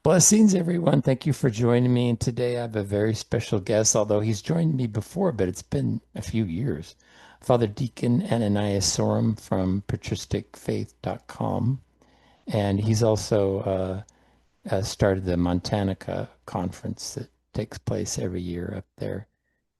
Blessings, everyone. Thank you for joining me. And today I have a very special guest, although he's joined me before, but it's been a few years. Father Deacon Ananias Sorem from patristicfaith.com. And he's also started the Montanica conference that takes place every year up there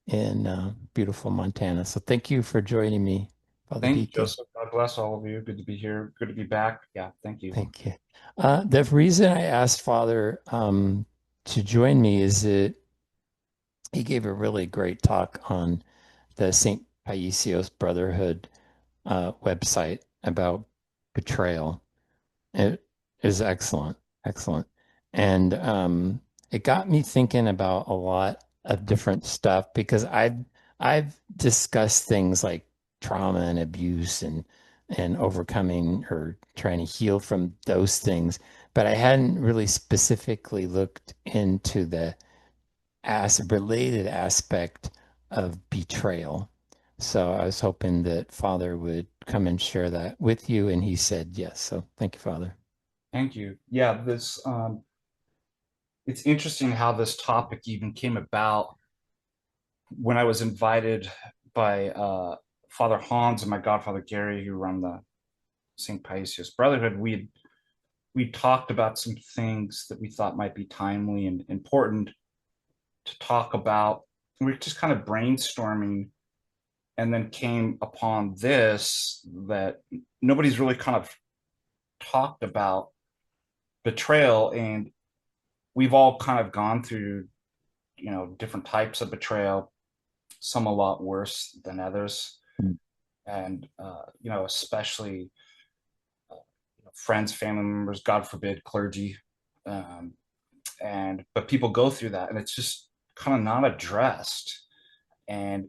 in beautiful Montana. So thank you for joining me, Father Thank you, Deacon. Joseph. God bless all of you. Good to be here. Good to be back. Yeah, thank you. Thank you. The reason I asked Father to join me is that he gave a really great talk on the St. Paisios Brotherhood website about betrayal. It is excellent, excellent. And it got me thinking about a lot of different stuff because I've discussed things like trauma and abuse and overcoming or trying to heal from those things, but I hadn't really specifically looked into the as a related aspect of betrayal. So I was hoping that Father would come and share that with you, and he said yes. So thank you, Father. Thank you. Yeah, this it's interesting how this topic even came about when I was invited by Father Hans and my godfather Gary, who run the St. Paisios Brotherhood. We talked about some things that we thought might be timely and important to talk about. We were just kind of brainstorming and then came upon this that nobody's really kind of talked about betrayal, and we've all kind of gone through different types of betrayal, some a lot worse than others, and especially friends, family members, god forbid clergy, um, and but people go through that and it's just kind of not addressed. And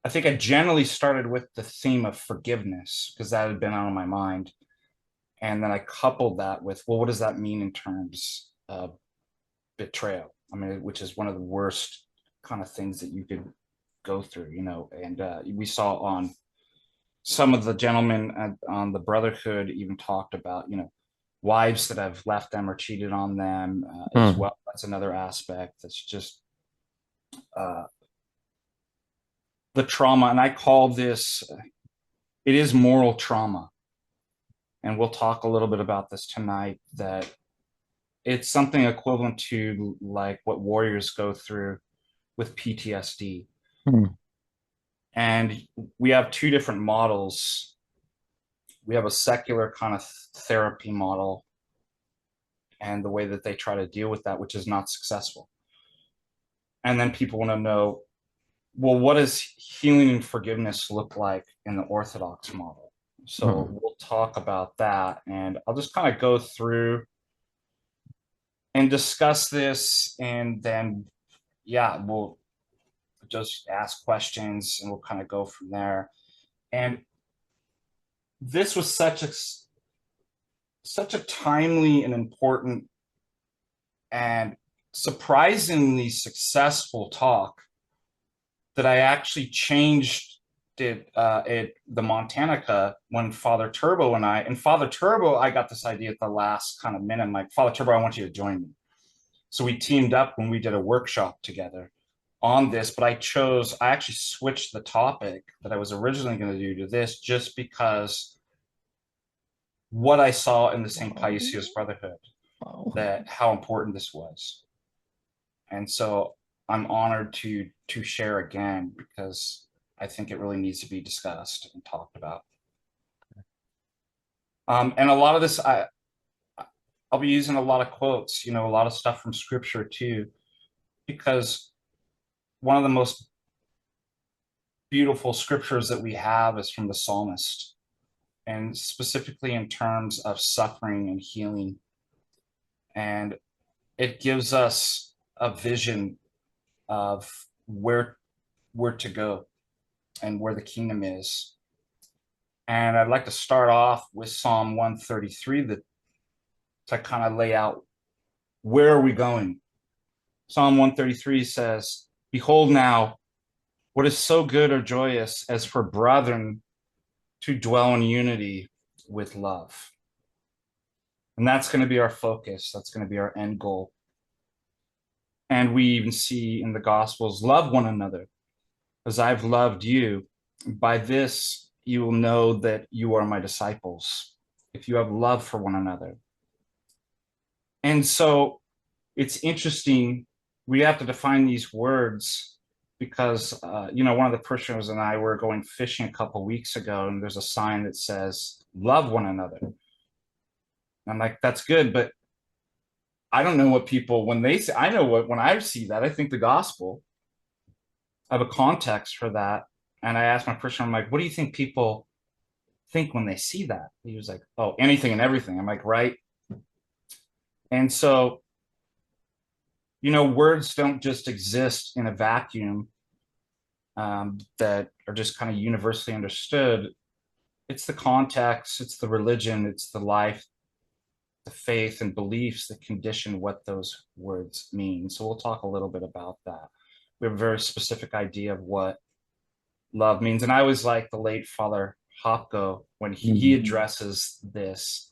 I think I generally started with the theme of forgiveness because that had been on my mind, and then I coupled that with, well, what does that mean in terms of betrayal? I mean, which is one of the worst kind of things that you could go through, And we saw on some of the gentlemen on the Brotherhood even talked about, wives that have left them or cheated on them as Hmm. well. That's another aspect that's just uh, the trauma. And I call this, it is moral trauma. And we'll talk a little bit about this tonight, that it's something equivalent to like what warriors go through with PTSD. Hmm. And we have two different models. We have a secular kind of therapy model and the way that they try to deal with that, which is not successful. And then people want to know, well, what does healing and forgiveness look like in the Orthodox model? So Hmm. we'll talk about that. And I'll just kind of go through and discuss this. And then, yeah, we'll just ask questions and we'll kind of go from there. And this was such a timely and important and surprisingly successful talk that I actually changed the Montanica when Father Turbo and Father Turbo, I got this idea at the last kind of minute. I'm like, Father Turbo, I want you to join me. So we teamed up when we did a workshop together on this, but I actually switched the topic that I was originally going to do to this just because what I saw in the St. Paisios Brotherhood, Wow. that how important this was. And so I'm honored to share again because I think it really needs to be discussed and talked about. And a lot of this, I'll be using a lot of quotes, a lot of stuff from scripture too, because one of the most beautiful scriptures that we have is from the psalmist, and specifically in terms of suffering and healing. And it gives us a vision of where to go and where the kingdom is. And I'd like to start off with Psalm 133 to kind of lay out where are we going. Psalm 133 says, behold now, what is so good or joyous as for brethren to dwell in unity with love. And that's going to be our focus. That's going to be our end goal. And we even see in the Gospels, love one another as I've loved you. By this, you will know that you are my disciples, if you have love for one another. And so it's interesting. We have to define these words because, one of the parishioners and I were going fishing a couple of weeks ago, and there's a sign that says, love one another. And I'm like, that's good, but I don't know what people, when they say, I know what, when I see that, I think the gospel. I have a context for that. And I asked my parishioner, I'm like, what do you think people think when they see that? He was like, oh, anything and everything. I'm like, right. And so, words don't just exist in a vacuum that are just kind of universally understood. It's the context, it's the religion, it's the life, the faith and beliefs that condition what those words mean. So we'll talk a little bit about that. We have a very specific idea of what love means. And I always like the late Father Hopko when he addresses this,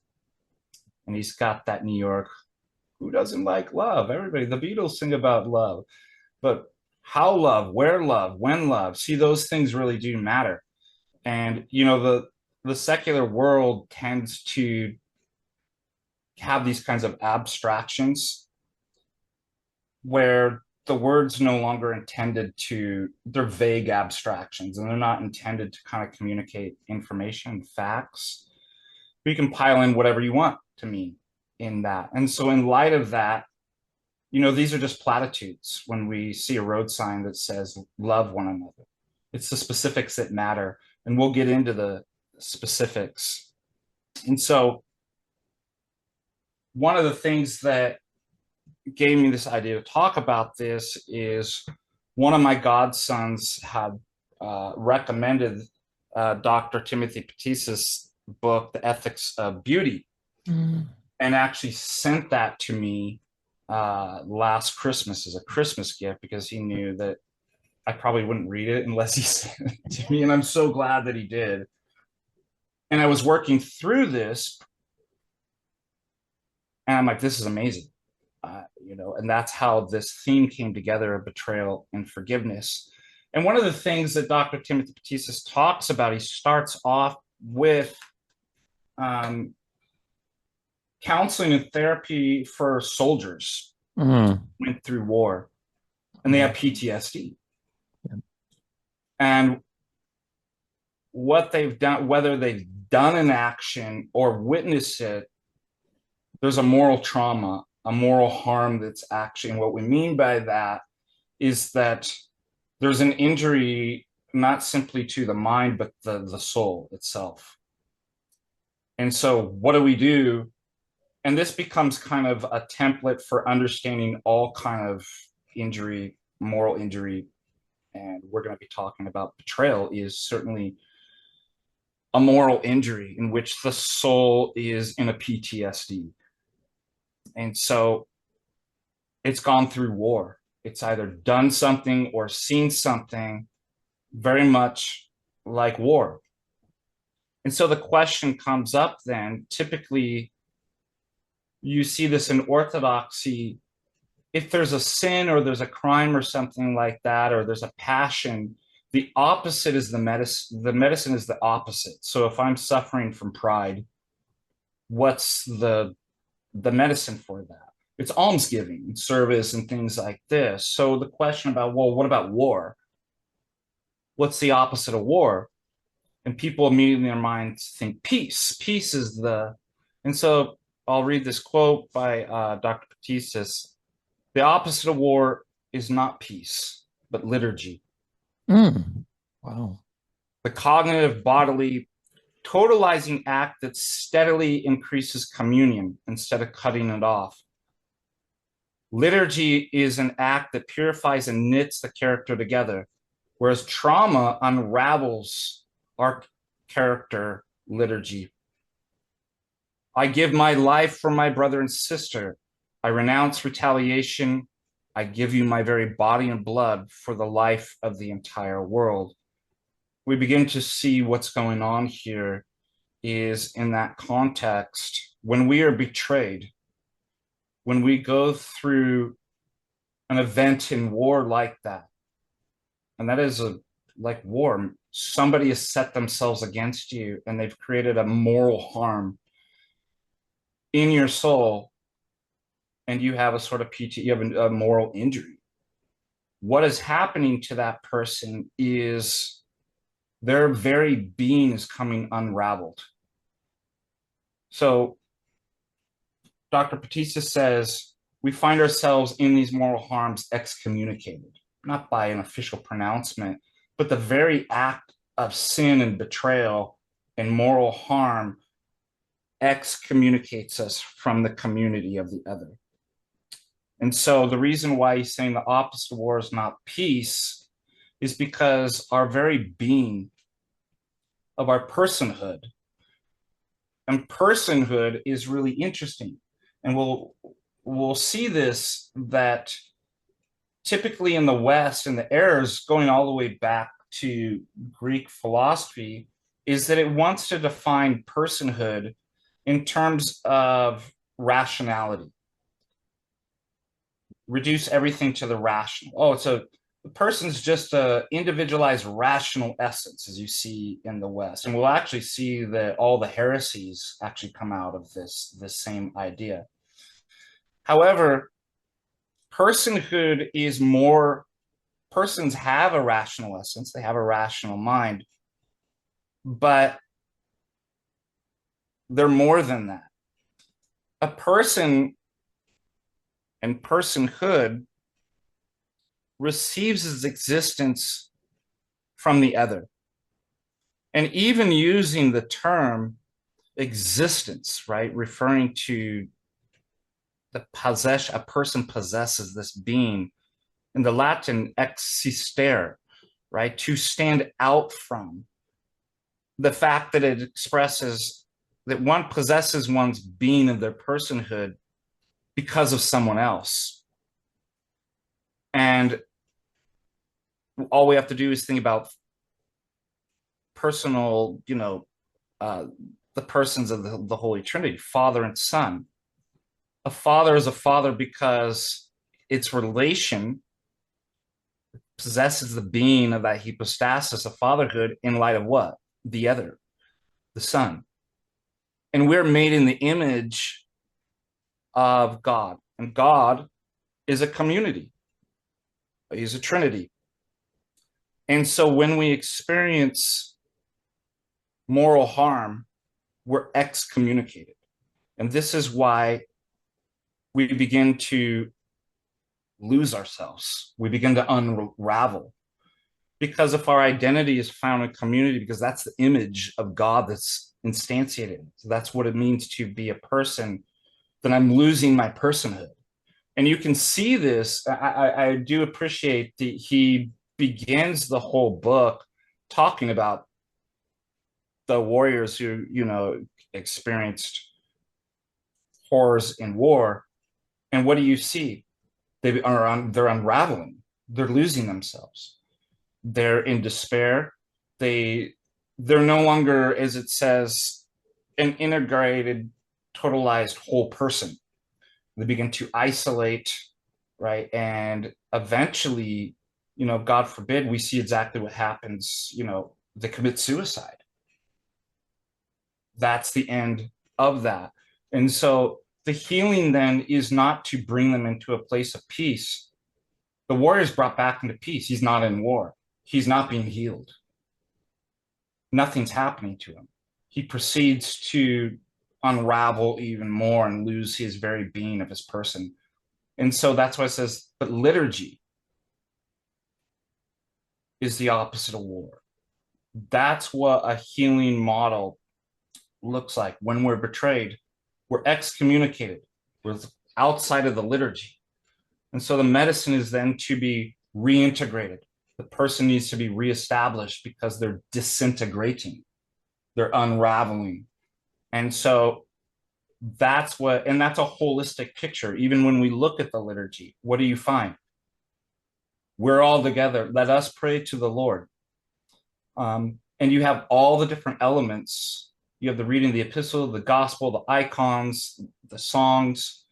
and he's got that New York, who doesn't like love? Everybody, the Beatles sing about love. But how love, where love, when love, see, those things really do matter. And the secular world tends to have these kinds of abstractions where the words no longer intended to, they're vague abstractions, and they're not intended to kind of communicate information, facts. You can pile in whatever you want to mean in that. And so in light of that, these are just platitudes when we see a road sign that says love one another. It's the specifics that matter, and we'll get into the specifics. And so one of the things that gave me this idea to talk about this is one of my godsons had recommended Dr. Timothy Patisse's book, The Ethics of Beauty, and actually sent that to me last Christmas as a Christmas gift because he knew that I probably wouldn't read it unless he sent it to me. And I'm so glad that he did. And I was working through this, and I'm like, this is amazing. And that's how this theme came together of betrayal and forgiveness. And one of the things that Dr. Timothy Patisse talks about, he starts off with counseling and therapy for soldiers who went through war, and they have PTSD. Yeah. And what they've done, whether they've done an action or witnessed it, there's a moral trauma, a moral harm that's actually, and what we mean by that is that there's an injury not simply to the mind, but the soul itself. And so what do we do? And this becomes kind of a template for understanding all kind of injury, moral injury. And we're going to be talking about betrayal is certainly a moral injury in which the soul is in a PTSD. And so it's gone through war. It's either done something or seen something very much like war. And so the question comes up then, typically you see this in Orthodoxy, if there's a sin or there's a crime or something like that, or there's a passion, the opposite is the medicine. The medicine is the opposite. So if I'm suffering from pride, what's the medicine for that? It's almsgiving and service and things like this. So the question about, well, what about war? What's the opposite of war? And people immediately in their minds think peace. Peace is and so I'll read this quote by Dr. Patisse. The opposite of war is not peace, but liturgy. Wow. The cognitive, bodily, totalizing act that steadily increases communion instead of cutting it off. Liturgy is an act that purifies and knits the character together, whereas trauma unravels our character liturgy. I give my life for my brother and sister. I renounce retaliation. I give you my very body and blood for the life of the entire world. We begin to see what's going on here is in that context. when we are betrayed, when we go through an event in war like that, and that is a like war, somebody has set themselves against you and they've created a moral harm in your soul, and you have a sort of PT, you have a moral injury. What is happening to that person is their very being is coming unraveled. So Dr. Patista says we find ourselves in these moral harms excommunicated, not by an official pronouncement, but the very act of sin and betrayal and moral harm excommunicates us from the community of the other. And so the reason why he's saying the opposite of war is not peace is because our very being of our personhood, and personhood is really interesting. And we'll see this, that typically in the West, and the errors going all the way back to Greek philosophy, is that it wants to define personhood in terms of rationality, reduce everything to the rational. Oh, so the person's just a individualized rational essence, as you see in the West. And we'll actually see that all the heresies actually come out of this same idea. However, personhood is more, persons have a rational essence, they have a rational mind, but they're more than that. A person and personhood receives its existence from the other. And even using the term existence, right, referring to the possession, a person possesses this being, in the Latin existere, right, to stand out from, the fact that it expresses that one possesses one's being of their personhood because of someone else. And all we have to do is think about personal, the persons of the Holy Trinity, Father and Son. A father is a father because its relation possesses the being of that hypostasis of fatherhood in light of what? The other, the Son. And we're made in the image of God. And God is a community. He's a Trinity. And so when we experience moral harm, we're excommunicated. And this is why we begin to lose ourselves. We begin to unravel. Because if our identity is found in community, because that's the image of God that's instantiated, so that's what it means to be a person, then I'm losing my personhood. And you can see this. I do appreciate that he begins the whole book talking about the warriors who, experienced horrors in war. And what do you see? They're unraveling. They're losing themselves. They're in despair. They're no longer, as it says, an integrated, totalized whole person. They begin to isolate, right? And eventually, God forbid, we see exactly what happens, they commit suicide. That's the end of that. And so the healing then is not to bring them into a place of peace. The warrior is brought back into peace. He's not in war. He's not being healed. Nothing's happening to him. He proceeds to unravel even more and lose his very being of his person. And so that's why it says, but liturgy is the opposite of war. That's what a healing model looks like. When we're betrayed, we're excommunicated. We're outside of the liturgy. And so the medicine is then to be reintegrated. The person needs to be reestablished because they're disintegrating. They're unraveling. And so that's a holistic picture. Even when we look at the liturgy, what do you find? We're all together. Let us pray to the Lord. And you have all the different elements, you have the reading of the epistle, the gospel, the icons, the songs.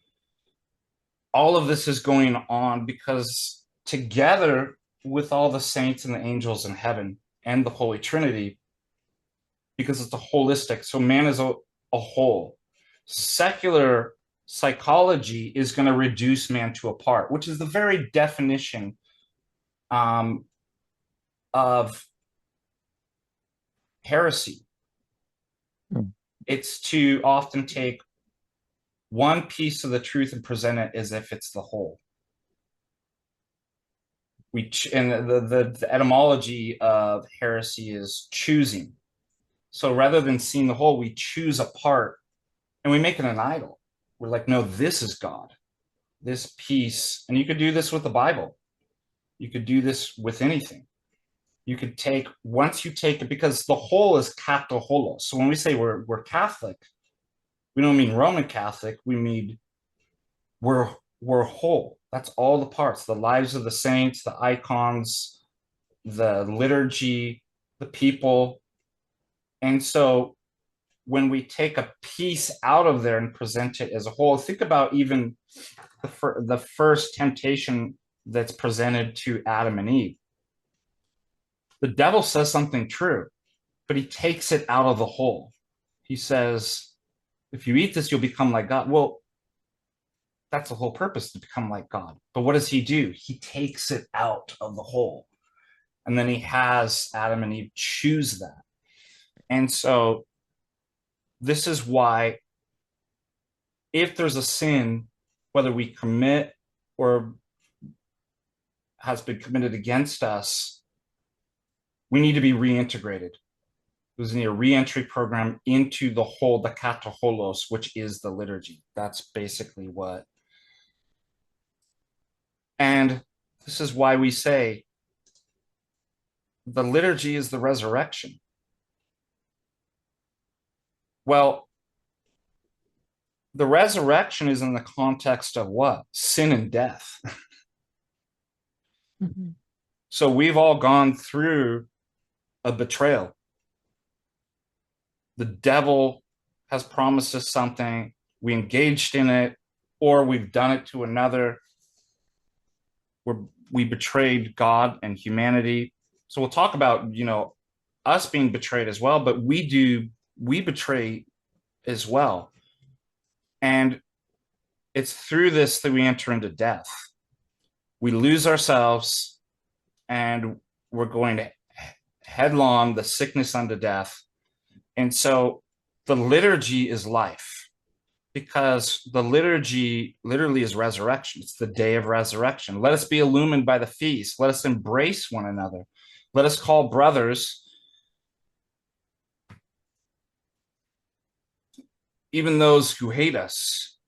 All of this is going on because together with all the saints and the angels in heaven and the Holy Trinity, because it's a holistic. So man is a whole. Secular psychology is going to reduce man to a part, which is the very definition um, of heresy. Mm. It's to often take one piece of the truth and present it as if it's the whole. And the etymology of heresy is choosing. So rather than seeing the whole, we choose a part and we make it an idol. We're like, no, this is God, this piece. And you could do this with the Bible. You could do this with anything. You could take, once you take it, because the whole is katoholos. So when we say we're Catholic, we don't mean Roman Catholic. We mean we're whole. That's all the parts, the lives of the saints, the icons, the liturgy, the people. And so when we take a piece out of there and present it as a whole, think about even the first temptation that's presented to Adam and Eve. The devil says something true, but he takes it out of the whole. He says, if you eat this, you'll become like God. Well, that's the whole purpose, to become like God. But what does he do? He takes it out of the whole. And then he has Adam and Eve choose that. And so this is why if there's a sin, whether we commit or has been committed against us, we need to be reintegrated. There's a reentry program into the whole, the kataholos, which is the liturgy. That's basically what. And this is why we say the liturgy is the resurrection. Well, the resurrection is in the context of what? Sin and death. Mm-hmm. So we've all gone through a betrayal. The devil has promised us something, we engaged in it, or we've done it to another. We betrayed God and humanity. So we'll talk about, us being betrayed as well, but we betray as well. And it's through this that we enter into death. We lose ourselves and we're going to headlong the sickness unto death. And so the liturgy is life, because the liturgy literally is resurrection. It's the day of resurrection. Let us be illumined by the feast. Let us embrace one another. Let us call brothers, even those who hate us,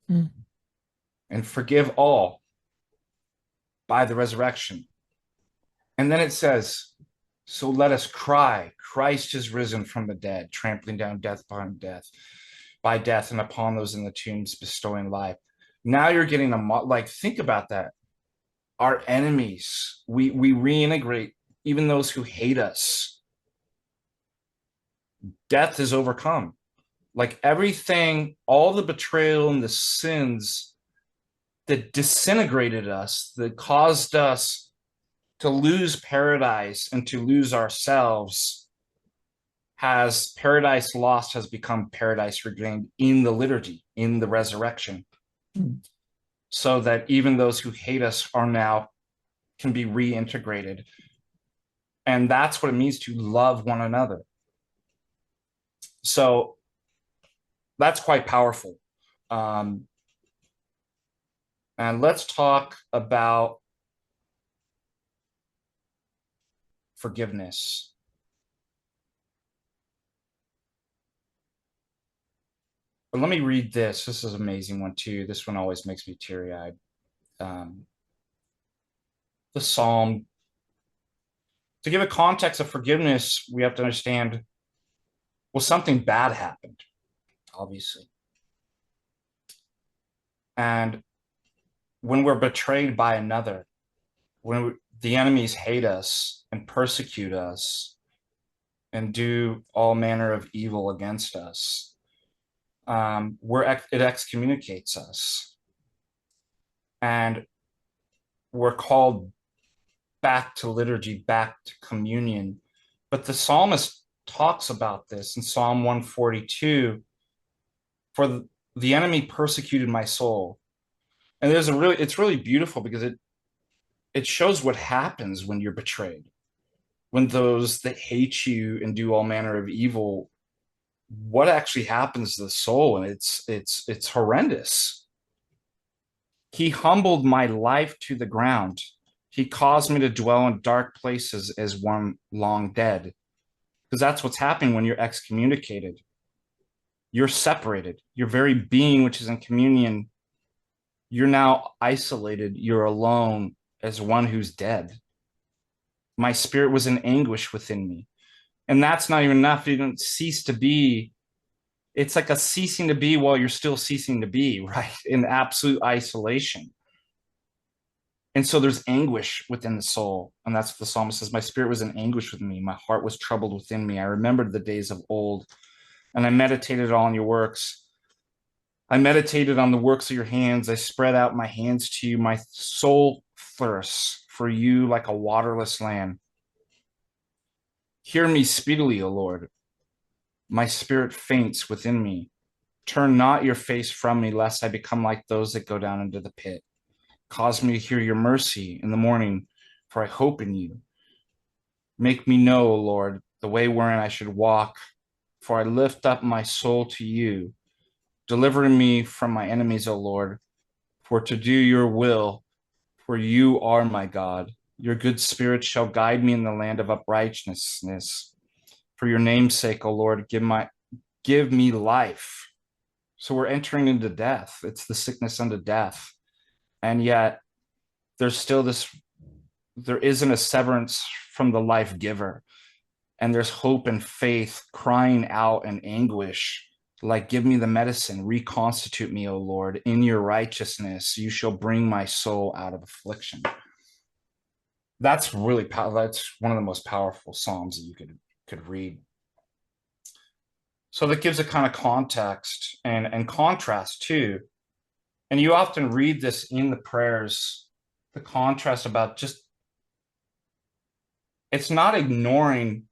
Mm. and forgive all by the resurrection. And then it says, so let us cry, Christ is risen from the dead, trampling down death upon death, by death, and upon those in the tombs bestowing life. Now you're getting think about that. Our enemies, we reintegrate, even those who hate us. Death is overcome. Like everything, all the betrayal and the sins that disintegrated us, that caused us to lose paradise and to lose ourselves, has paradise lost has become paradise regained in the liturgy, in the resurrection. Mm. So that even those who hate us are now can be reintegrated. And that's what it means to love one another. So that's quite powerful. And let's talk about forgiveness. But let me read this. This is an amazing one too. This one always makes me teary-eyed. The Psalm. To give a context of forgiveness, we have to understand, well, something bad happened, obviously. And when we're betrayed by another, when the enemies hate us and persecute us, and do all manner of evil against us. It excommunicates us, and we're called back to liturgy, back to communion. But the psalmist talks about this in Psalm 142. For the enemy persecuted my soul. And it's really beautiful because it shows what happens when you're betrayed, when those that hate you and do all manner of evil, what actually happens to the soul. And it's horrendous. He humbled my life to the ground. He caused me to dwell in dark places as one long dead. Because that's what's happening when you're excommunicated. You're separated. Your very being, which is in communion, you're now isolated. You're alone as one who's dead. My spirit was in anguish within me. And that's not even enough. You don't cease to be. It's like a ceasing to be while you're still ceasing to be, right? In absolute isolation. And so there's anguish within the soul. And that's what the psalmist says. My spirit was in anguish with me. My heart was troubled within me. I remembered the days of old, and I meditated on your works. I meditated on the works of your hands. I spread out my hands to you. My soul thirsts for you like a waterless land. Hear me speedily, O Lord. My spirit faints within me. Turn not your face from me, lest I become like those that go down into the pit. Cause me to hear your mercy in the morning, for I hope in you. Make me know, O Lord, the way wherein I should walk, for I lift up my soul to you. Deliver me from my enemies, O Lord, for to do your will, for you are my God. Your good spirit shall guide me in the land of uprightness. For your name's sake, O Lord, give me life. So we're entering into death. It's the sickness unto death. And yet there isn't a severance from the life giver. And there's hope and faith crying out in anguish, like, give me the medicine, reconstitute me, O Lord, in your righteousness. You shall bring my soul out of affliction. That's really powerful. That's one of the most powerful Psalms that you could read. So that gives a kind of context and contrast too. And you often read this in the prayers, the contrast about just, it's not ignoring,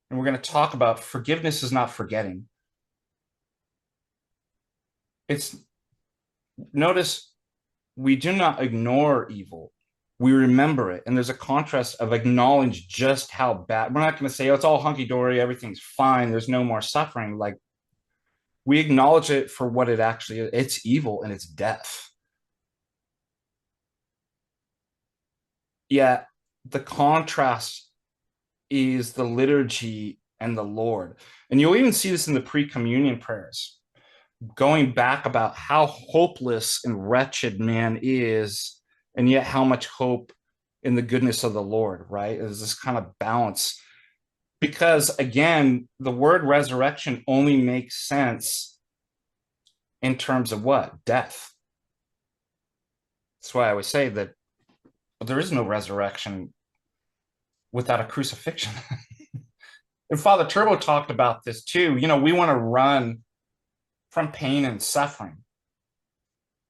and we're going to talk about forgiveness is not forgetting. It's, notice, we do not ignore evil. We remember it. And there's a contrast of acknowledge just how bad. We're not going to say, oh, it's all hunky dory, everything's fine, there's no more suffering. Like, we acknowledge it for what it actually is. It's evil and it's death. Yet the contrast is the liturgy and the Lord. And you'll even see this in the pre-communion prayers, going back about how hopeless and wretched man is, and yet how much hope in the goodness of the Lord, right? There's this kind of balance. Because again, the word resurrection only makes sense in terms of what? Death. That's why I always say that there is no resurrection without a crucifixion. And Father Turbo talked about this too. You know, we want to run from pain and suffering.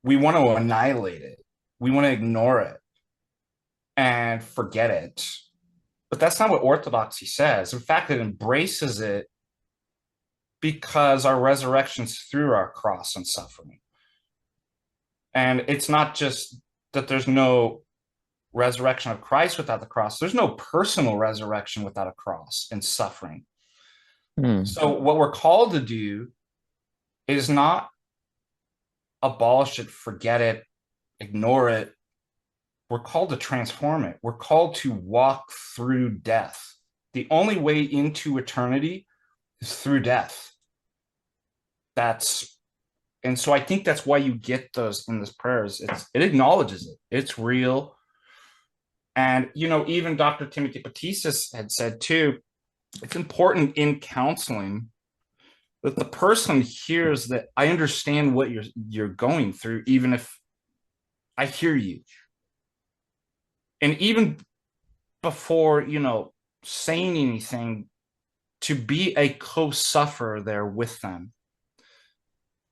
We want to annihilate it. We want to ignore it and forget it. But that's not what orthodoxy says. In fact, it embraces it because our resurrection's through our cross and suffering. And it's not just that there's no resurrection of Christ without the cross. There's no personal resurrection without a cross and suffering. So what we're called to do is not abolish it, forget it, ignore it. We're called to transform it. We're called to walk through death. The only way into eternity is through death. And so I think that's why you get those in these prayers. It acknowledges it. It's real. And, you know, even Dr. Timothy Batistas had said too, it's important in counseling that the person hears that I understand what you're going through, even if I hear you. And even before, you know, saying anything, to be a co-sufferer there with them.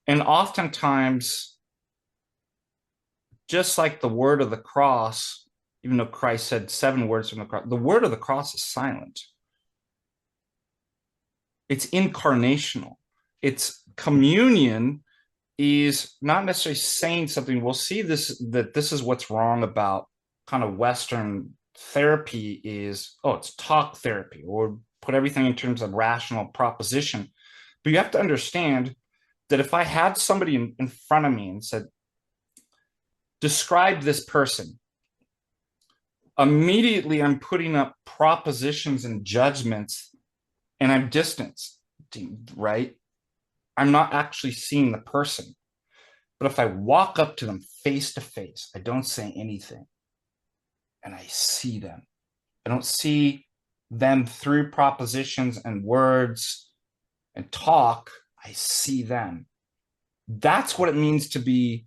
And oftentimes, just like the word of the cross, even though Christ said 7 words from the cross, the word of the cross is silent. It's incarnational. It's communion is not necessarily saying something. We'll see this, that this is what's wrong about kind of Western therapy is, oh, it's talk therapy, or put everything in terms of rational proposition. But you have to understand that if I had somebody in front of me and said, describe this person, immediately I'm putting up propositions and judgments and I'm distanced, right? I'm not actually seeing the person. But if I walk up to them face to face, I don't say anything and I see them. I don't see them through propositions and words and talk. I see them. That's what it means to be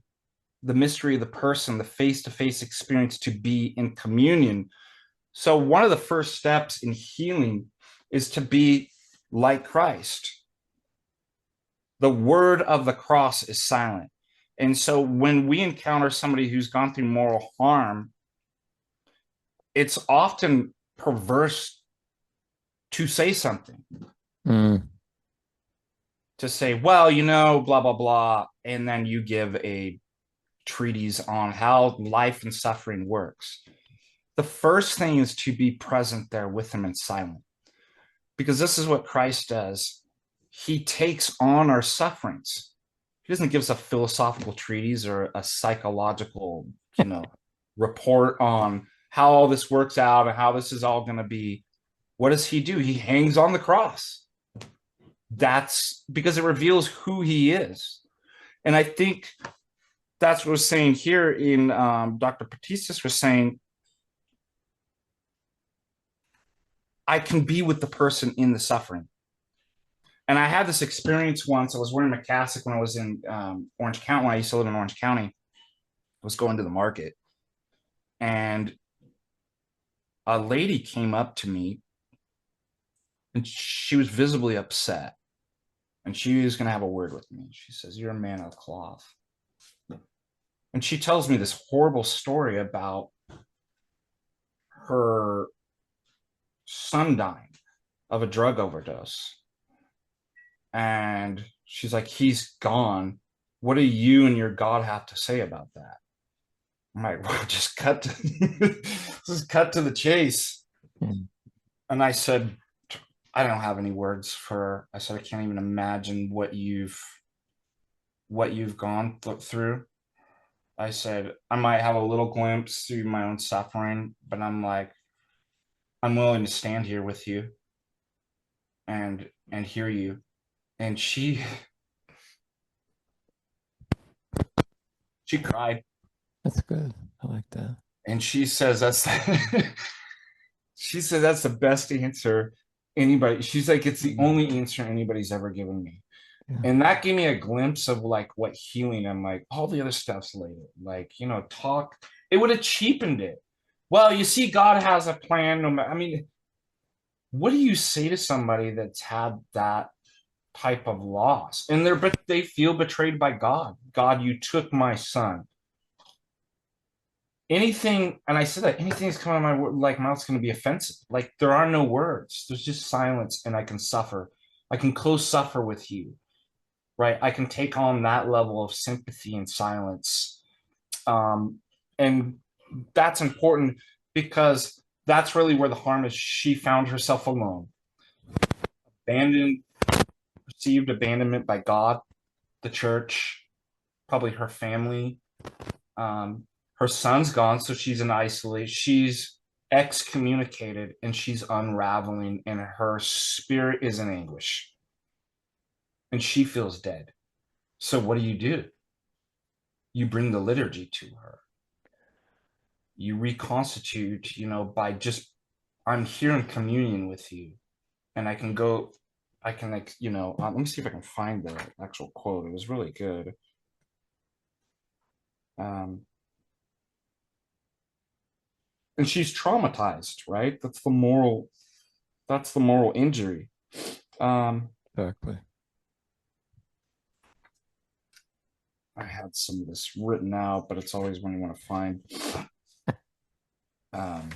the mystery of the person, the face to face experience, to be in communion. So, one of the first steps in healing is to be like Christ. The word of the cross is silent. And so when we encounter somebody who's gone through moral harm, it's often perverse to say something, Mm. to say, well, you know, blah, blah, blah. And then you give a treatise on how life and suffering works. The first thing is to be present there with them in silence, because this is what Christ does. He takes on our sufferings. He doesn't give us a philosophical treatise or a psychological, report on how all this works out and how this is all going to be. What does he do? He hangs on the cross. That's because it reveals who he is. And I think that's what we're saying here in Dr. Patistas was saying, I can be with the person in the suffering. And I had this experience once. I was wearing my cassock when I was in Orange County. When I used to live in Orange County, I was going to the market, and a lady came up to me, and she was visibly upset, and she was going to have a word with me. She says, "You're a man of cloth," and she tells me this horrible story about her son dying of a drug overdose, and she's like, "He's gone. What do you and your God have to say about that?" I'm like, well, just cut to the chase. Mm. And I said, I don't have any words for. I said, I can't even imagine what you've gone through. I said, I might have a little glimpse through my own suffering, but I'm like, I'm willing to stand here with you and hear you. And she cried, That's good. I like that. and she says she said that's the best answer anybody. She's like, it's the only answer anybody's ever given me. Yeah. And that gave me a glimpse of like what healing. I'm like, all the other stuff's later. Like, talk, it would have cheapened it. Well, you see, God has a plan. No matter, I mean, what do you say to somebody that's had that type of loss and but they feel betrayed by God? God, you took my son. Anything, and I said that anything that's coming out of my mouth's going to be offensive. Like, there are no words. There's just silence, and I can suffer. I can co-suffer with you, right? I can take on that level of sympathy and silence. And that's important because that's really where the harm is. She found herself alone, abandoned, perceived abandonment by God, the church, probably her family. Um, Her son's gone, so she's in isolation. She's excommunicated and she's unraveling, and her spirit is in anguish and she feels dead. So, what do? You bring the liturgy to her. You reconstitute, by just, I'm here in communion with you. And I can go, I can, like, let me see if I can find the actual quote. It was really good. Um, and she's traumatized, right? That's the moral injury. Um, Exactly. I had some of this written out, but it's always when you want to find. Um,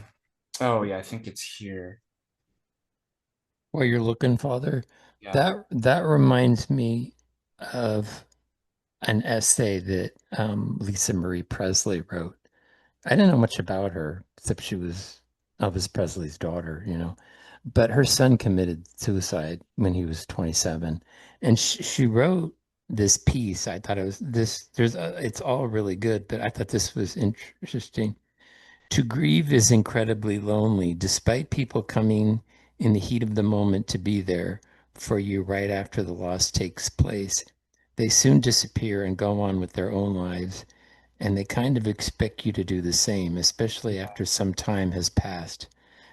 oh yeah, I think it's here. While you're looking, Father, Yeah. that reminds me of an essay that Lisa Marie Presley wrote. I didn't know much about her, except she was Elvis Presley's daughter, you know. But her son committed suicide when he was 27, and she wrote this piece. I thought it was this. It's all really good, but I thought this was interesting. To grieve is incredibly lonely, despite people coming in the heat of the moment to be there for you right after the loss takes place. They soon disappear and go on with their own lives, and they kind of expect you to do the same, especially Yeah. after some time has passed.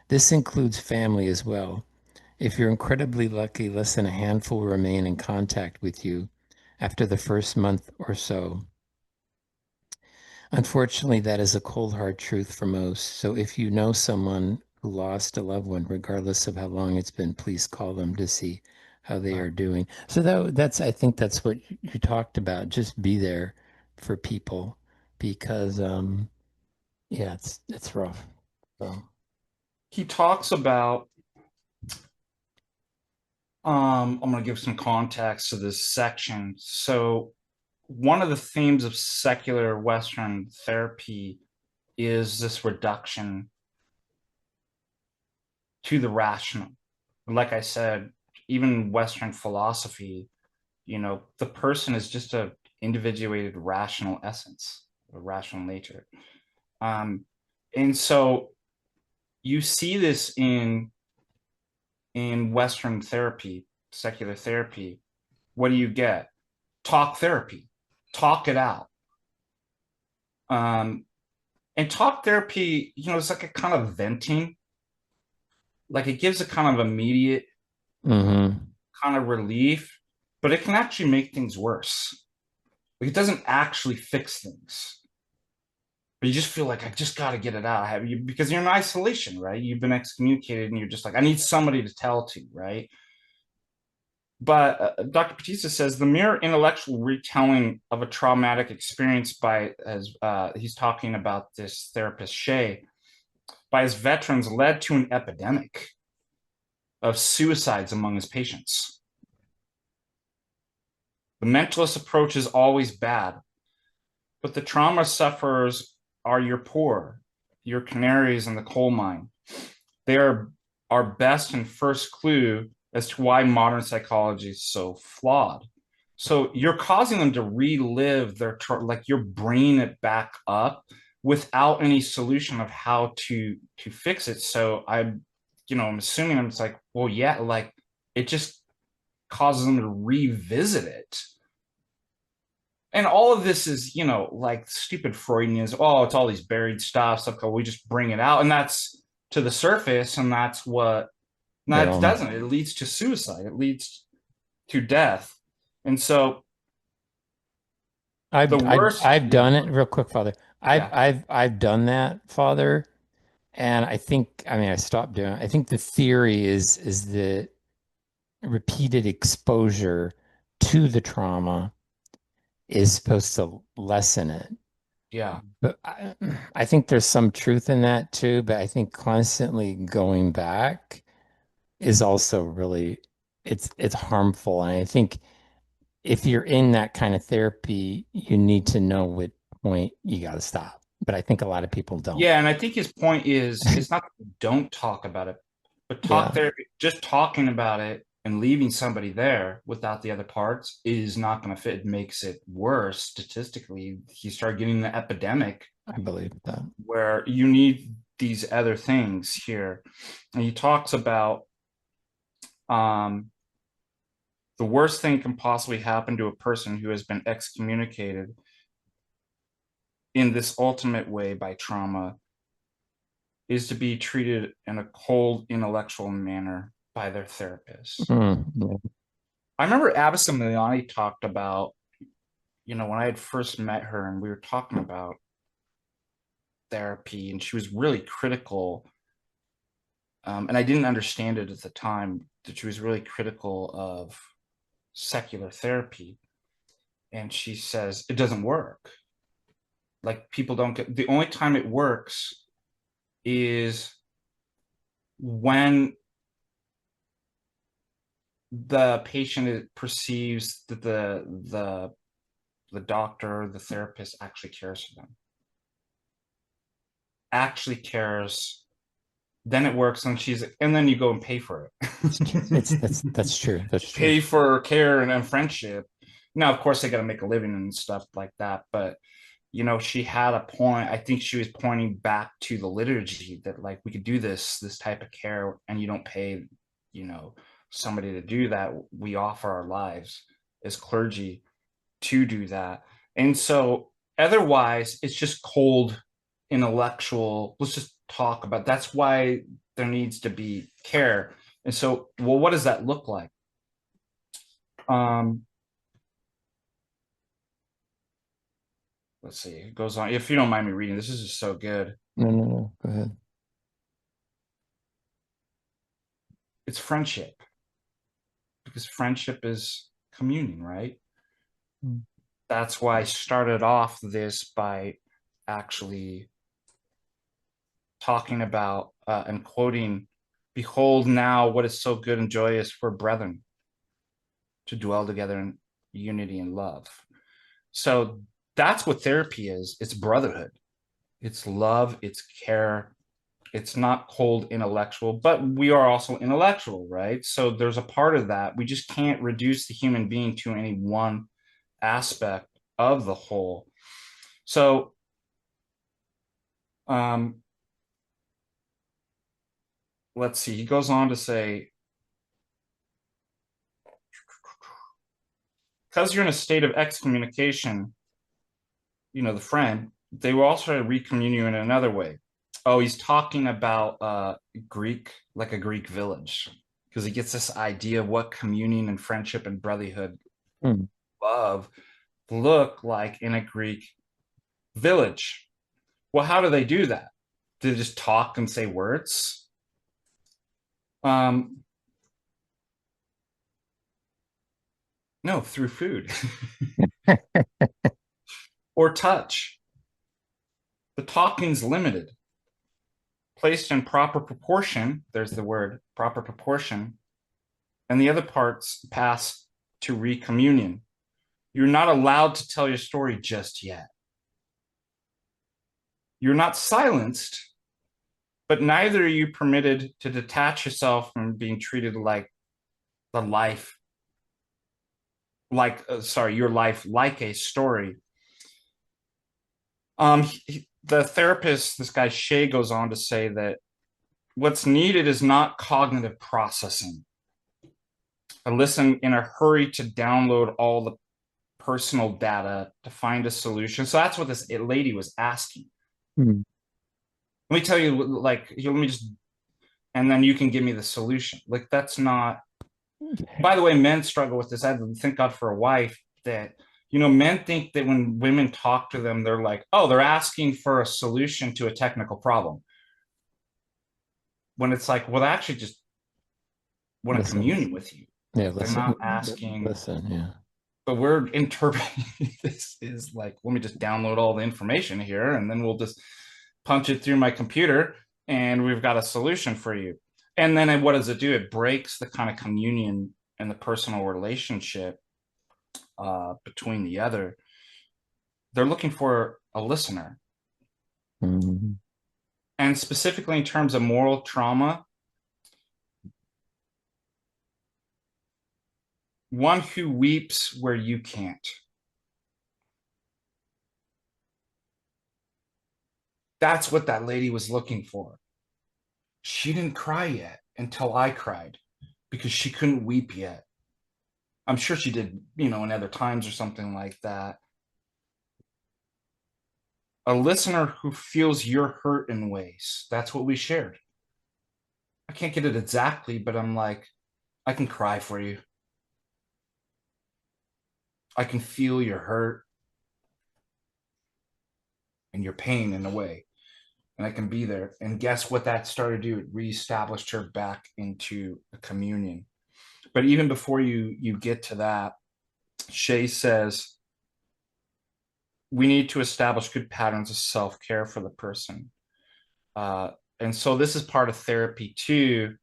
This includes family as well. If you're incredibly lucky, less than a handful remain in contact with you after the first month or so. Unfortunately, that is a cold, hard truth for most. So if you know someone who lost a loved one, regardless of how long it's been, please call them to see how they are doing. So that's, I think that's what you talked about. Just be there for people because, yeah, it's rough. So, He talks about. I'm going to give some context to this section. So, one of the themes of secular Western therapy is this reduction to the rational. Like I said, even Western philosophy, the person is just a individuated rational essence, a rational nature. Um, and so you see this in Western therapy, secular therapy. What do you get? Talk therapy, talk it out. Um, and talk therapy, it's like a kind of venting, like it gives a kind of immediate hmm kind of relief, but it can actually make things worse. Like it doesn't actually fix things. But you just feel like I just got to get it out. Have you because you're in isolation, right? You've been excommunicated, and you're just like I need somebody to tell to, right? But Dr. Batista says the mere intellectual retelling of a traumatic experience by, as he's talking about this therapist Shea, by his veterans led to an epidemic of suicides among his patients. The mentalist approach is always bad, but the trauma sufferers are your poor, your canaries in the coal mine. They are our best and first clue as to why modern psychology is so flawed. So you're causing them to relive like you're bringing it back up without any solution of how to fix it. So I'm assuming I'm just like, well, yeah, like it just causes them to revisit it. And all of this is, like stupid Freudians. Oh, it's all these buried stuff. We just bring it out, and that's to the surface, and that's what. No, It it all. doesn't. It leads to suicide. It leads to death. And so the worst. I've done it real quick, Father. Yeah, I've done that, Father, and I think I mean I stopped doing it. I think the theory is that repeated exposure to the trauma is supposed to lessen it. yeah, But I think there's some truth in that too, but I think constantly going back is also really it's harmful. And I think if you're in that kind of therapy, you need to know what point you got to stop. But I think a lot of people don't. yeah. And I think his point is it's not that you don't talk about it, but talk Yeah, therapy, just talking about it and leaving somebody there without the other parts is not going to fit. It makes it worse statistically. You start getting the epidemic I believe that. where you need these other things here. And he talks about um, the worst thing can possibly happen to a person who has been excommunicated in this ultimate way by trauma is to be treated in a cold intellectual manner by their therapist. Yeah. I remember Abbess Miliani talked about, when I had first met her and we were talking about therapy, and she was really critical And I didn't understand it at the time, that she was really critical of secular therapy. And she says it doesn't work. Like, people don't get, the only time it works is when the patient perceives that the doctor, the therapist actually cares for them, actually cares. Then it works, and then you go and pay for It's it. that's true. That's true. Pay for care and friendship. Now, of course, they got to make a living and stuff like that, but she had a point. I think she was pointing back to the liturgy, that like we could do this type of care, and you don't pay, you know, somebody to do that. We offer our lives as clergy to do that. And so otherwise it's just cold intellectual, let's just talk about, that's why there needs to be care. And so, well, what does that look like? um let's see, it goes on, if you don't mind me reading, this is just so good. No, no, no. Go ahead. It's friendship, because friendship is communion, right? Mm. That's why I started off this by actually talking about and quoting, behold now what is so good and joyous for brethren to dwell together in unity and love. So that's what therapy is. It's brotherhood, it's love, it's care. It's not cold intellectual, but we are also intellectual, right? So there's a part of that. We just can't reduce the human being to any one aspect of the whole. So, um, let's see. He goes on to say, because you're in a state of excommunication, the friend, they will also recommune you in another way. Oh, he's talking about Greek, like a Greek village, because he gets this idea of what communion and friendship and brotherhood, Mm. love, look like in a Greek village. Well, how do they do that? Do they just talk and say words? Um, no, through food or touch. The talking's limited, placed in proper proportion. There's the word, proper proportion, and the other parts pass to recommunion. You're not allowed to tell your story just yet. You're not silenced, but neither are you permitted to detach yourself from being treated like the life, your life like a story. The therapist, this guy Shea, goes on to say that what's needed is not cognitive processing. I listen in a hurry to download all the personal data to find a solution. So that's what this lady was asking. Mm. Let me tell you, like, let me just, and then you can give me the solution. Like, that's not, by the way, men struggle with this. I thank God for a wife that, men think that when women talk to them, they're like, oh, they're asking for a solution to a technical problem. When it's like, well, they actually just want to Listen. commune with you. Yeah, Like, they're not listen. asking, Listen, yeah. but we're interpreting this is like, let me just download all the information here, and then we'll just punch it through my computer, and we've got a solution for you. And then what does it do? It breaks the kind of communion and the personal relationship between the other. They're looking for a listener. Mhm. And specifically in terms of moral trauma, one who weeps where you can't. That's what that lady was looking for. She didn't cry yet until I cried, because she couldn't weep yet. I'm sure she did, in other times or something like that. A listener who feels your hurt in ways. That's what we shared. I can't get it exactly, but I'm like, I can cry for you. I can feel your hurt and your pain in a way. and I can be there. And guess what that started to do? It reestablished her back into a communion. But even before you get to that, Shay says we need to establish good patterns of self-care for the person. Uh, and so this is part of therapy too,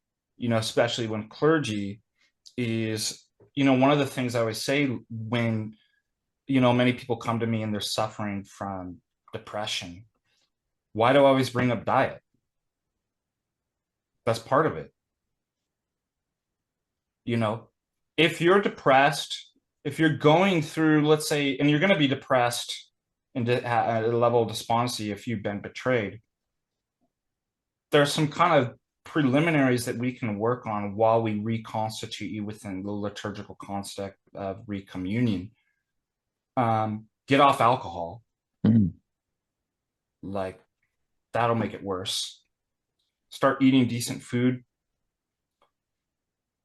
especially when clergy is, one of the things I always say when, many people come to me and they're suffering from depression. Why do I always bring up diet? That's part of it. You know, if you're depressed, if you're going through, let's say, and you're going to be depressed and at a level of despondency if you've been betrayed, there's some kind of preliminaries that we can work on while we reconstitute you within the liturgical concept of recommunion. Get off alcohol. Mm. Like, that'll make it worse. Start eating decent food.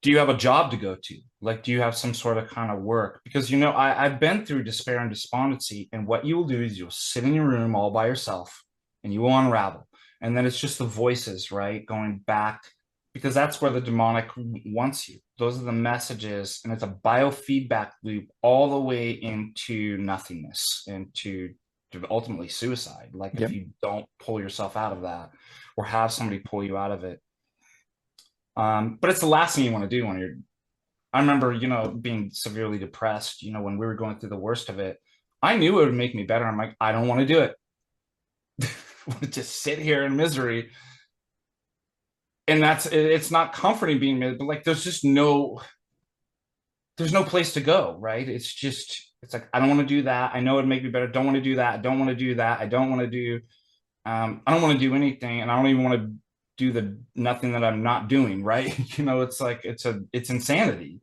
Do you have a job to go to? Like, do you have some sort of kind of work? Because, I've been through despair and despondency, and what you will do is you'll sit in your room all by yourself and you will unravel. And then it's just the voices, right? Going back, because that's where the demonic wants you. Those are the messages, and it's a biofeedback loop all the way into nothingness, into ultimately suicide. Like, if Yep. you don't pull yourself out of that or have somebody pull you out of it. But it's the last thing you want to do when you're. I remember, being severely depressed, when we were going through the worst of it. I knew it would make me better. I'm like, I don't want to do it. I want to just sit here in misery. And it's not comforting being miserable, but like there's no place to go, right? It's like, I don't want to do that. I know it'd make me better. Don't want to do that. I don't want to do that. I don't want to do, I don't want to do anything. And I don't even want to do the nothing that I'm not doing, right? It's like, it's insanity.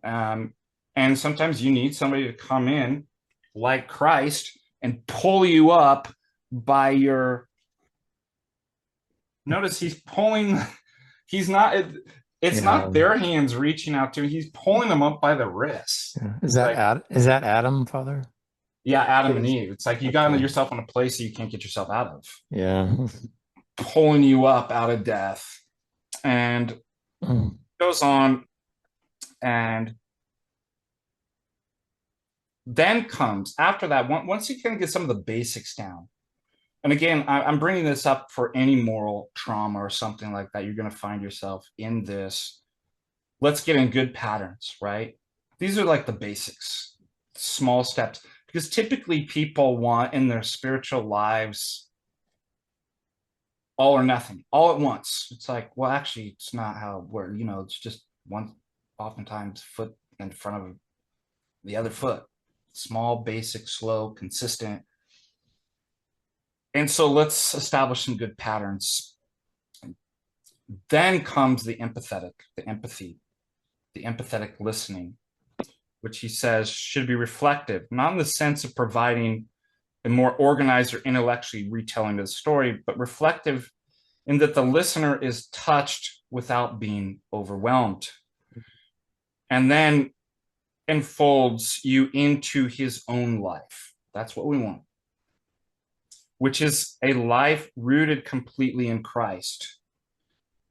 Um, and sometimes you need somebody to come in like Christ and pull you up by your. Notice he's pulling, he's not, it's Yeah. not their hands reaching out to him. He's pulling them up by the wrist. Yeah. It's like, Is that Adam, Father? yeah, Adam and Yes. Eve. It's like you got Okay. yourself in a place that you can't get yourself out of, Yeah. pulling you up out of death. And Mm. goes on, and then comes after that, once you kind of get some of the basics down. And again, I'm bringing this up for any moral trauma or something like that. You're going to find yourself in this. Let's get in good patterns, right? These are like the basics, small steps, because typically people want in their spiritual lives all or nothing, all at once. It's like, well, actually, it's not how it works. It's just one, oftentimes, foot in front of the other foot. Small, basic, slow, consistent. And so let's establish some good patterns. Then comes the empathetic, the empathy, the empathetic listening, which he says should be reflective, not in the sense of providing a more organized or intellectually retelling of the story, but reflective in that the listener is touched without being overwhelmed. And then enfolds you into his own life. That's what we want, which is a life rooted completely in Christ.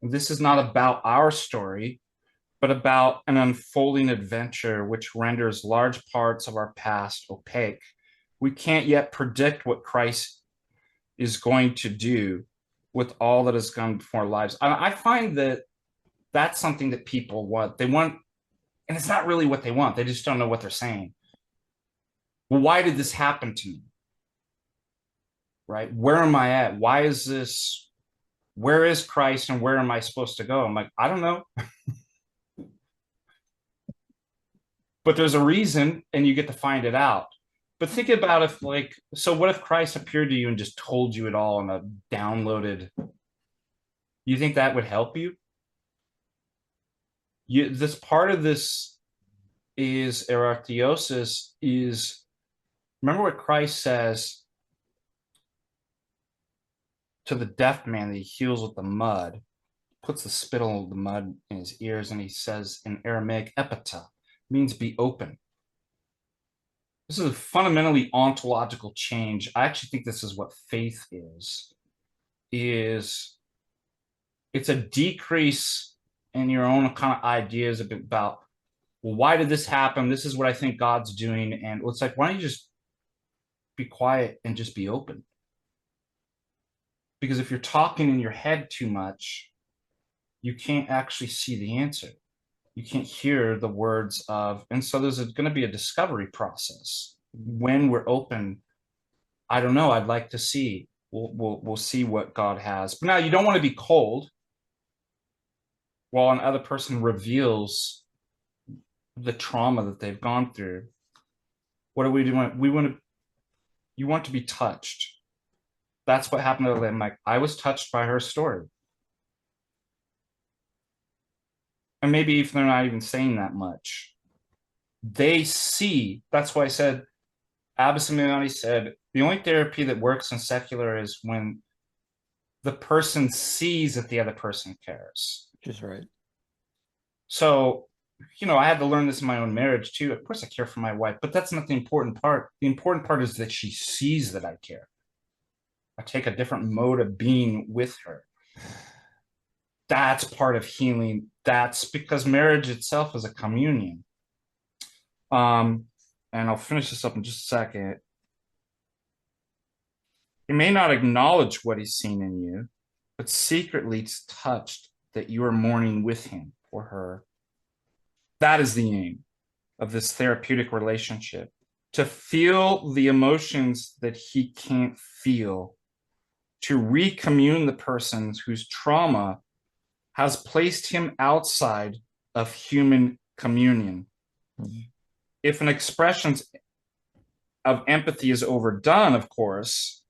This is not about our story, but about an unfolding adventure which renders large parts of our past opaque. We can't yet predict what Christ is going to do with all that has gone before our lives. I find that that's something that people want. They want, and it's not really what they want. They just don't know what they're saying. Well, why did this happen to me? Right? Where am I at? Why is this? Where is Christ and where am I supposed to go? I'm like, I don't know. But there's a reason and you get to find it out. But think about if, like, so what if Christ appeared to you and just told you it all in a downloaded? You think that would help you? This part of this is erartheosis is, remember what Christ says to the deaf man that he heals with the mud, puts the spittle of the mud in his ears, and he says in Aramaic, epita, means be open. This is a fundamentally ontological change. I actually think this is what faith is. is it's a decrease in your own kind of ideas about, well, why did this happen? This is what I think God's doing. And it's like, why don't you just be quiet and just be open? Because if you're talking in your head too much, you can't actually see the answer. You can't hear the words of, and so there's going to be a discovery process when we're open. I don't know. I'd like to see. We'll see what God has. But now you don't want to be cold while another person reveals the trauma that they've gone through. What do we do? We want to. You want to be touched. That's what happened to Lynn. Like I was touched by her story, and maybe if they're not even saying that much, they see. That's why I said Abbas Aminati said the only therapy that works in secular is when the person sees that the other person cares. Just right. So, I had to learn this in my own marriage too. Of course, I care for my wife, but that's not the important part. The important part is that she sees that I care. I take a different mode of being with her. That's part of healing. That's because marriage itself is a communion. Um, and I'll finish this up in just a second. He may not acknowledge what he's seen in you, but secretly it's touched that you are mourning with him or her. That is the aim of this therapeutic relationship, to feel the emotions that he can't feel, to recommune the person whose trauma has placed him outside of human communion. Mm-hmm. If an expression of empathy is overdone, of course,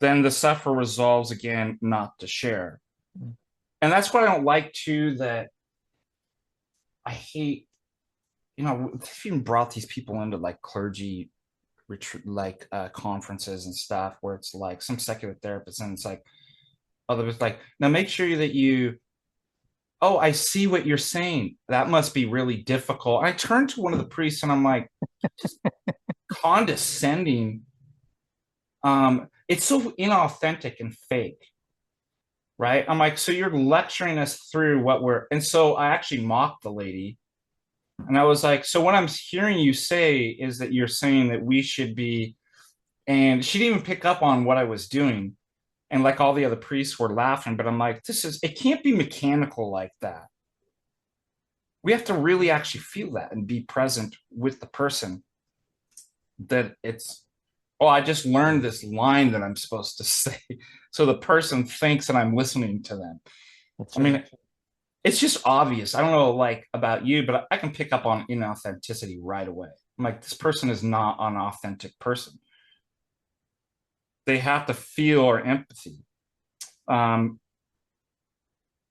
then the sufferer resolves again not to share. And that's what I don't like too, that I hate, they've even brought these people into like clergy retreat, like conferences and stuff where it's like some secular therapist and it's like, others like, now make sure that oh, I see what you're saying. That must be really difficult. I turned to one of the priests and I'm like, just condescending. It's so inauthentic and fake, right? I'm like, so you're lecturing us through and so I actually mocked the lady. And I was like, so what I'm hearing you say is that you're saying that we should be, and she didn't even pick up on what I was doing. And like all the other priests were laughing, but I'm like, it can't be mechanical like that. We have to really actually feel that and be present with the person. That it's, oh, I just learned this line that I'm supposed to say. So the person thinks that I'm listening to them. That's I right. mean, it's just obvious. I don't know, like about you, but I can pick up on inauthenticity right away. I'm like, this person is not an authentic person. They have to feel our empathy. Um,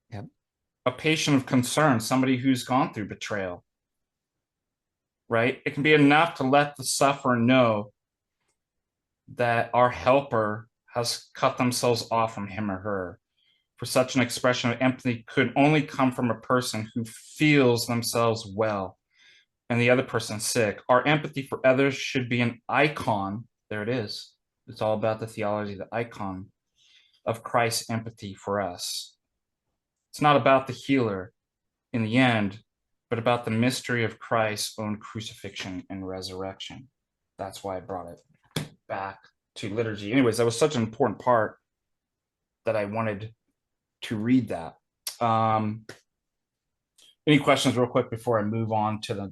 Yep. a patient of concern, somebody who's gone through betrayal, right? It can be enough to let the sufferer know that our helper has cut themselves off from him or her. For such an expression of empathy could only come from a person who feels themselves well and the other person sick. Our empathy for others should be an icon. There it is. It's all about the theology, the icon of Christ's empathy for us. It's not about the healer in the end, but about the mystery of Christ's own crucifixion and resurrection. That's why I brought it back to liturgy. Anyways, that was such an important part that I wanted to read that. Um, any questions, real quick, before I move on to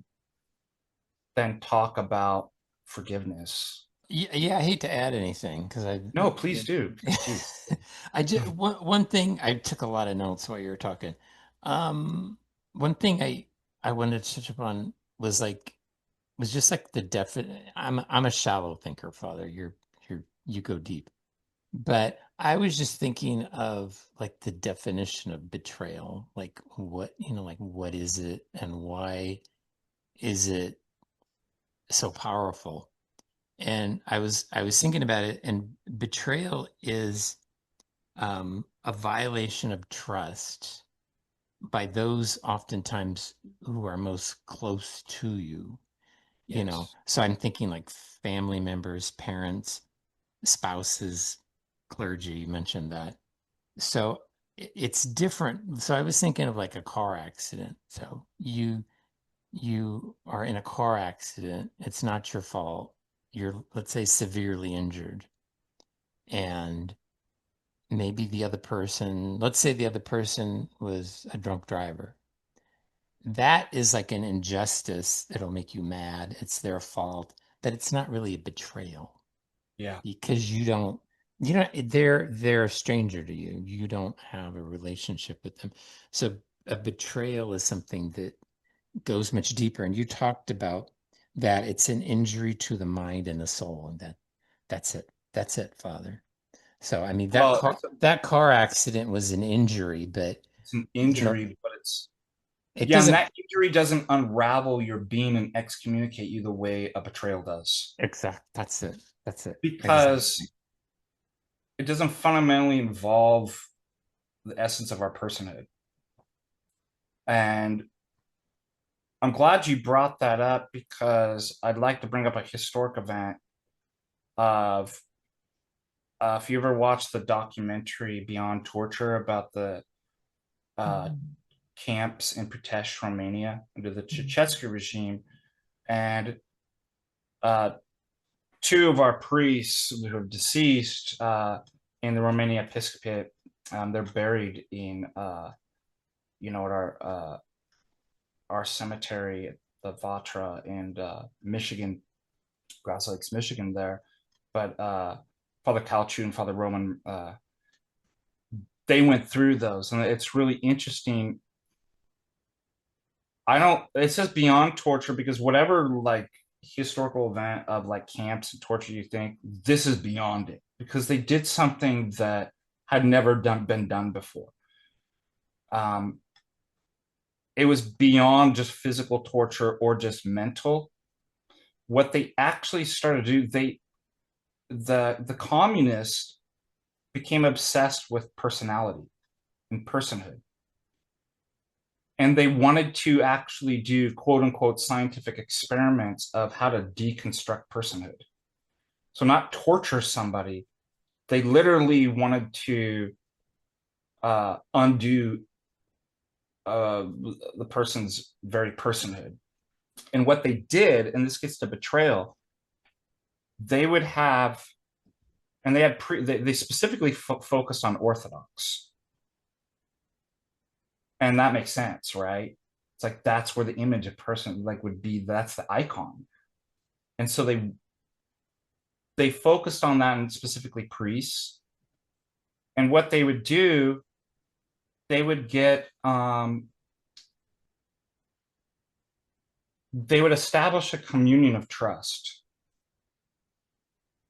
then talk about forgiveness? Yeah, I hate to add anything because I, No, please do. Please do. I just one thing I took a lot of notes while you were talking. Um, one thing I wanted to touch upon was just like the definite. I'm a shallow thinker, Father. You go deep, but I was just thinking of like the definition of betrayal, like like what is it and why is it so powerful? And I was thinking about it, and betrayal is a violation of trust by those oftentimes who are most close to you. Yes. So I'm thinking like family members, parents, spouses, clergy. You mentioned that. So it's different. So I was thinking of like a car accident. So you are in a car accident. It's not your fault. You're, let's say, severely injured. And maybe the other person, let's say the other person was a drunk driver. That is like an injustice. It'll make you mad. It's their fault. But it's not really a betrayal Yeah. because they're a stranger to you. You don't have a relationship with them. So a betrayal is something that goes much deeper. And you talked about that it's an injury to the mind and the soul, and that's it. That's it, Father. So I mean Well, that car accident was an injury, but it's an you know, injury, but it's it yeah, and doesn't that injury doesn't unravel your being and excommunicate you the way a betrayal does, that's it. That's it. Exactly. because it doesn't fundamentally involve the essence of our personhood. And I'm glad you brought that up because I'd like to bring up a historic event of if you ever watched the documentary Beyond Torture about the uh, camps in Pitești, Romania, under the Ceausescu regime, and uh, two of our priests who are deceased in the Romanian Episcopate, they're buried in at our cemetery at the Vatra in Michigan, Grass Lakes, Michigan. There, but Father Calchu and Father Roman, they went through those, and it's really interesting. I don't. It says beyond torture because whatever like historical event of like camps and torture you think this is beyond it because they did something that had never been done before. Um, it was beyond just physical torture or just mental. What they actually started to do, the communists became obsessed with personality and personhood. And they wanted to actually do quote unquote scientific experiments of how to deconstruct personhood. So, not torture somebody, they literally wanted to undo the person's very personhood. And what they did, and this gets to betrayal, they would have, and they specifically focused on Orthodox. And that makes sense, right? It's like that's where the image of person like would be, that's the icon. And so they focused on that, and specifically priests. And what they would do, they would get they would establish a communion of trust,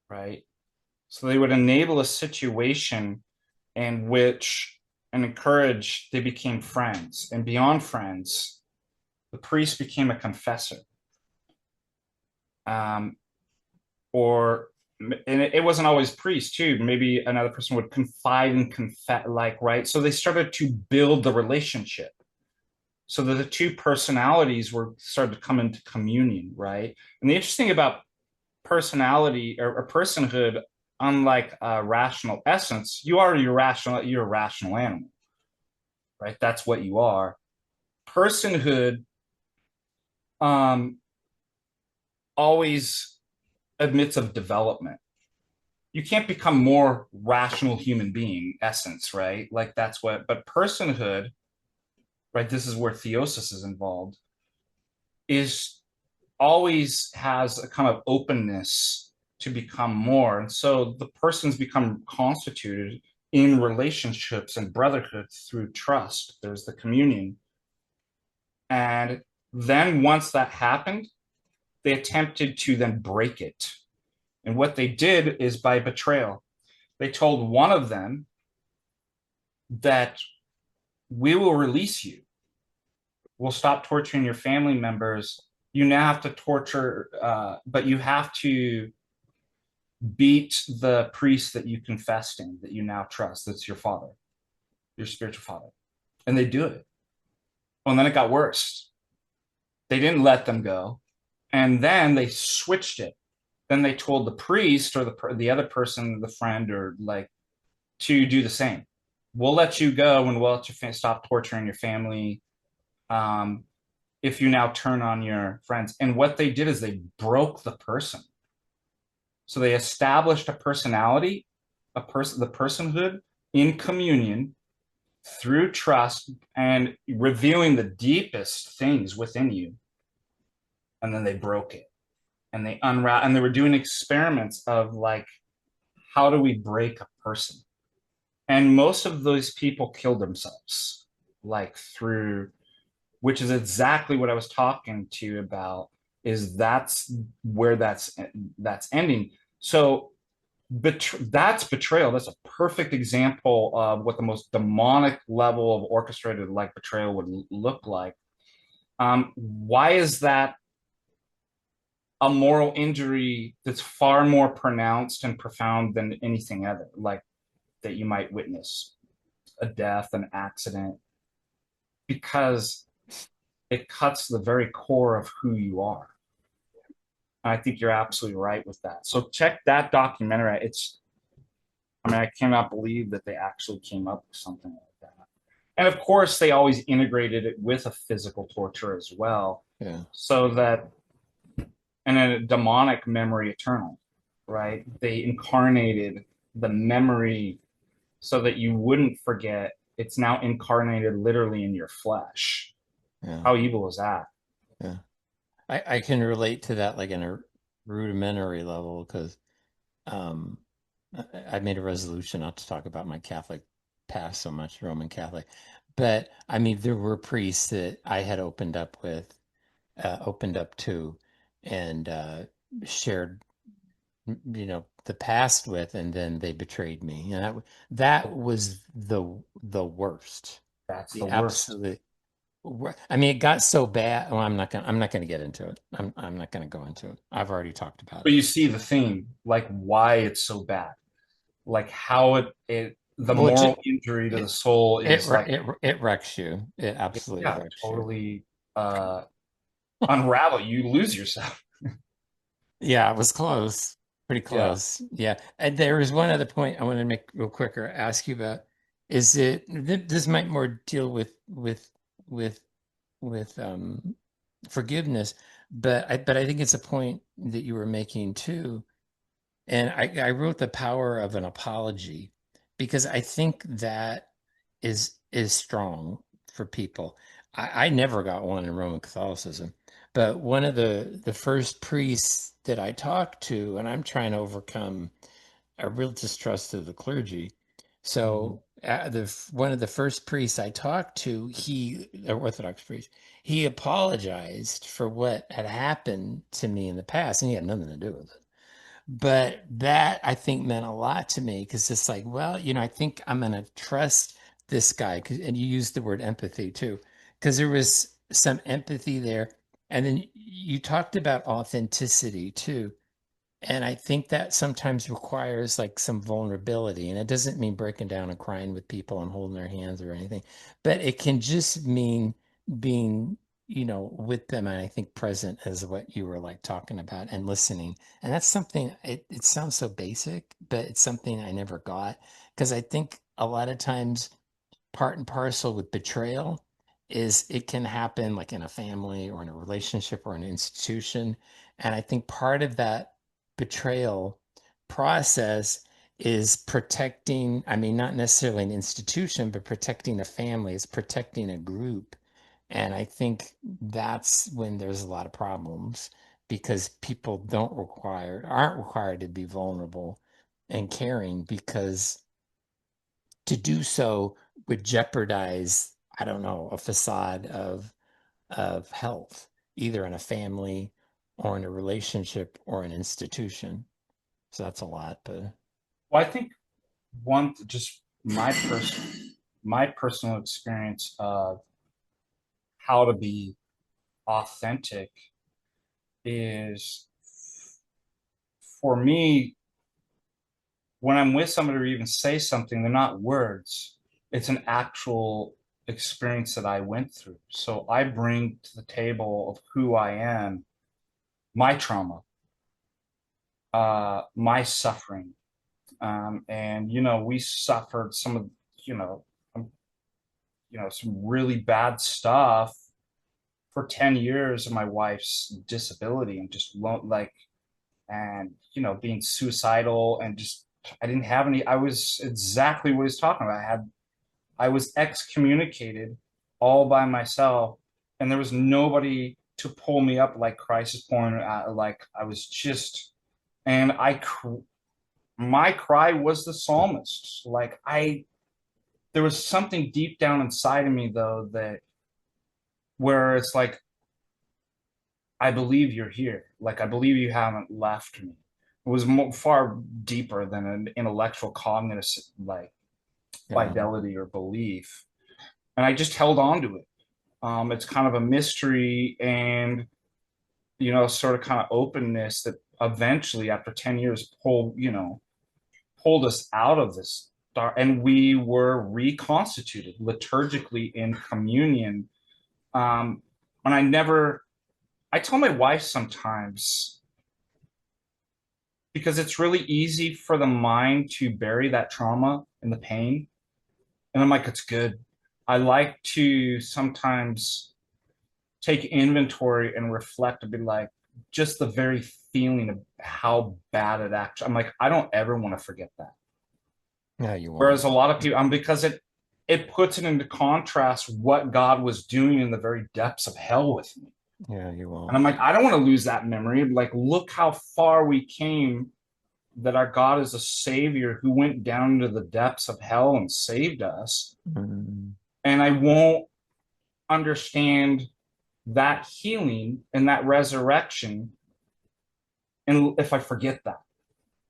right? So they would enable a situation in which and encourage they became friends. And beyond friends, the priest became a confessor. Um, or and it wasn't always priest too. Maybe another person would confide and confess, like, right. So they started to build the relationship so that the two personalities were started to come into communion, right? And the interesting about personality or personhood, unlike rational essence, you're a rational animal, right? That's what you are. Personhood um, always admits of development. You can't become more rational human being essence, right? Like that's what, but personhood, right? This is where theosis is involved, is always has a kind of openness to become more. And so the person's become constituted in relationships and brotherhood through trust. There's the communion. And then once that happened, they attempted to then break it. And what they did is by betrayal. They told one of them that we will release you. We'll stop torturing your family members. You now have to torture, but you have to beat the priest that you confessed in, that you now trust. That's your father, your spiritual father. And they do it. Well, and then it got worse. They didn't let them go. And then they switched it. Then they told the priest or the other person, the friend, or like to do the same. We'll let you go and we'll let you stop torturing your family. Um, if you now turn on your friends. And what they did is they broke the person. So they established a personality, the personhood in communion through trust and revealing the deepest things within you. And then they broke it and they unwrapped, and they were doing experiments of like, how do we break a person? And most of those people killed themselves, like through, which is exactly what I was talking to you about, is that's where that's ending. So that's betrayal. That's a perfect example of what the most demonic level of orchestrated like betrayal would look like. Why is that a moral injury that's far more pronounced and profound than anything other, like that you might witness a death, an accident, because it cuts the very core of who you are. And I think you're absolutely right with that. So check that documentary. I mean, I cannot believe that they actually came up with something like that. And of course, they always integrated it with a physical torture as well, Yeah. so that, and a demonic memory eternal, right? They incarnated the memory so that you wouldn't forget. It's now incarnated literally in your flesh. Yeah. How evil is that? Yeah. I can relate to that like in a rudimentary level because um, I made a resolution not to talk about my Catholic past so much, Roman Catholic. But I mean, there were priests that I had opened up to, and shared, the past with, and then they betrayed me. And that was the worst, That's the the worst. absolute. I mean, it got so bad. Well, I'm not gonna get into it. I'm not gonna go into it. I've already talked about But it. you see the theme, like why it's so bad, like how the Well, moral injury to the it soul is like, it wrecks you. It absolutely yeah, wrecks you. totally uh, unravel. You lose yourself. Yeah, it was close. Pretty Yeah. close. Yeah. And there was one other point I want to make real quick or ask you about. Is it this might more deal with with forgiveness, but I think it's a point that you were making too. And I wrote the power of an apology because I think that is strong for people. I never got one in Roman Catholicism, but one of the first priests that I talked to, and I'm trying to overcome a real distrust of the clergy. Mhm. So one of the first priests I talked to, an Orthodox priest, he apologized for what had happened to me in the past, and he had nothing to do with it. But that I think meant a lot to me because it's like, well, I think I'm going to trust this guy. And you used the word empathy too, because there was some empathy there. And then you talked about authenticity too. And I think that sometimes requires like some vulnerability. And it doesn't mean breaking down and crying with people and holding their hands or anything, but it can just mean being, with them. And I think present is what you were like talking about and listening. And that's something, it sounds so basic, but it's something I never got because I think a lot of times part and parcel with betrayal is it can happen like in a family or in a relationship or an institution. And I think part of that betrayal process is protecting, I mean, not necessarily an institution, but protecting a family, it's protecting a group. And I think that's when there's a lot of problems because people aren't required to be vulnerable and caring because to do so would jeopardize, I don't know, a facade of health, either in a family or in a relationship or an institution. So that's a lot, but Well, I think one just my personal experience of how to be authentic is, for me, when I'm with somebody or even say something, they're not words. It's an actual experience that I went through. So I bring to the table of who I am, my trauma, my suffering, And we suffered some of you know um, some really bad stuff for 10 years of my wife's disability, and just like, and being suicidal, and just I didn't have any. I was exactly what he's talking about. I was excommunicated all by myself, and there was nobody to pull me up like Christ is pouring out. Like I was just, and my cry was the psalmist. Like there was something deep down inside of me though, that where it's like, I believe you're here. Like I believe you haven't left me. It was far deeper than an intellectual cognitive like Yeah. fidelity or belief, and I just held on to it. It's kind of a mystery, and sort of kind of openness that eventually, after 10 years, pulled us out of this dark, and we were reconstituted liturgically in communion. And I tell my wife sometimes, because it's really easy for the mind to bury that trauma and the pain. And I'm like, it's good. I like to sometimes take inventory and reflect and be like, just the very feeling of how bad it actually, I'm like, I don't ever want to forget that. Yeah, you Whereas won't. a lot of people, because it puts it into contrast what God was doing in the very depths of hell with me. Yeah, you And I'm won't. like, I don't want to lose that memory. Like, look how far we came, that our God is a savior who went down into the depths of hell and saved us. Mm, And I won't understand that healing and that resurrection, and if I forget that.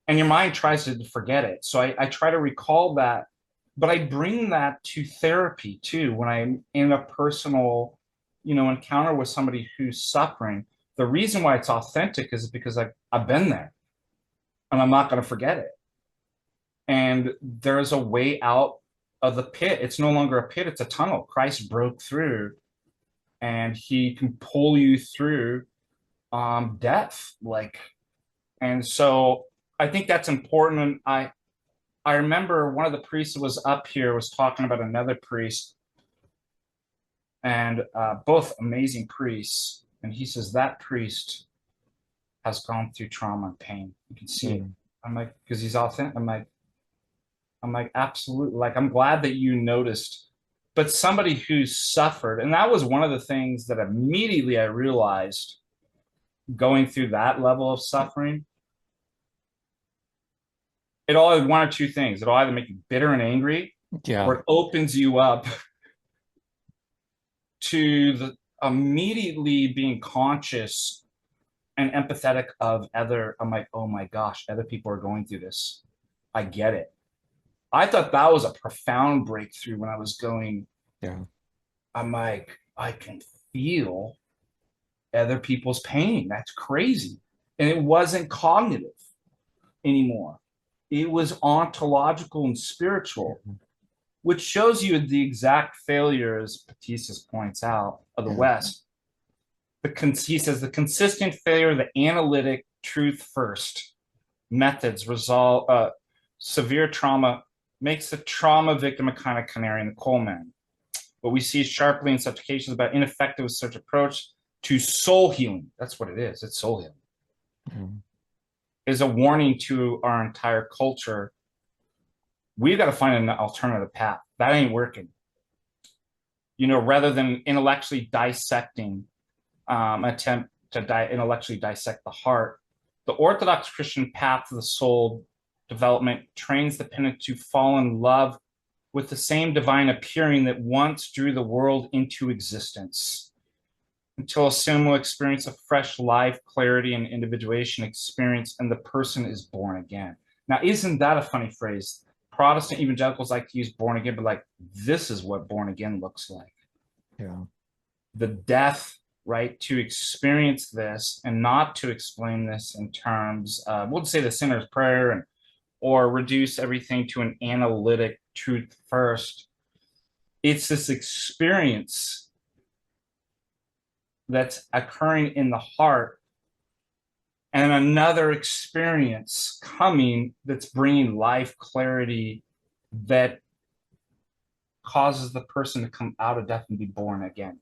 And your mind tries to forget it. So I try to recall that, but I bring that to therapy too. When I'm in a personal, encounter with somebody who's suffering, the reason why it's authentic is because I've been there, and I'm not going to forget it. And there's a way out of the pit. It's no longer a pit, it's a tunnel. Christ broke through, and he can pull you through death. Like, and so I think that's important. And I remember one of the priests that was up here was talking about another priest, and both amazing priests. And he says that priest has gone through trauma and pain. You can see it. mm. I'm like, because he's authentic. I'm like, absolutely. Like, I'm glad that you noticed. But somebody who suffered, and that was one of the things that immediately I realized going through that level of suffering. It all had one or two things. It'll either make you bitter and angry, Yeah. or it opens you up to the immediately being conscious and empathetic of other. I'm like, oh my gosh, other people are going through this. I get it. I thought that was a profound breakthrough when I was going. Yeah. I'm like, I can feel other people's pain. That's crazy. And it wasn't cognitive anymore. It was ontological and spiritual, Yeah. which shows you the exact failure, as Patisis points out, of the Yeah. West. He says the consistent failure of the analytic truth first methods resolve severe trauma, makes the trauma victim a kind of canary in the coal mine. What we see sharply in such occasions about ineffective with such approach to soul healing, that's what it is, it's soul healing, Mm. is a warning to our entire culture. We've got to find an alternative path. That ain't working. Rather than intellectually dissecting, attempt to intellectually dissect the heart, the Orthodox Christian path to the soul development trains the penitent to fall in love with the same divine appearing that once drew the world into existence, until a similar experience of fresh life, clarity, and individuation experience, and the person is born again. Now, isn't that a funny phrase? Protestant evangelicals like to use born again, but like, this is what born again looks like. Yeah. The death, right, to experience this, and not to explain this in terms of, we'll say, the sinner's prayer, or reduce everything to an analytic truth first. It's this experience that's occurring in the heart, and another experience coming that's bringing life clarity that causes the person to come out of death and be born again.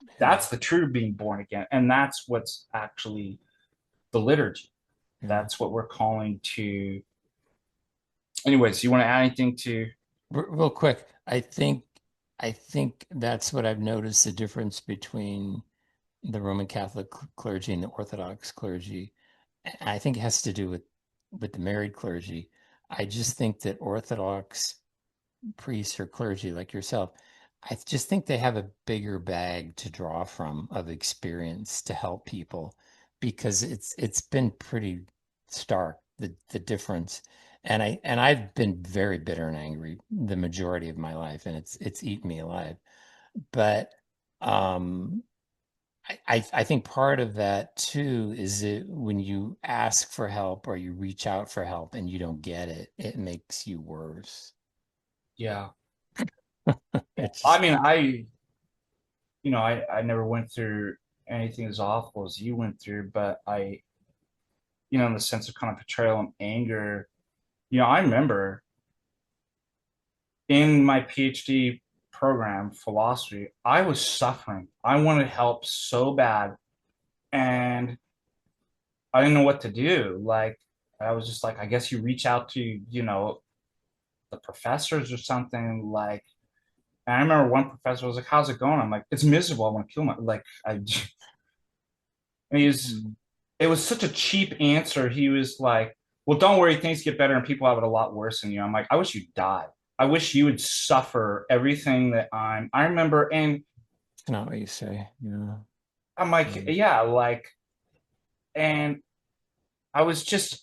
Yeah. That's the true being born again. And that's what's actually the liturgy. Yeah. That's what we're calling to. Anyways, you want to add anything to? Real quick, I think that's what I've noticed the difference between the Roman Catholic clergy and the Orthodox clergy. I think it has to do with the married clergy. I just think that Orthodox priests or clergy like yourself, I just think they have a bigger bag to draw from of experience to help people because it's been pretty stark the difference. And I've been very bitter and angry the majority of my life, and it's eaten me alive. But um I think part of that too is that when you ask for help or you reach out for help and you don't get it, it makes you worse. Yeah. It's I just mean, I never went through anything as awful as you went through, but in the sense of kind of betrayal and anger, I remember in my PhD program, philosophy, I was suffering. I wanted help so bad, and I didn't know what to do. Like, I was just like, I guess you reach out to, the professors or something. Like, and I remember one professor was like, "How's it going?" I'm like, "It's miserable. I want to kill my like." And mm, it was such a cheap answer. He was like, "Well, don't worry, things get better and people have it a lot worse than you." I'm like, "I wish you'd die. I wish you would suffer everything that I remember." And not what you say. Yeah. I'm like, Mm. yeah, like, and I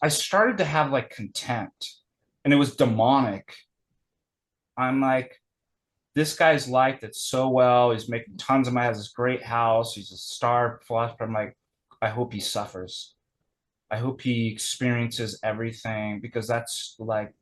started to have like contempt and it was demonic. I'm like, this guy's liked it so well. He's making tons of money, has this great house. He's a star philosopher. I'm like, I hope he suffers. I hope he experiences everything because that's like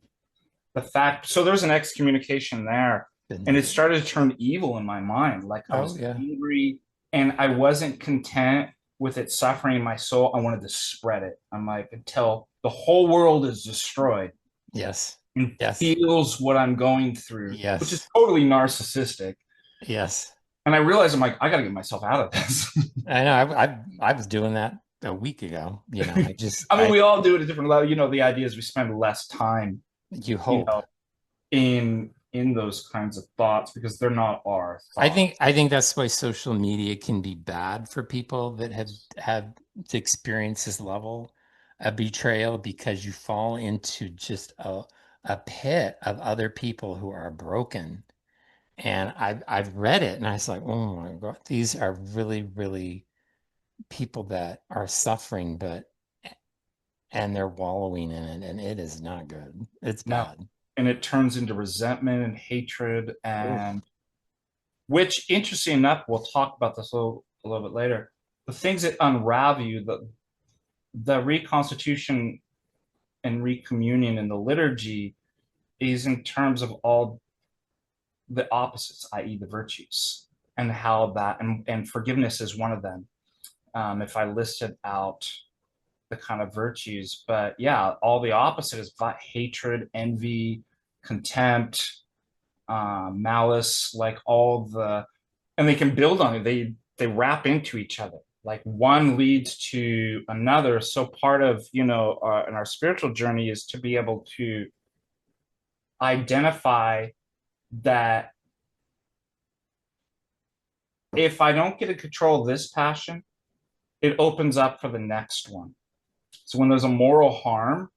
the fact. So there's an excommunication there, Been and it there. started to turn evil in my mind. Like I Oh was yeah. angry, and I wasn't content with it suffering in my soul. I wanted to spread it. I'm like, until the whole world is destroyed Yes. and Yes. feels what I'm going through, which is Yes. totally narcissistic. Yes. And I realized I'm like, I got to get myself out of this. I know. I was doing that a week ago. I just I mean, I we all do it at different level. The idea is we spend less time, you you hope. know, in those kinds of thoughts because they're not our thoughts. I think that's why social media can be bad for people that have experienced this level of betrayal because you fall into just a pit of other people who are broken. And I've read it and I was like, oh my God, these are really, really people that are suffering, but and they're wallowing in it, and it is not good. It's No, bad. and it turns into resentment and hatred, Oof. and which, interesting enough, we'll talk about this a little bit later. The things that unravel you, the reconstitution and recommunion in the liturgy is in terms of all the opposites, i.e., the virtues, and how that and forgiveness is one of them. If I listed out the kind of virtues, but yeah, all the opposite is hatred, envy, contempt, malice, like and they can build on it. They wrap into each other. Like one leads to another. So part of in our spiritual journey is to be able to identify that if I don't get in control of this passion, it opens up for the next one. So when there's a moral harm,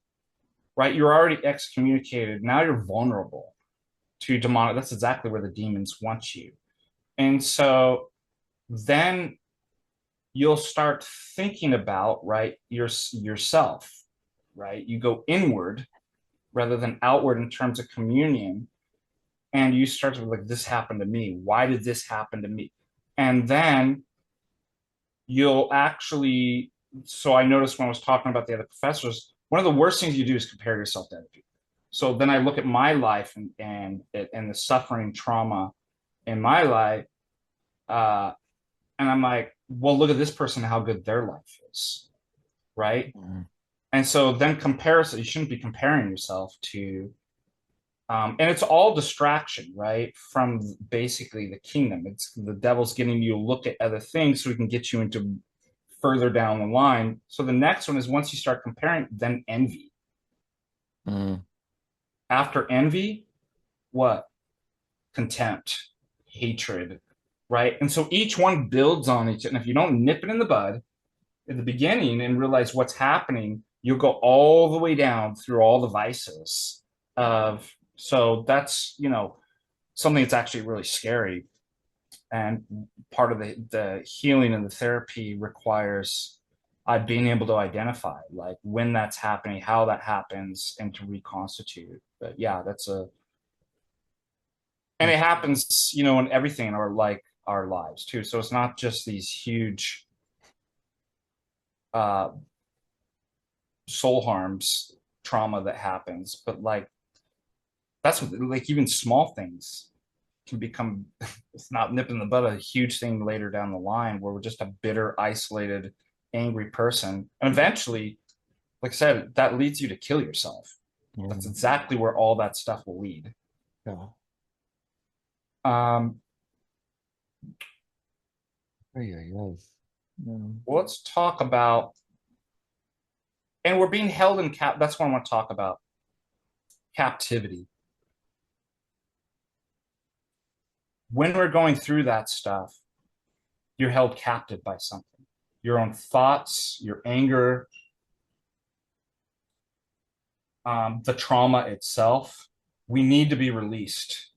right, you're already excommunicated. Now you're vulnerable to demonic. That's exactly where the demons want you. And so then you'll start thinking about yourself, right? You go inward rather than outward in terms of communion, and you start to be like, this happened to me. Why did this happen to me? And then you'll actually. So I noticed when I was talking about the other professors, one of the worst things you do is compare yourself to other people. So then I look at my life and the suffering trauma in my life, uh, and I'm like, well, look at this person, how good their life is. right? Mm. And so then comparison, you shouldn't be comparing yourself to, and it's all distraction, right? From basically the kingdom. It's the devil's getting you to look at other things so he can get you into further down the line. So the next one is once you start comparing, then envy. Mm. After envy, what? Contempt, hatred, right? And so each one builds on each. And if you don't nip it in the bud at the beginning and realize what's happening, you'll go all the way down through all the vices of. So that's something that's actually really scary. And part of the healing and the therapy requires being able to identify like when that's happening, how that happens, and to reconstitute. But yeah, that's a and it happens, in everything in our lives too. So it's not just these huge uh, soul harms, trauma that happens, but like that's what like even small things can become. It's not nipping the bud a huge thing later down the line where we're just a bitter, isolated, angry person, and eventually, like I said, that leads you to kill yourself. Yeah. That's exactly where all that stuff will lead. Yeah. Um, Ay, ay, ay. No. well, let's talk about, and we're being held in cap. That's what I want to talk about, captivity. When we're going through that stuff, you're held captive by something, your own thoughts, your anger, the trauma itself. We need to be released.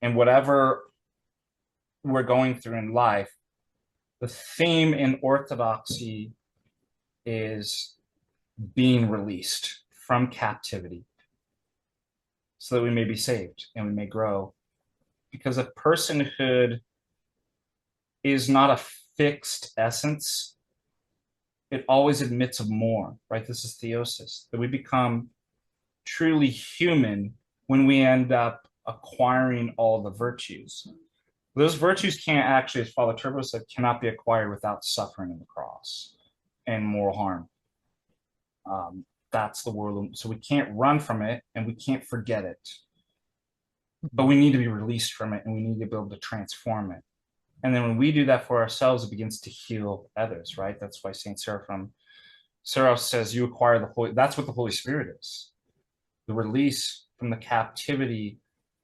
And whatever we're going through in life, the theme in Orthodoxy is being released from captivity so that we may be saved and we may grow. Because a personhood is not a fixed essence, it always admits of more, right? This is theosis, that we become truly human when we end up acquiring all the virtues. Those virtues can't actually, as Father Turbo said, cannot be acquired without suffering in the cross and moral harm. That's the world. So we can't run from it and we can't forget it, but we need to be released from it and we need to be able to transform it. And then when we do that for ourselves, it begins to heal others, right? That's why St. Seraphim Seros says you acquire the Holy, that's what the Holy Spirit is, the release from the captivity,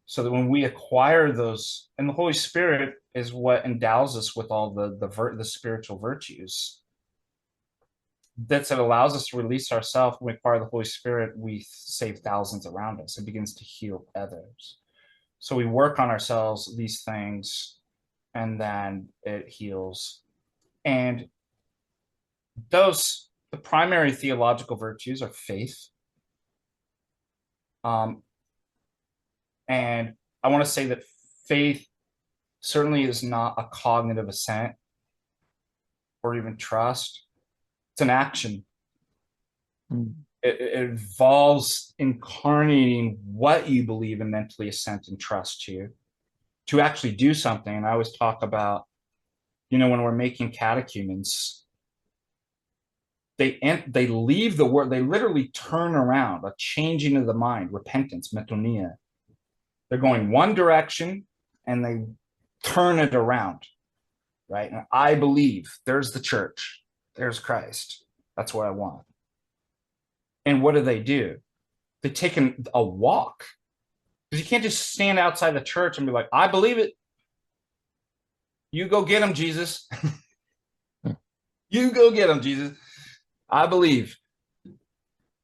so that when we acquire those, and the Holy Spirit is what endows us with all the spiritual virtues. That's it allows us to release ourselves. When we acquire the Holy Spirit, we save thousands around us. It begins to heal others. So we work on ourselves, these things, and then it heals. And the primary theological virtues are faith. Um, and I want to say that faith certainly is not a cognitive assent or even trust. It's an action. Mm. It involves incarnating what you believe and mentally assent and trust to actually do something. And I always talk about, when we're making catechumens, they leave the word, they literally turn around, a changing of the mind, repentance, metonia. They're going one direction and they turn it around, right? And I believe there's the church, there's Christ. That's what I want. And what do? They take a walk, because you can't just stand outside the church and be like, I believe it. You go get him, Jesus. You go get him, Jesus. I believe.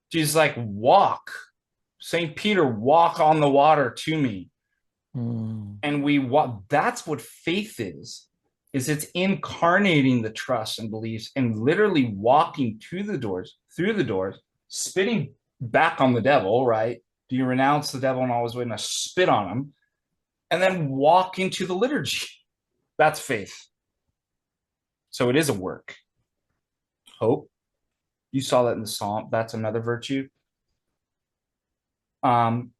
Jesus, like, walk. St. Peter, walk on the water to me. Mm. And we walk. That's what faith is it's incarnating the trust and beliefs and literally walking to the doors, through the doors, spitting back on the devil, right? Do you renounce the devil and always wait to spit on him? And then walk into the liturgy. That's faith. So it is a work. Hope. You saw that in the psalm. That's another virtue. Um,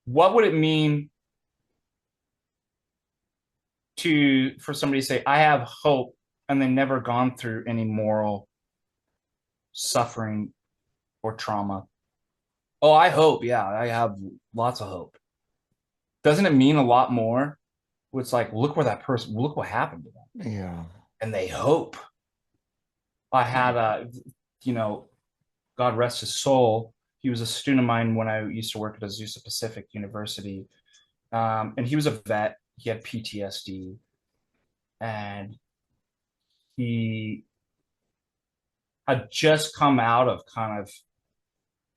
what would it mean for somebody to say, I have hope and they've never gone through any moral suffering or trauma. Oh, I hope. Yeah, I have lots of hope. Doesn't it mean a lot more? It's like, look where that person, look what happened to them. Yeah. And they hope. I had you know, God rest his soul. He was a student of mine when I used to work at Azusa Pacific University. And he was a vet. He had PTSD. And he had just come out of kind of,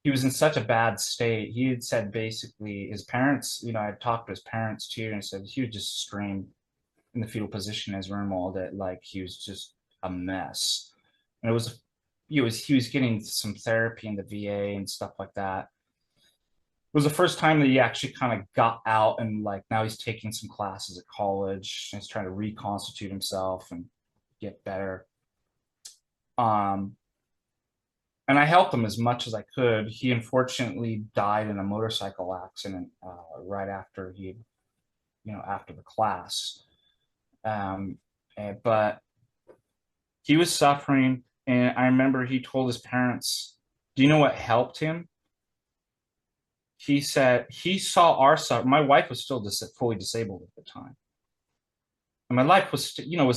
he was in such a bad state. He had said basically his parents, I had talked to his parents too, and he said he would just scream in the fetal position in his room all day, like he was just a mess. And he was getting some therapy in the VA and stuff like that. It was the first time that he actually kind of got out, and like now he's taking some classes at college and he's trying to reconstitute himself and get better. Um, and I helped him as much as I could. He unfortunately died in a motorcycle accident right after after the class. But he was suffering, and I remember he told his parents, "Do you know what helped him?" He said he saw our suffering. My wife was still fully disabled at the time, and my life was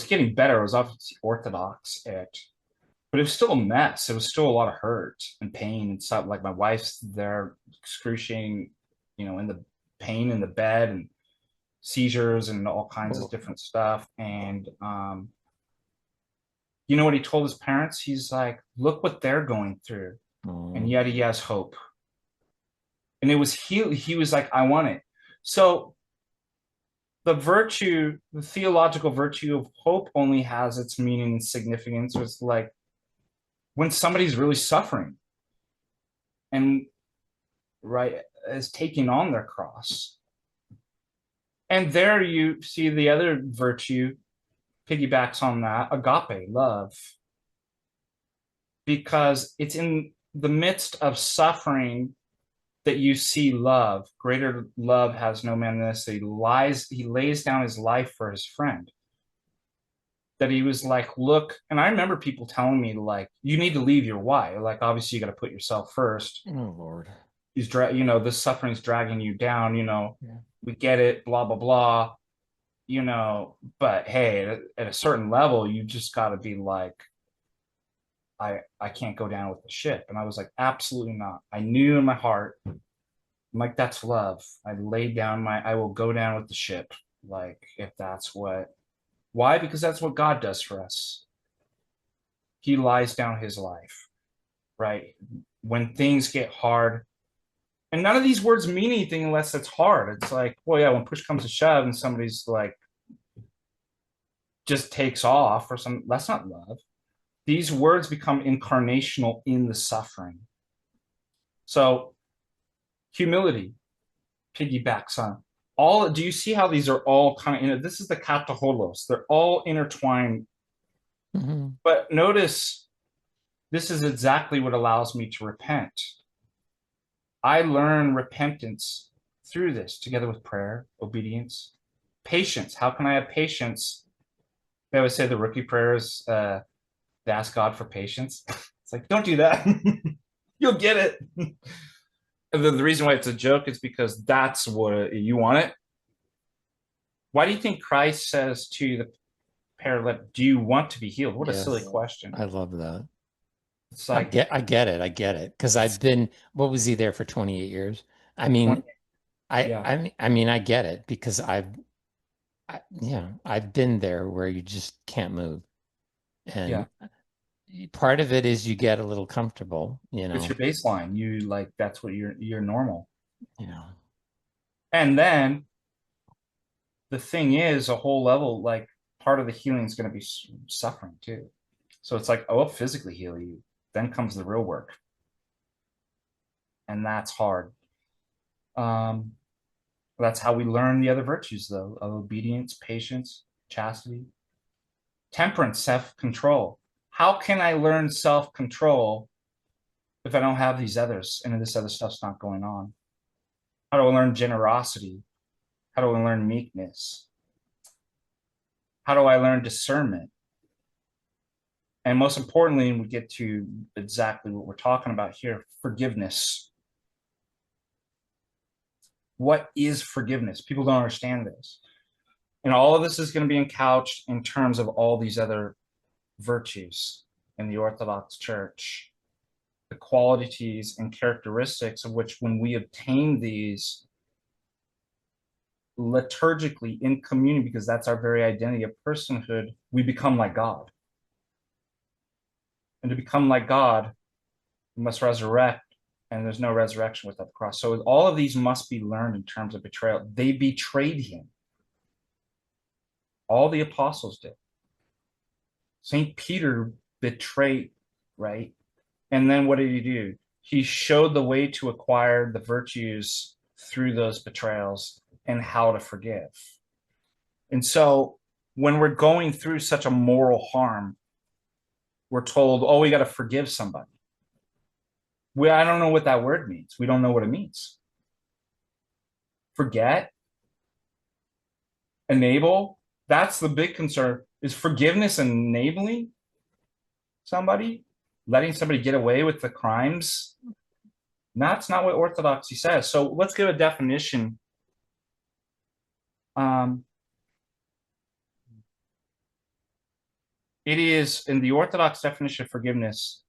getting better. It was obviously Orthodox, but it was still a mess. It was still a lot of hurt and pain and stuff. Like my wife's there, excruciating, in the pain in the bed and seizures and all kinds of Oh, different stuff. And you know what he told his parents? He's like, "Look what they're going through," and oh, yet he has hope. And it was he was like, "I want it." So the theological virtue of hope only has its meaning and significance. It's like when somebody's really suffering and right is taking on their cross. And there you see the other virtue piggybacks on that, agape, love, because it's in the midst of suffering that you see love. Greater love has no man than this. He lays down his life for his friend. That he was like, look, and I remember people telling me, like, you need to leave your why. Like, obviously, you got to put yourself first. oh Lord. This suffering's dragging you down, Yeah. we get it, blah, blah, blah, but hey, at a certain level, you just got to be like, I can't go down with the ship. And I was like, absolutely not. I knew in my heart, I'm like, that's love. I will go down with the ship. Like, if why? Because that's what God does for us. He lies down his life, right? When things get hard, and none of these words mean anything unless it's hard. It's like, well, yeah, when push comes to shove and somebody's like just takes off or some, that's not love. These words become incarnational in the suffering. So humility piggybacks on all. Do you see how these are all kind of in it? This is the kataholos. They're all intertwined. Hmm. But notice this is exactly what allows me to repent. I learn repentance through this together with prayer, obedience, patience. How can I have patience? They always say the rookie prayer is to ask God for patience. It's like, don't do that. You'll get it. And then the reason why it's a joke is because that's what you want it. Why do you think Christ says to the paralytic, "Do you want to be healed?" What a silly Yes. question. I love that. It's like I get it. I get it. Because I've it's been, what was he there for 28 years? I 20. mean, Yeah, I mean, I get it because yeah, I've been there where you just can't move. yeah. And part of it is you get a little comfortable, It's your baseline. You like that's what you're normal. you know. And then the thing is, a whole level like part of the healing is going to be suffering too. So it's like, oh, I'll physically heal you. Then comes the real work, and that's hard. Um, that's how we learn the other virtues, though, of obedience, patience, chastity, temperance, self-control. How can I learn self-control if I don't have these others and this other stuff's not going on? How do I learn generosity? How do I learn meekness? How do I learn discernment? And most importantly, and we get to exactly what we're talking about here, forgiveness. What is forgiveness? People don't understand this. And all of this is going to be encouched in terms of all these other virtues in the Orthodox Church, the qualities and characteristics of which, when we obtain these liturgically in communion, because that's our very identity of personhood, we become like God. And to become like God, we must resurrect, and there's no resurrection without the cross. So all of these must be learned in terms of betrayal. They betrayed him. All the apostles did. St. Peter betrayed, right? And then what did he do? He showed the way to acquire the virtues through those betrayals and how to forgive. And so when we're going through such a moral harm, we're told, oh, we got to forgive somebody. I don't know what that word means. We don't know what it means. Forget, enable. That's the big concern. Is forgiveness enabling somebody, letting somebody get away with the crimes? That's not what orthodoxy says. So let's give a definition. It is in the Orthodox definition of forgiveness,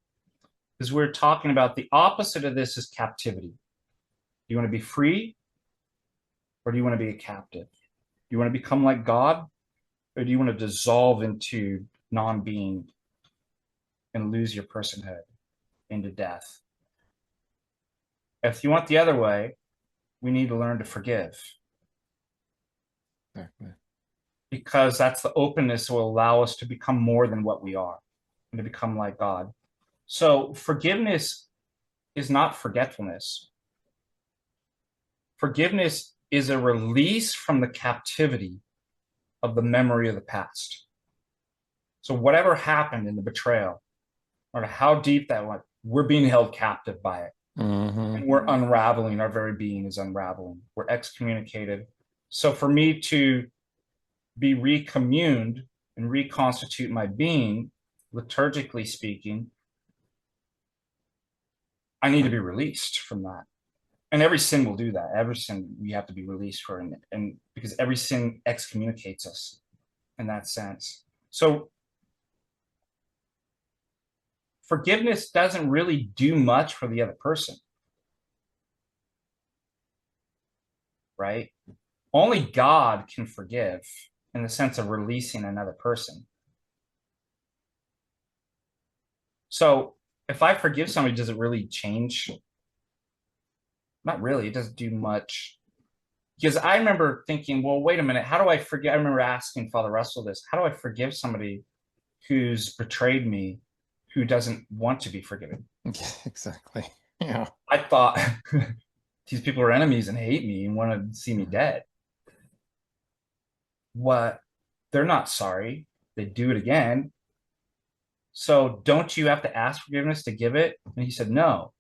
because we're talking about the opposite of this is captivity. Do you want to be free, or do you want to be a captive? Do you want to become like God, or do you want to dissolve into non-being and lose your personhood into death? If you want the other way, we need to learn to forgive. Exactly. Because that's the openness that will allow us to become more than what we are and to become like God. So forgiveness is not forgetfulness. Forgiveness is a release from the captivity of the memory of the past. So whatever happened in the betrayal, or how deep that went, we're being held captive by it. Mm-hmm. And we're unraveling, our very being is unraveling. We're excommunicated. So for me to be recommuned and reconstitute my being, liturgically speaking, I need to be released from that. And every sin will do that. Every sin we have to be released for, and because every sin excommunicates us in that sense. So forgiveness doesn't really do much for the other person, right? Only God can forgive in the sense of releasing another person. So if I forgive somebody, does it really change? Not really. It doesn't do much. Because I remember thinking, well, wait a minute, how do I forgive? I remember asking Father Russell this, how do I forgive somebody who's betrayed me, who doesn't want to be forgiven? Yeah, exactly. Yeah. I thought these people are enemies and hate me and want to see me dead. What? They're not sorry. They do it again. So don't you have to ask forgiveness to give it? And he said, no.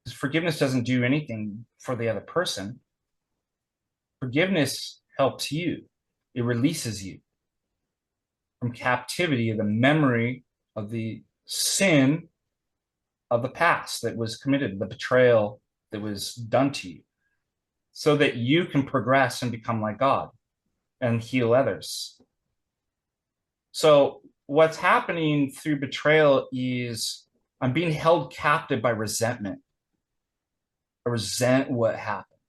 Because forgiveness doesn't do anything for the other person. Forgiveness helps you. It releases you from captivity of the memory of the sin of the past that was committed, the betrayal that was done to you, so that you can progress and become like God and heal others. So what's happening through betrayal is I'm being held captive by resentment. I resent what happened.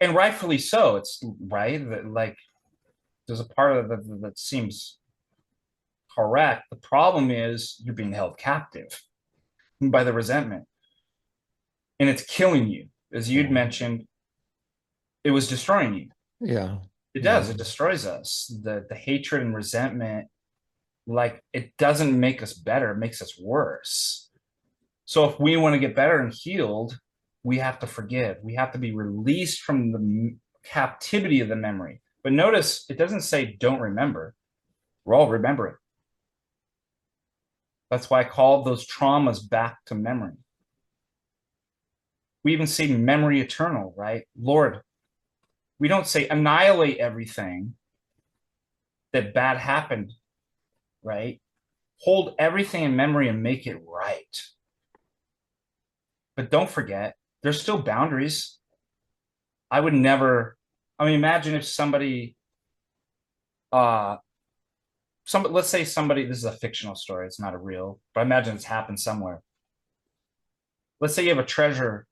And rightfully so. It's right that, like, there's a part of it that seems correct. The problem is you're being held captive by the resentment, and it's killing you. As you'd mentioned, it was destroying you. Yeah. It Yeah. does. It destroys us. The hatred and resentment, like, it doesn't make us better. It makes us worse. So if we want to get better and healed, we have to forgive. We have to be released from the captivity of the memory. But notice it doesn't say don't remember. We're all remembering. That's why I call those traumas back to memory. We even say memory eternal, right? Lord, we don't say annihilate everything that bad happened right? Hold everything in memory and make it right. But don't forget, there's still boundaries. I would never, I mean, imagine if uh, let's say somebody, this is a fictional story, it's not a real, but I imagine it's happened somewhere. Let's say you have a treasure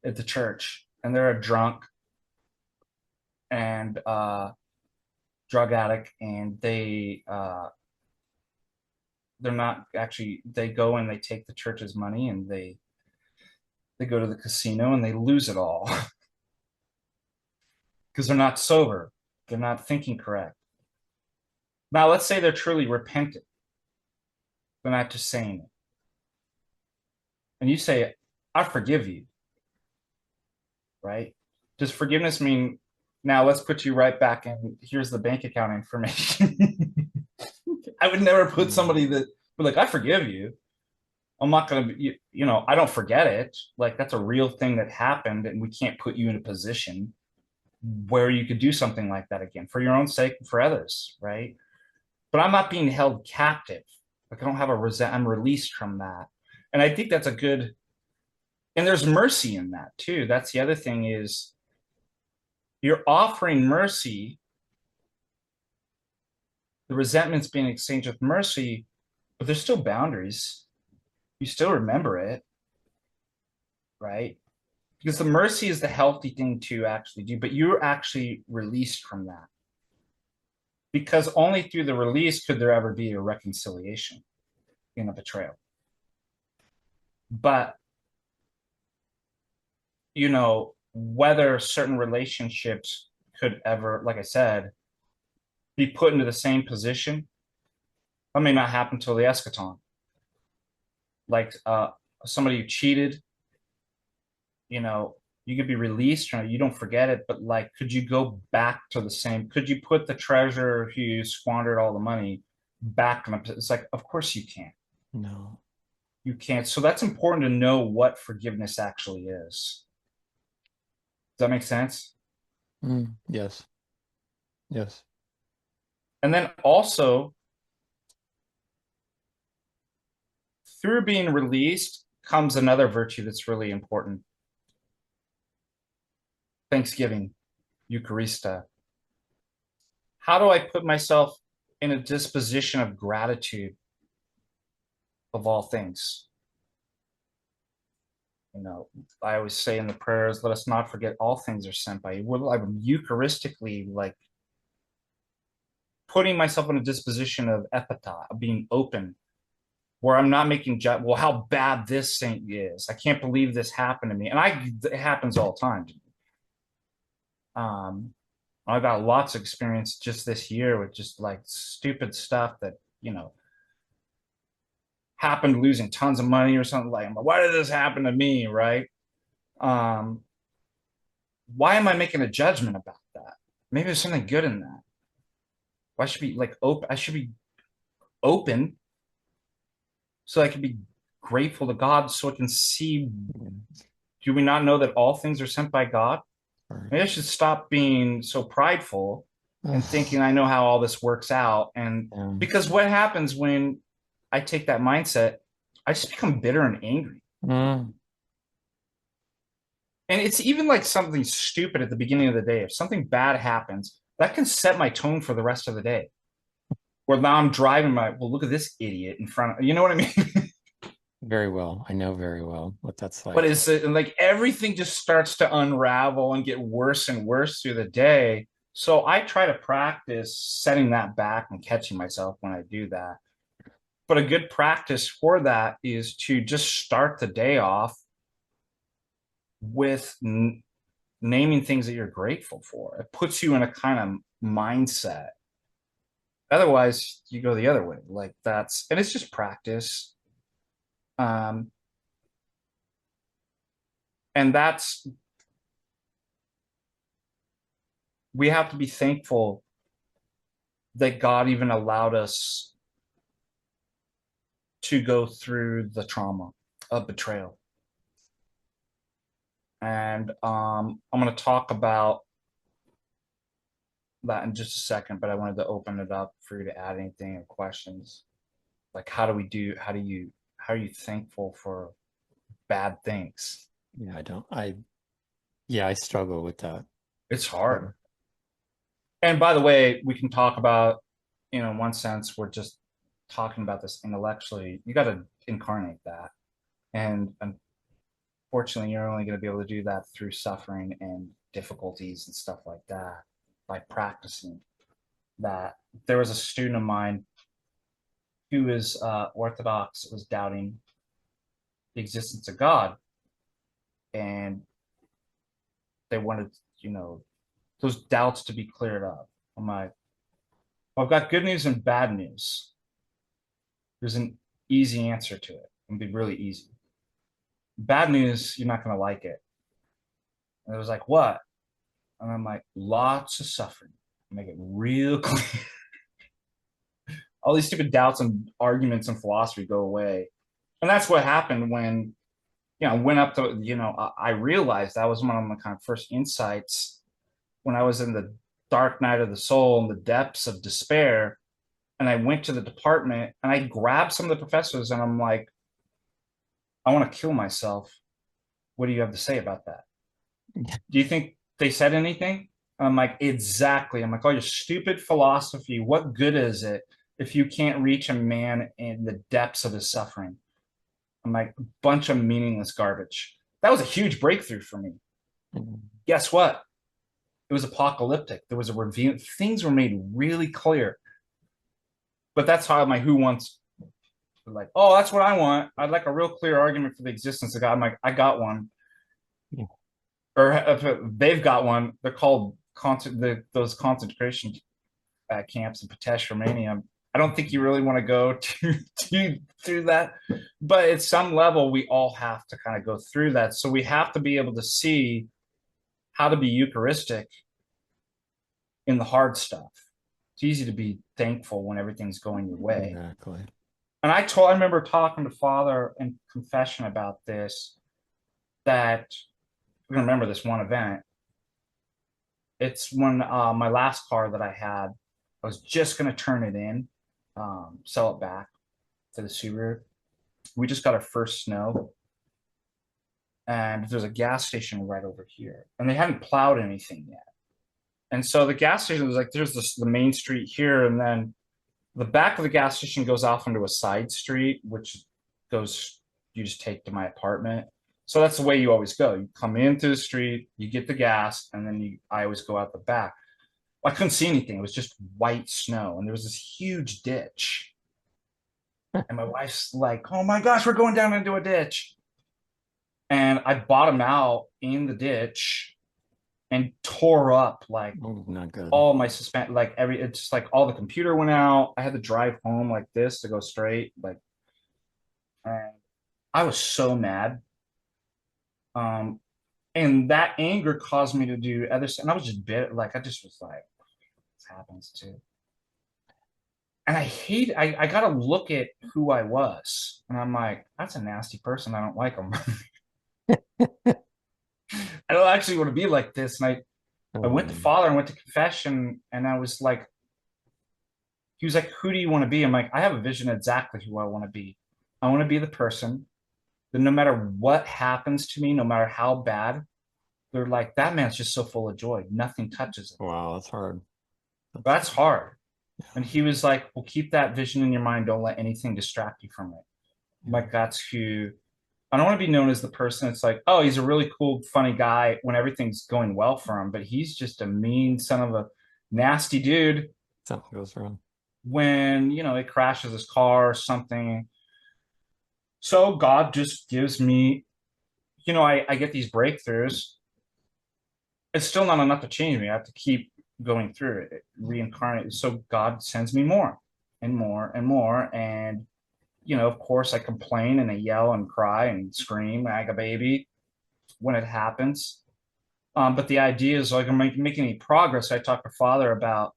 at the church and they're a drunk and drug addict and they're not actually, they go and they take the church's money and they go to the casino and they lose it all because they're not sober. They're not thinking correct. Now, let's say they're truly repentant. They're not just saying it. And you say, I forgive you, right? Does forgiveness mean now let's put you right back in? Here's the bank account information. I would never put Mm. somebody that, like, I forgive you. I'm not going to, I don't forget it. Like, that's a real thing that happened, and we can't put you in a position where you could do something like that again for your own sake and for others, right? But I'm not being held captive. Like, I don't have a I'm released from that. And I think that's a good, and there's mercy in that too. That's the other thing is you're offering mercy, the resentment's being exchanged with mercy, but there's still boundaries. You still remember it, right? Because the mercy is the healthy thing to actually do, but you're actually released from that. Because only through the release could there ever be a reconciliation in a betrayal. But, whether certain relationships could ever, like I said, be put into the same position, that may not happen until the eschaton. Like somebody who cheated, you know, you could be released, you don't forget it, but like, could you go back to the same? Could you put the treasurer who squandered all the money back? It's like, of course you can't. No. You can't. So that's important to know what forgiveness actually is. Does that make sense? Yes. Yes. And then also, through being released comes another virtue that's really important: Thanksgiving, Eucharista. How do I put myself in a disposition of gratitude of all things? I always say in the prayers, let us not forget all things are sent by you. Well, I'm Eucharistically like putting myself in a disposition of epitaph, of being open, where I'm not making well, how bad this saint is. I can't believe this happened to me. And it happens all the time. Um, I've got lots of experience just this year with just like stupid stuff that, happened, losing tons of money or something. Like, why did this happen to me? Right. Um, why am I making a judgment about that? Maybe there's something good in that. Why should be like open? I should be open so I can be grateful to God so I can see. Do we not know that all things are sent by God? Right. Maybe I should stop being so prideful and thinking I know how all this works out. And Yeah. because what happens when I take that mindset, I just become bitter and angry. Mm. And it's even like something stupid at the beginning of the day. If something bad happens, that can set my tone for the rest of the day. Where now I'm driving well, look at this idiot in front of, you know what I mean? Very well. I know very well what that's But like. it's and like everything just starts to unravel and get worse and worse through the day. So I try to practice setting that back and catching myself when I do that. But a good practice for that is to just start the day off with naming things that you're grateful for. It puts you in a kind of mindset. Otherwise, you go the other way. Like and it's just practice. Um, and we have to be thankful that God even allowed us to go through the trauma of betrayal. And I'm going to talk about that in just a second, but I wanted to open it up for you to add anything or questions. Like, how are you thankful for bad things? Yeah, I don't. Yeah, I struggle with that. It's hard. Um, And by the way, we can talk about, in one sense, we're just talking about this intellectually. You got to incarnate that. And unfortunately, you're only going to be able to do that through suffering and difficulties and stuff like that by practicing that. There was a student of mine who was Orthodox, was doubting the existence of God. And they wanted, those doubts to be cleared up. I'm like, well, I've got good news and bad news. There's an easy answer to it. It'll be really easy. Bad news, you're not going to like it. And it was like, what? And I'm like, lots of suffering. Make it real clear. All these stupid doubts and arguments and philosophy go away. And that's what happened when, I went up to, I realized that was one of my kind of first insights when I was in the dark night of the soul and the depths of despair. And I went to the department and I grabbed some of the professors and I'm like, I want to kill myself. What do you have to say about that? Do you think they said anything? I'm like, exactly. I'm like, oh, your stupid philosophy. What good is it if you can't reach a man in the depths of his suffering? I'm like, a bunch of meaningless garbage. That was a huge breakthrough for me. Guess what? It was apocalyptic. There was a review. Things were made really clear. But that's how my who wants, like, oh, that's what I want. I'd like a real clear argument for the existence of God. I'm like, I got one. yeah. Or if they've got one, they're called those concentration camps in Pitesh, Romania. I don't think you really want to go to through that, but at some level, we all have to kind of go through that. So we have to be able to see how to be Eucharistic in the hard stuff. It's easy to be thankful when everything's going your way. Exactly. And I remember talking to Father in confession about this. That we're gonna remember this one event. It's when my last car that I had, I was just gonna turn it in, sell it back to the Subaru. We just got our first snow, and there's a gas station right over here, and they hadn't plowed anything yet. And so the gas station was like, there's the main street here, and then the back of the gas station goes off into a side street, which goes you just take to my apartment. So that's the way you always go. You come into the street, you get the gas, and then I always go out the back. I couldn't see anything. It was just white snow, and there was this huge ditch. And my wife's like, "Oh my gosh, we're going down into a ditch!" And I bottomed out in the ditch and tore up like Oh, not good. all my suspend, like it's just like all the computer went out. I had to drive home like this to go straight, like, and I was so mad. Um, and that anger caused me to do other stuff. And I was just bitter. Like, I just was like, this happens too. And I got to look at who I was. And I'm like, that's a nasty person. I don't like him. I don't actually want to be like this. And I went to Father and went to confession. And I was like, he was like, who do you want to be? I'm like, I have a vision of exactly who I want to be. I want to be the person that no matter what happens to me, no matter how bad, they're like, that man's just so full of joy. Nothing touches it. Wow, that's hard. That's That's hard. And he was like, well, keep that vision in your mind. Don't let anything distract you from it. yeah. Like, that's who I don't want to be known as the person. It's like, oh, he's a really cool, funny guy when everything's going well for him, but he's just a mean son of a nasty dude Something goes wrong. when, it crashes his car or something. So God just gives me, I get these breakthroughs. It's still not enough to change me. I have to keep going through it, reincarnate. So God sends me more and more and more. And, of course, I complain and I yell and cry and scream like a baby when it happens. But the idea is like I'm making any progress. I talk to Father about,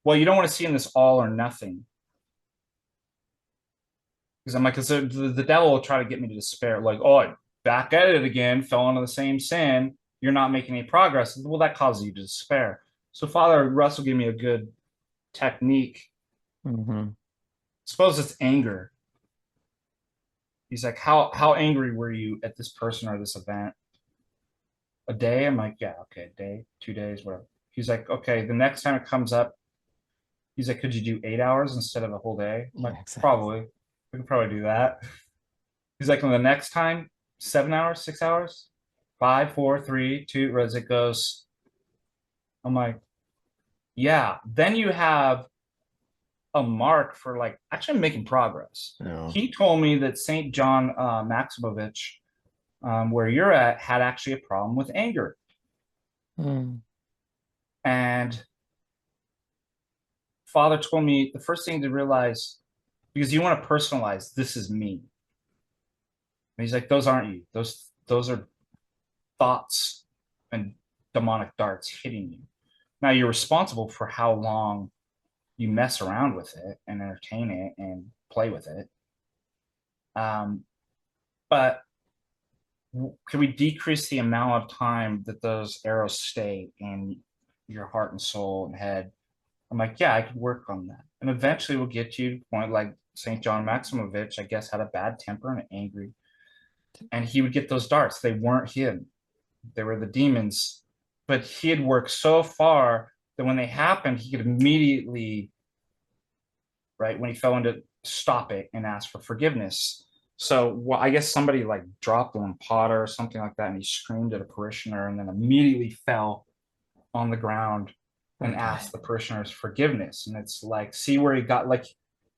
well, you don't want to see in this all or nothing. Because I'm like, because the devil will try to get me to despair. Like, oh, back at it again, fell into the same sin. You're not making any progress. Well, that causes you to despair. So Father Russell gave me a good technique. Mm-hmm. suppose it's anger. He's like, how angry were you at this person or this event? A day? I'm like, yeah, okay, a day, 2 days, whatever. He's like, okay, the next time it comes up, he's like, could you do 8 hours instead of a whole day? I'm like, Yeah, exactly. probably. We could probably do that. He's like, on the next time, 7 hours, 6 hours, five, four, three, two, as it goes. I'm like, yeah. Then you have a mark for like actually making progress. No. He told me that St. John Maximovich, where you're at, had actually a problem with anger. Mm, And Father told me the first thing to realize, because you want to personalize, this is me. And he's like, those aren't you. Those are thoughts and demonic darts hitting you. Now you're responsible for how long you mess around with it and entertain it and play with it. Um, but can we decrease the amount of time that those arrows stay in your heart and soul and head? I'm like, yeah, I could work on that. And eventually we'll get you to the point like St. John Maximovich, I guess, had a bad temper and angry. And he would get those darts. They weren't him, they were the demons. But he had worked so far that when they happened, he could immediately, right, when he fell into, stop it and ask for forgiveness. So well, I guess somebody like dropped him in Potter or something like that, and he screamed at a parishioner and then immediately fell on the ground and okay. asked the parishioners forgiveness. And it's like, see where he got like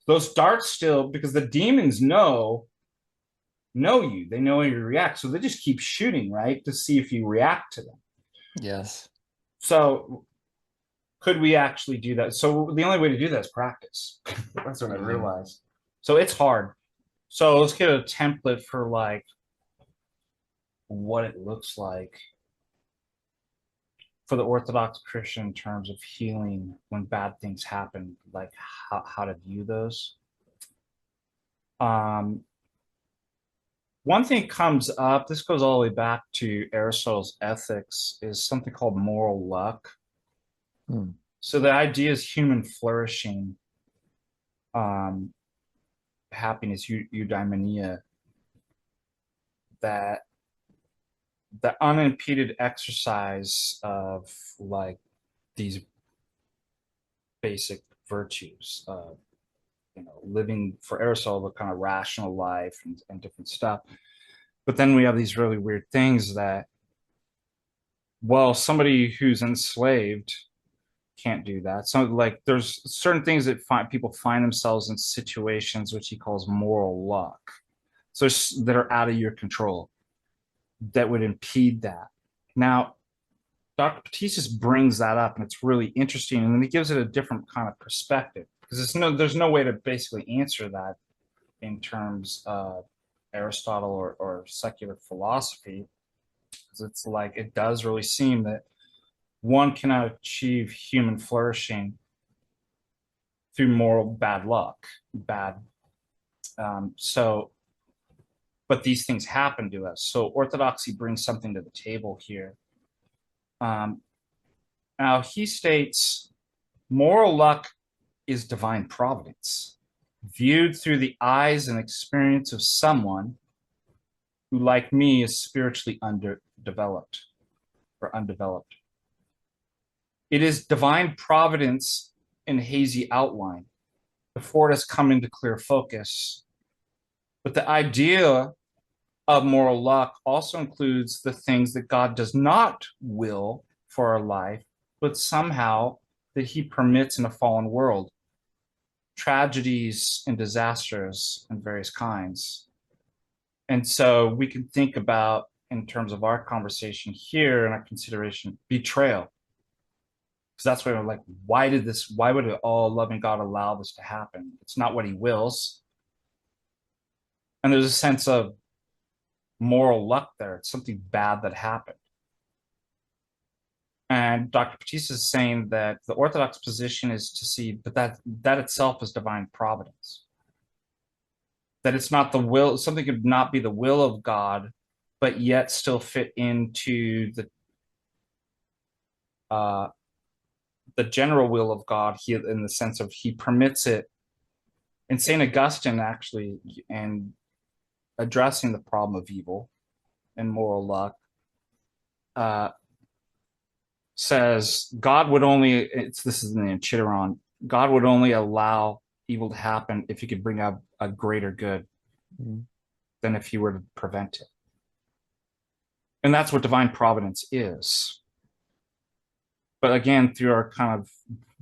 those darts still, because the demons know you, they know you react, so they just keep shooting, right, to see if you react to them. Yes. So could we actually do that? So the only way to do that is practice. That's what I Yeah. realized. So it's hard. So let's get a template for like what it looks like for the Orthodox Christian in terms of healing when bad things happen, like how to view those. Um, One thing comes up, this goes all the way back to Aristotle's Ethics, is something called moral luck. Mm, So the idea is human flourishing, um, happiness, eudaimonia, that the unimpeded exercise of like these basic virtues, living for Aristotle, the kind of rational life and different stuff. But then we have these really weird things that, well, somebody who's enslaved can't do that. So like there's certain things that people find themselves in situations which he calls moral luck. So that are out of your control that would impede that. Now, Dr. Patisis brings that up and it's really interesting. And then he gives it a different kind of perspective because there's no way to basically answer that in terms of Aristotle or secular philosophy. Because it's like it does really seem that one cannot achieve human flourishing through moral bad luck, bad. So, but these things happen to us. So orthodoxy brings something to the table here. Um, Now he states moral luck is divine providence, viewed through the eyes and experience of someone who, like me, is spiritually underdeveloped or undeveloped. It is divine providence in hazy outline before it has come into clear focus. But the idea of moral luck also includes the things that God does not will for our life, but somehow that he permits in a fallen world, tragedies and disasters and various kinds. And so we can think about, in terms of our conversation here and our consideration, betrayal. Because that's why we're like, why would all loving God allow this to happen? It's not what he wills. And there's a sense of moral luck there. It's something bad that happened. And Dr. Patisse is saying that the Orthodox position is to see, but that itself is divine providence. That it's not the will, something could not be the will of God, but yet still fit into uh, the general will of God. He, in the sense of he permits it And St. Augustine actually, and addressing the problem of evil and moral luck, uh, says God would only, this is in the Chittaron, God would only allow evil to happen if he could bring out a greater good Mm. than if he were to prevent it. And that's what divine providence is. But again, through our kind of,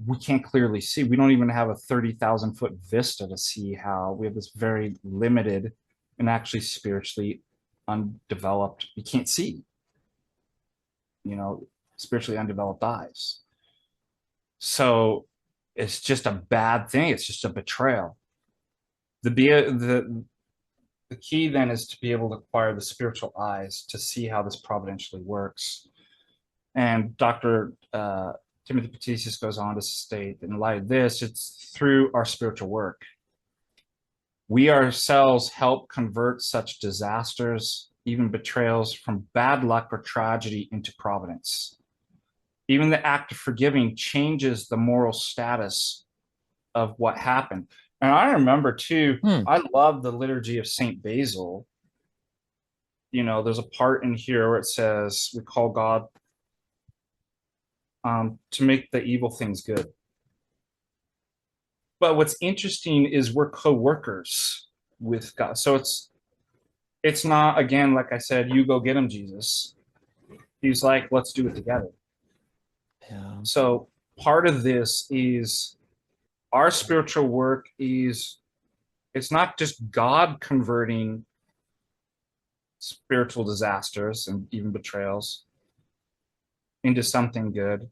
we can't clearly see. We don't even have a 30,000-foot vista to see how we have this very limited and actually spiritually undeveloped, we can't see, spiritually undeveloped eyes. So it's just a bad thing. It's just a betrayal. The key then is to be able to acquire the spiritual eyes to see how this providentially works. And Dr. Timothy Petitius goes on to state, in light of this, it's through our spiritual work. We ourselves help convert such disasters, even betrayals, from bad luck or tragedy into providence. Even the act of forgiving changes the moral status of what happened. And I remember too, I love the liturgy of St. Basil. There's a part in here where it says, we call God to make the evil things good. But what's interesting is we're co-workers with God. So it's not, again, like I said, you go get him, Jesus. He's like, let's do it together. Yeah. So part of this is our spiritual work is, it's not just God converting spiritual disasters and even betrayals into something good.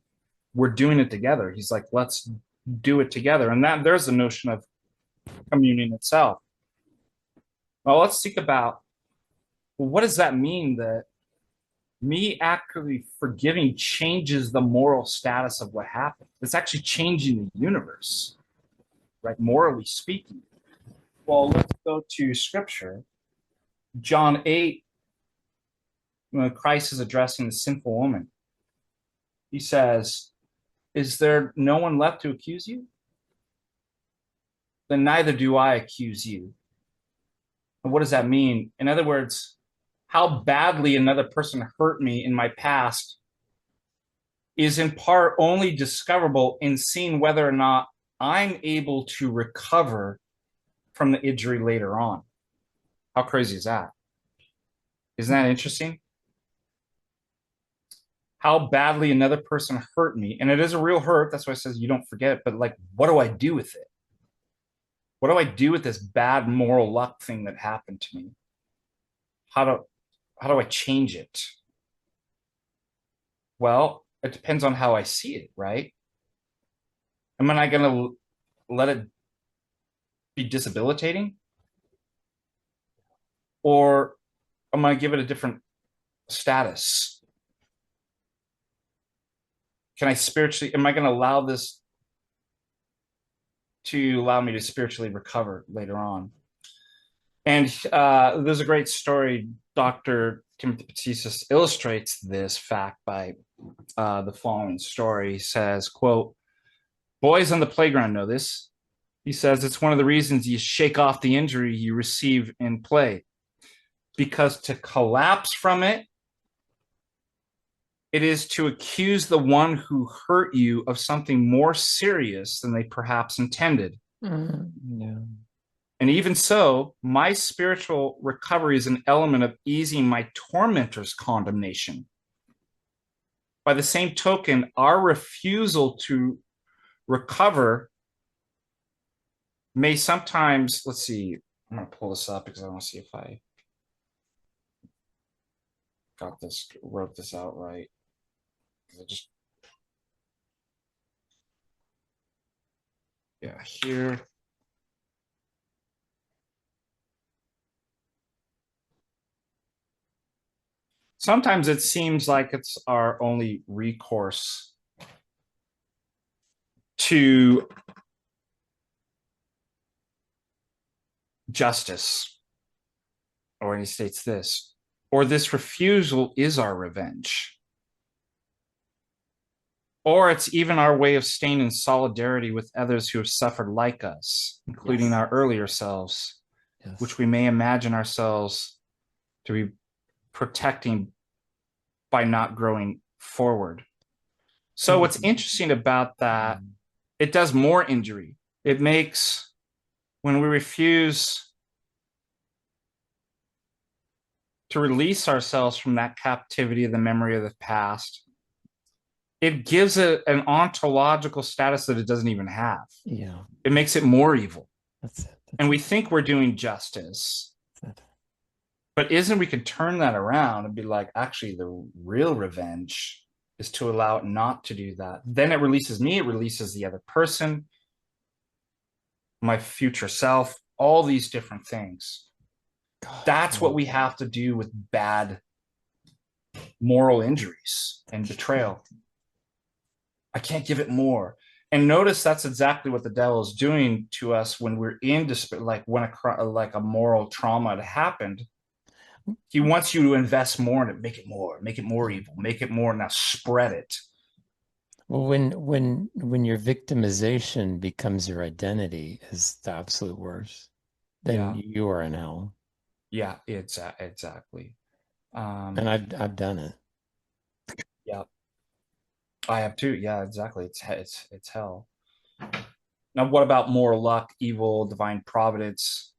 We're doing it together. He's like, let's do it together. And that there's the notion of communion itself. Well, let's think about, well, what does that mean that me actually forgiving changes the moral status of what happened? It's actually changing the universe, right? Morally speaking. Well, let's go to scripture. John 8, when Christ is addressing the sinful woman, he says, is there no one left to accuse you? Then neither do I accuse you. And what does that mean? In other words, how badly another person hurt me in my past is in part only discoverable in seeing whether or not I'm able to recover from the injury later on. How crazy is that? Isn't that interesting? How badly another person hurt me, and it is a real hurt. That's why it says you don't forget it. But like, what do I do with it? What do I do with this bad moral luck thing that happened to me? How do I change it? Well, it depends on how I see it, right? Am I going to let it be disabilitating? Or am I going to give it a different status? Can I spiritually, am I going to allow this to allow me to spiritually recover later on? And there's a great story. Dr. Timothy Petitius illustrates this fact by the following story. He says, quote, boys on the playground know this. He says it's one of the reasons you shake off the injury you receive in play, because to collapse from it, it is to accuse the one who hurt you of something more serious than they perhaps intended. Yeah. And even so, my spiritual recovery is an element of easing my tormentor's condemnation. By the same token, our refusal to recover may sometimes, let's see, I'm going to pull this up because I want to see if I wrote this out right. I just, yeah, here. Sometimes it seems like it's our only recourse to justice. Or he states this, or this refusal is our revenge. Or it's even our way of staying in solidarity with others who have suffered like us, including Yes. our earlier selves, which Yes. we may imagine ourselves to be protecting by not growing forward. So, Well, what's interesting about that, it does more injury. It makes, when we refuse to release ourselves from that captivity of the memory of the past, it gives it an ontological status that it doesn't even have. yeah, It makes it more evil. that's it. And That's we it. think we're doing justice. That's it. But isn't we can turn that around and be like, actually, the real revenge is to allow it not to do that. Then it releases me, it releases the other person, my future self, all these different things. God, That's yeah. what we have to do with bad moral injuries and That's, betrayal. I can't give it more. And notice that's exactly what the devil is doing to us when we're in despair, like when like a moral trauma had happened. He wants you to invest more in it, make it more evil, make it more now, spread it. well, when your victimization becomes your identity is the absolute worst, then Yeah, you are in hell. yeah, it's exactly. And Um, I've done it. yeah, I have too. Yeah, exactly. It's hell. Now, what about moral luck, evil, divine providence,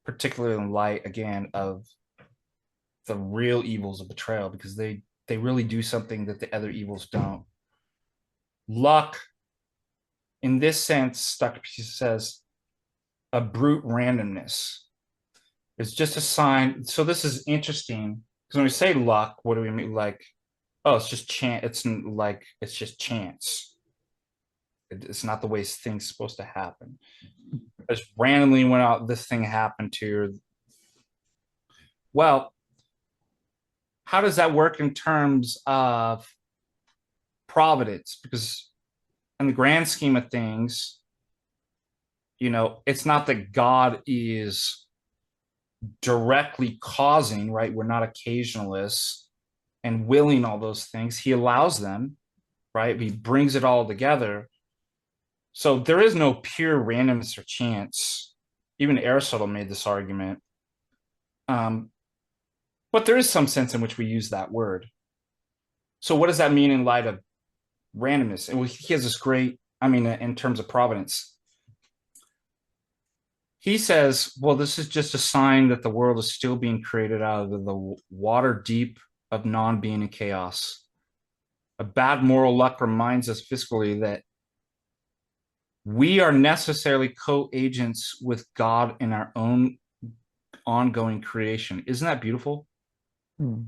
particularly in light again of the real evils of betrayal, because they really do something that the other evils don't. Luck, in this sense, Dr. P says, a brute randomness. It's just a sign. So this is interesting because when we say luck, what do we mean? Like, oh, it's just chance. It's just chance. It's not the way things supposed to happen. Just randomly went out. This thing happened to you. Well, how does that work in terms of providence? Because in the grand scheme of things, it's not that God is directly causing, right? We're not occasionalists and willing all those things. He allows them, right? He brings it all together. So there is no pure randomness or chance. Even Aristotle made this argument. Um, but there is some sense in which we use that word. So what does that mean in light of randomness? And he has this great, I mean, in terms of providence, he says, well, this is just a sign that the world is still being created out of the water deep of non-being and chaos. A bad moral luck reminds us fiscally that we are necessarily co-agents with God in our own ongoing creation. Isn't that beautiful? Hmm.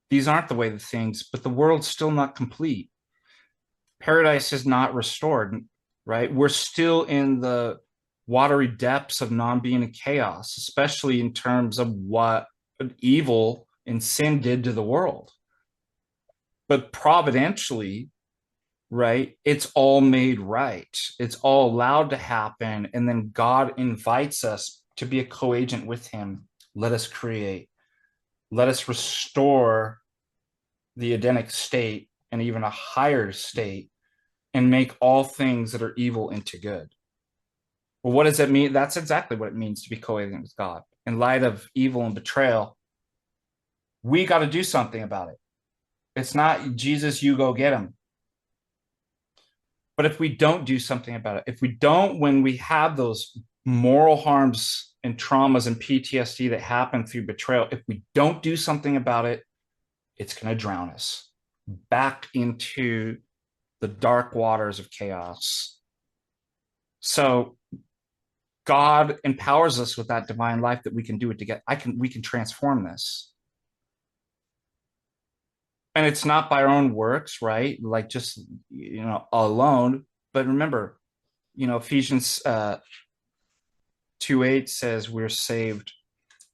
These aren't the way the things, but the world's still not complete. Paradise is not restored, right? We're still in the watery depths of non-being and chaos, especially in terms of what evil and sin did to the world. But providentially, right, it's all made right. It's all allowed to happen. And then God invites us to be a co-agent with him. Let us create. Let us restore the Edenic state and even a higher state and make all things that are evil into good. Well, what does it mean? That's exactly what it means to be co-agent with God. In light of evil and betrayal, we got to do something about it. It's not Jesus, you go get him. But if we don't do something about it, if we don't, when we have those moral harms and traumas and PTSD that happen through betrayal, if we don't do something about it, it's going to drown us back into the dark waters of chaos. So God empowers us with that divine life that we can do it together. We can transform this. And it's not by our own works, right? Like just, alone. But remember, Ephesians 2:8 says we're saved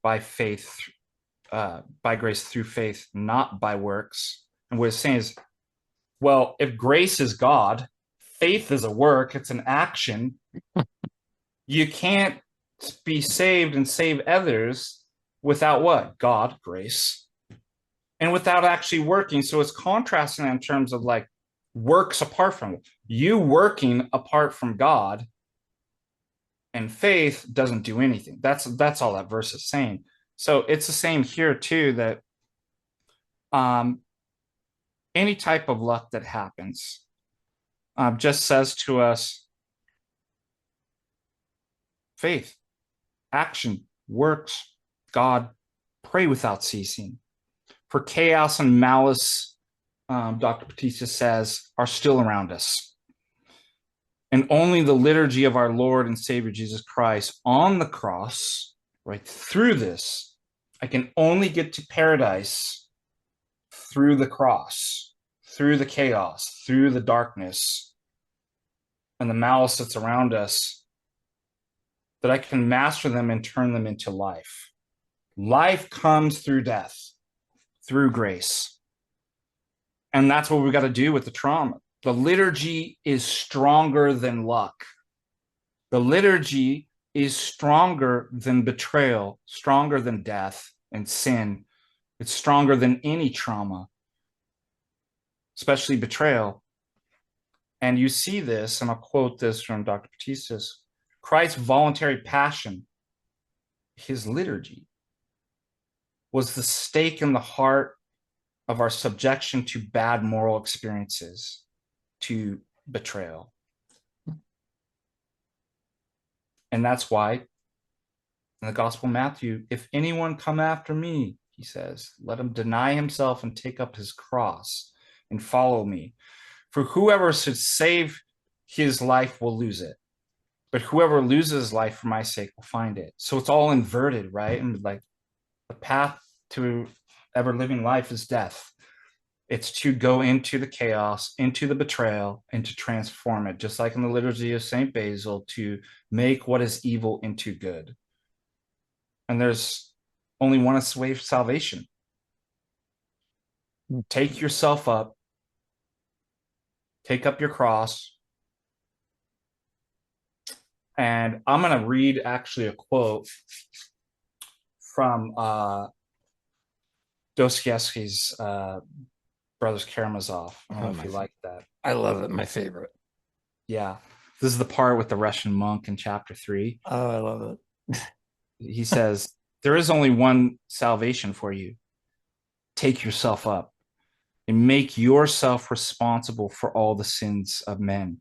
by faith, by grace through faith, not by works. And what it's saying is, well, if grace is God, faith is a work, it's an action. You can't be saved and save others without what? God, grace, and without actually working. So it's contrasting in terms of like works apart from it. You working apart from God and faith doesn't do anything. That's all that verse is saying. So it's the same here too, that um, any type of luck that happens just says to us faith, action, works, God, pray without ceasing. For chaos and malice, Dr. Batista says, are still around us. And only the liturgy of our Lord and Savior Jesus Christ on the cross, right through this, I can only get to paradise through the cross, through the chaos, through the darkness, and the malice that's around us, that I can master them and turn them into life. Life comes through death, through grace. And that's what we've got to do with the trauma. The liturgy is stronger than luck. The liturgy is stronger than betrayal, stronger than death and sin. It's stronger than any trauma, especially betrayal. And you see this, and I'll quote this from Dr. Batistas, Christ's voluntary passion, his liturgy, was the stake in the heart of our subjection to bad moral experiences, to betrayal. And that's why in the Gospel of Matthew, if anyone come after me, he says, let him deny himself and take up his cross and follow me. For whoever should save his life will lose it. But whoever loses his life for my sake will find it. So it's all inverted, right? And like the path to ever living life is death. It's to go into the chaos, into the betrayal, and to transform it, just like in the liturgy of St. Basil, to make what is evil into good. And there's only one way of salvation. Take yourself up, take up your cross. And I'm going to read actually a quote from Dostoevsky's Brothers Karamazov. I don't know if you like that. I love it. My favorite. Yeah. This is the part with the Russian monk in chapter 3. Oh, I love it. He says, there is only one salvation for you. Take yourself up and make yourself responsible for all the sins of men.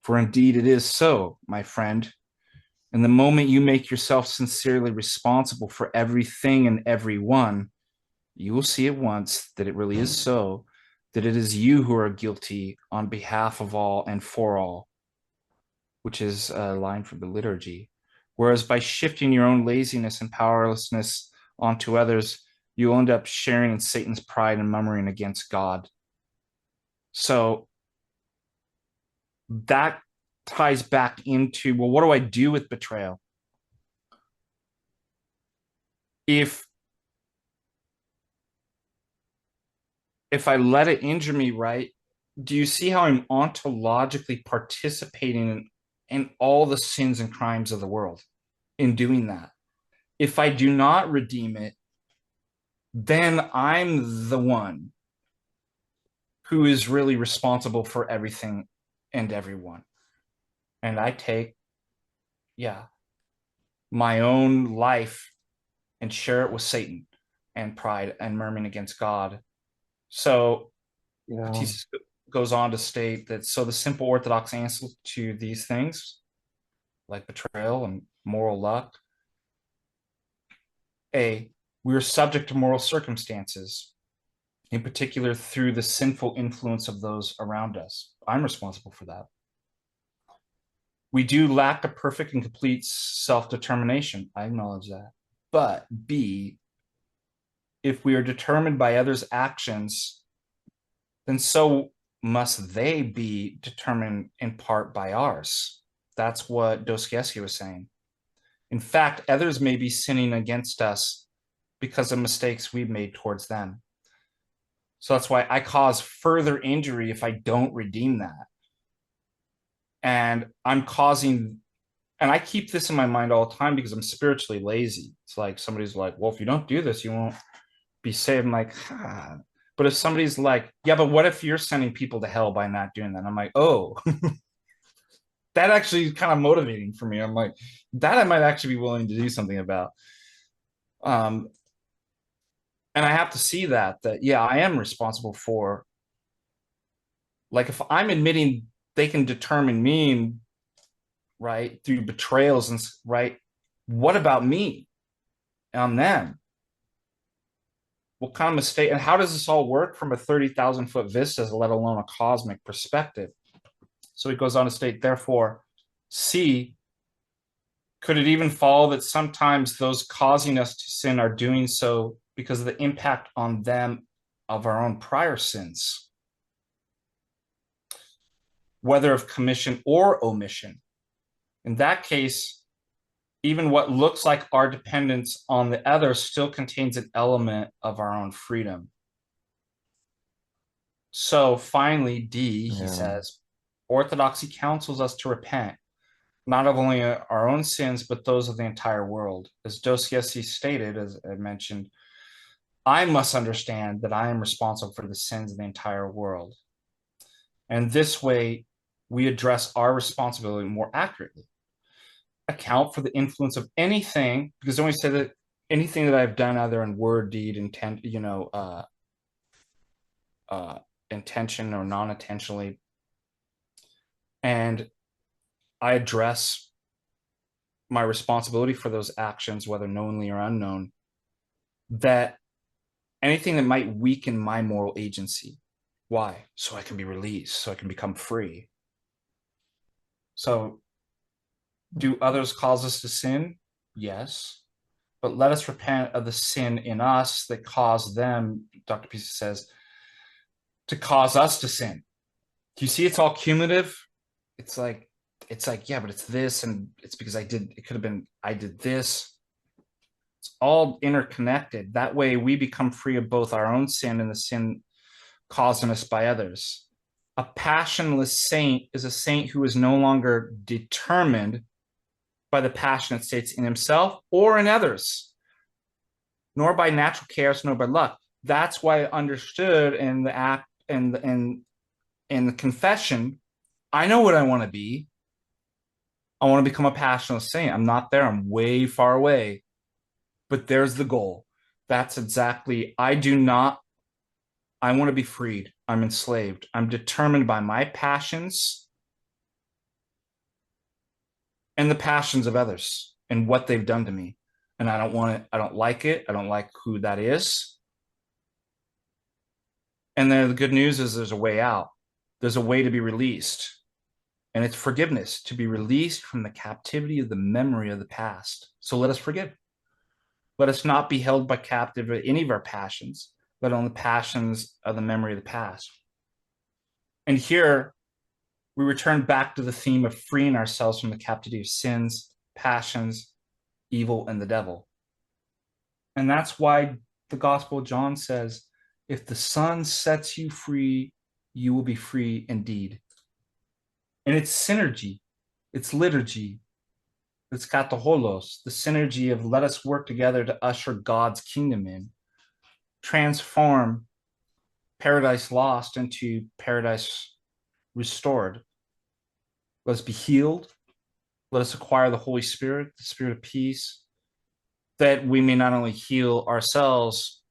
For indeed it is so, my friend. And the moment you make yourself sincerely responsible for everything and everyone, you will see at once that it really is so, that it is you who are guilty on behalf of all and for all, which is a line from the liturgy. Whereas by shifting your own laziness and powerlessness onto others, you'll end up sharing in Satan's pride and murmuring against God. So that ties back into, well, what do I do with betrayal? If I let it injure me, right? Do you see how I'm ontologically participating in all the sins and crimes of the world in doing that? If I do not redeem it, then I'm the one who is really responsible for everything and everyone. And I take, my own life and share it with Satan and pride and murmuring against God. So Batista goes on to state that so the simple Orthodox answer to these things, like betrayal and moral luck, A, we are subject to moral circumstances, in particular through the sinful influence of those around us. I'm responsible for that. We do lack a perfect and complete self-determination. I acknowledge that. But B, if we are determined by others' actions, then so must they be determined in part by ours. That's what Dostoevsky was saying. In fact, others may be sinning against us because of mistakes we've made towards them. So that's why I cause further injury if I don't redeem that. And I'm causing, and I keep this in my mind all the time because I'm spiritually lazy. It's like somebody's like, well, if you don't do this, you won't be saved. I'm like, But if somebody's like, yeah, but what if you're sending people to hell by not doing that? I'm like, oh, that actually is kind of motivating for me. I'm like, that I might actually be willing to do something about. Um, and I have to see that yeah, I am responsible for, like, if I'm admitting they can determine me, right, through betrayals and right, what about me on them? What kind of mistake, and how does this all work from a 30,000 foot vista, let alone a cosmic perspective? So he goes on to state, therefore, C, could it even follow that sometimes those causing us to sin are doing so because of the impact on them of our own prior sins, whether of commission or omission? In that case, even what looks like our dependence on the other still contains an element of our own freedom. So finally, D, he Yeah. says, orthodoxy counsels us to repent, not of only our own sins, but those of the entire world. As Dostoevsky stated, as I mentioned, I must understand that I am responsible for the sins of the entire world. And this way, we address our responsibility more accurately. Account for the influence of anything, because when we say that anything that I've done, either in word, deed, intent, uh, intention or non-intentionally, and I address my responsibility for those actions, whether knowingly or unknown, that anything that might weaken my moral agency. Why? So I can be released, so I can become free. So, do others cause us to sin? Yes. But let us repent of the sin in us that caused them, Dr. Pisa says, to cause us to sin. Do you see it's all cumulative? It's like, yeah, but it's this, and it's because it could have been, I did this. It's all interconnected. That way we become free of both our own sin and the sin caused on us by others. A passionless saint is a saint who is no longer determined by the passionate states in himself or in others, nor by natural chaos, nor by luck. That's why I understood in the act and in the confession, I know what I want to be. I want to become a passionate saint. I'm not there. I'm way far away. But there's the goal. That's exactly, I do not, I want to be freed. I'm enslaved. I'm determined by my passions and the passions of others and what they've done to me. And I don't want it. I don't like it. I don't like who that is. And then the good news is there's a way out. There's a way to be released. And it's forgiveness, to be released from the captivity of the memory of the past. So let us forgive. Let us not be held by captive to any of our passions, let alone the passions of the memory of the past. And here we return back to the theme of freeing ourselves from the captivity of sins, passions, evil, and the devil. And that's why the Gospel of John says, if the Son sets you free, you will be free indeed. And it's synergy, it's liturgy, it's kataholos, the synergy of let us work together to usher God's kingdom in, transform paradise lost into paradise restored. Let us be healed. Let us acquire the Holy Spirit, the Spirit of peace, that we may not only heal ourselves,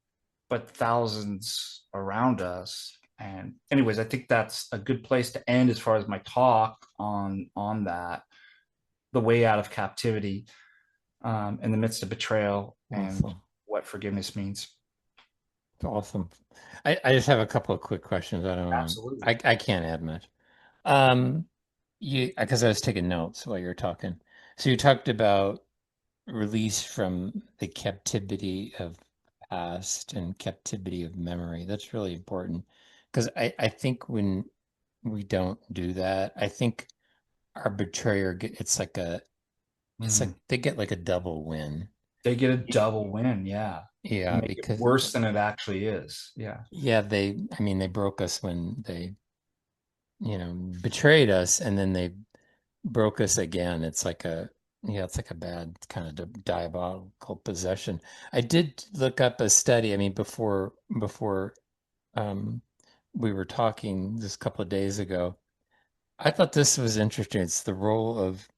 but thousands around us. And anyways, I think that's a good place to end as far as my talk on that, the way out of captivity in the midst of betrayal and Awesome. what forgiveness means. Awesome. I just have a couple of quick questions. Absolutely. I can't add much. Um, because I was taking notes while you were talking. So you talked about release from the captivity of past and captivity of memory. That's really important because I think when we don't do that, I think our betrayer it's like Mm. they get like a double win. They get a double win. Yeah. They Yeah, make it because worse than it actually is. Yeah. yeah, I mean, they broke us when they, betrayed us and then they broke us again. It's like a bad kind of diabolical possession. I did look up a study, I mean, before um, we were talking just a couple of days ago. I thought this was interesting. It's the role of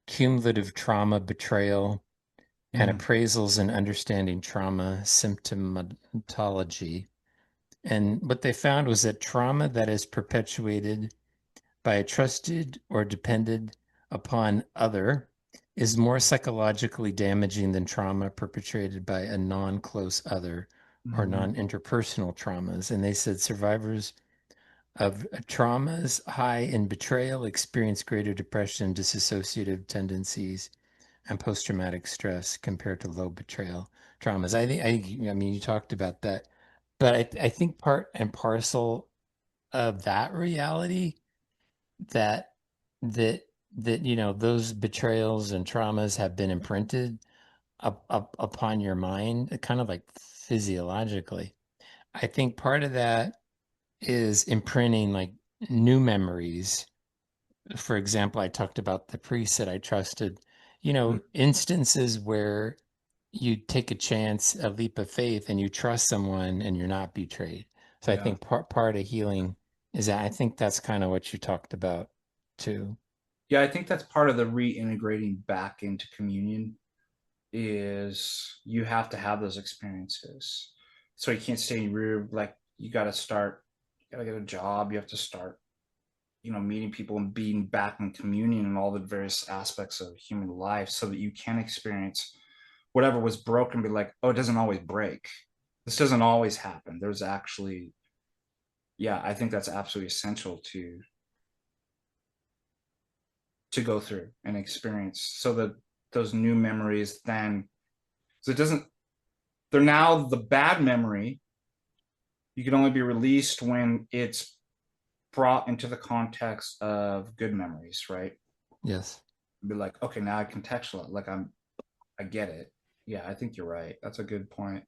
cumulative trauma, betrayal, and Mm, appraisals in understanding trauma symptomatology. And what they found was that trauma that is perpetuated by a trusted or depended upon other is more psychologically damaging than trauma perpetrated by a non-close other or mhm. non-interpersonal traumas. And they said survivors of traumas high in betrayal experience greater depression, dissociative tendencies, and post-traumatic stress compared to low betrayal traumas. I mean, you talked about that, but I think part and parcel of that reality that that those betrayals and traumas have been imprinted upon your mind, kind of like physiologically. I think part of that is imprinting like new memories. For example, I talked about the priest that I trusted, Mm, instances where you take a chance, a leap of faith, and you trust someone and you're not betrayed. So I yeah. think part of healing is that I think that's kind of what you talked about too. Yeah, I think that's part of the reintegrating back into communion is you have to have those experiences. So you can't stay in your like you got to start, you got to get a job, you have to start, meeting people and being back in communion and all the various aspects of human life so that you can experience whatever was broken, be like, oh, it doesn't always break. This doesn't always happen. There's actually, yeah, I think that's absolutely essential to go through and experience so that those new memories then, so it doesn't, they're now the bad memory. You can only be released when it's brought into the context of good memories, right? Yes. Be like, okay, now I contextualize, like I get it. Yeah, I think you're right. That's a good point.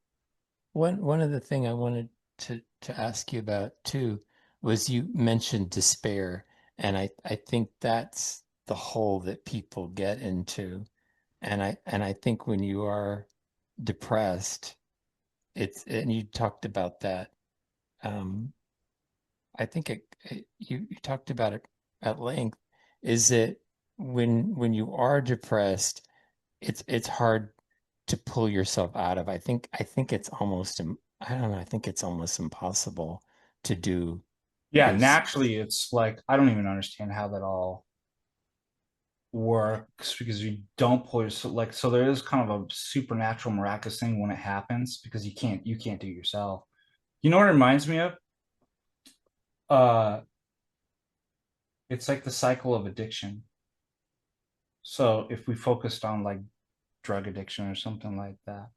One of the thing I wanted to ask you about too was you mentioned despair, and I think that's the hole that people get into. And I think when you are depressed, and you talked about that. Um, I think you talked about it at length. Is that when you are depressed, it's hard to pull yourself out of. I think it's almost I don't know, I think it's almost impossible to do Yeah, this. naturally, it's like I don't even understand how that all works because you don't pull yourself like so there is kind of a supernatural miraculous thing when it happens because you can't do it yourself. You know what it reminds me of? Uh it's like the cycle of addiction. So if we focused on like drug addiction or something like that.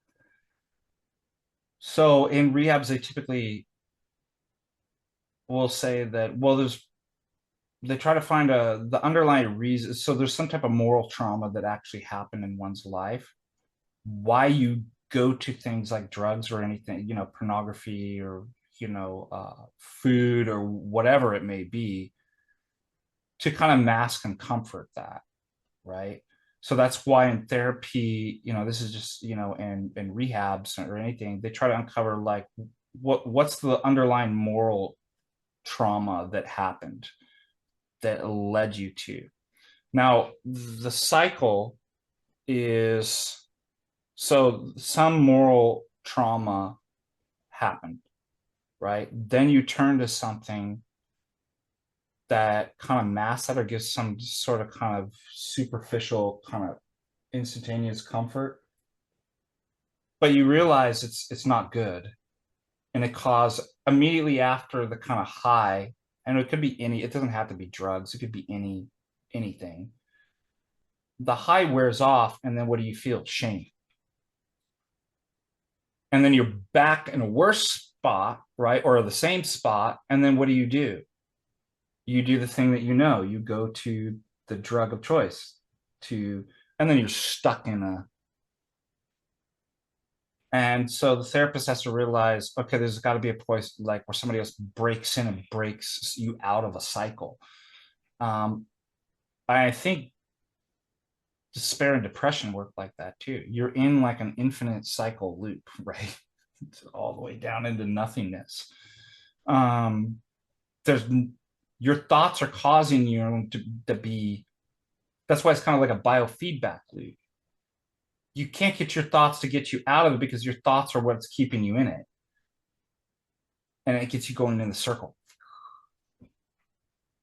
So in rehabs, they typically will say that, well, they try to find the underlying reason. So there's some type of moral trauma that actually happened in one's life. Why you go to things like drugs or anything, pornography or, food or whatever it may be to kind of mask and comfort that, right? So that's why in therapy, this is just, in rehabs or anything, they try to uncover like what's the underlying moral trauma that happened that led you to. Now, the cycle is so some moral trauma happened, right? Then you turn to something that kind of masks that or gives some sort of kind of superficial kind of instantaneous comfort, but you realize it's not good, and it caused immediately after the kind of high, and it could be it doesn't have to be drugs, it could be anything. The high wears off, and then what do you feel? Shame. And then you're back in a worse spot, right? Or the same spot. And then what do? You do the thing that you go to the drug of choice to, and then you're stuck in a, and so the therapist has to realize, okay, there's got to be a place like where somebody else breaks in and breaks you out of a cycle. Um, I think despair and depression work like that too. You're in like an infinite cycle loop, right? All the way down into nothingness. Um, there's your thoughts are causing you to be. That's why it's kind of like a biofeedback loop. You can't get your thoughts to get you out of it because your thoughts are what's keeping you in it, and it gets you going in the circle.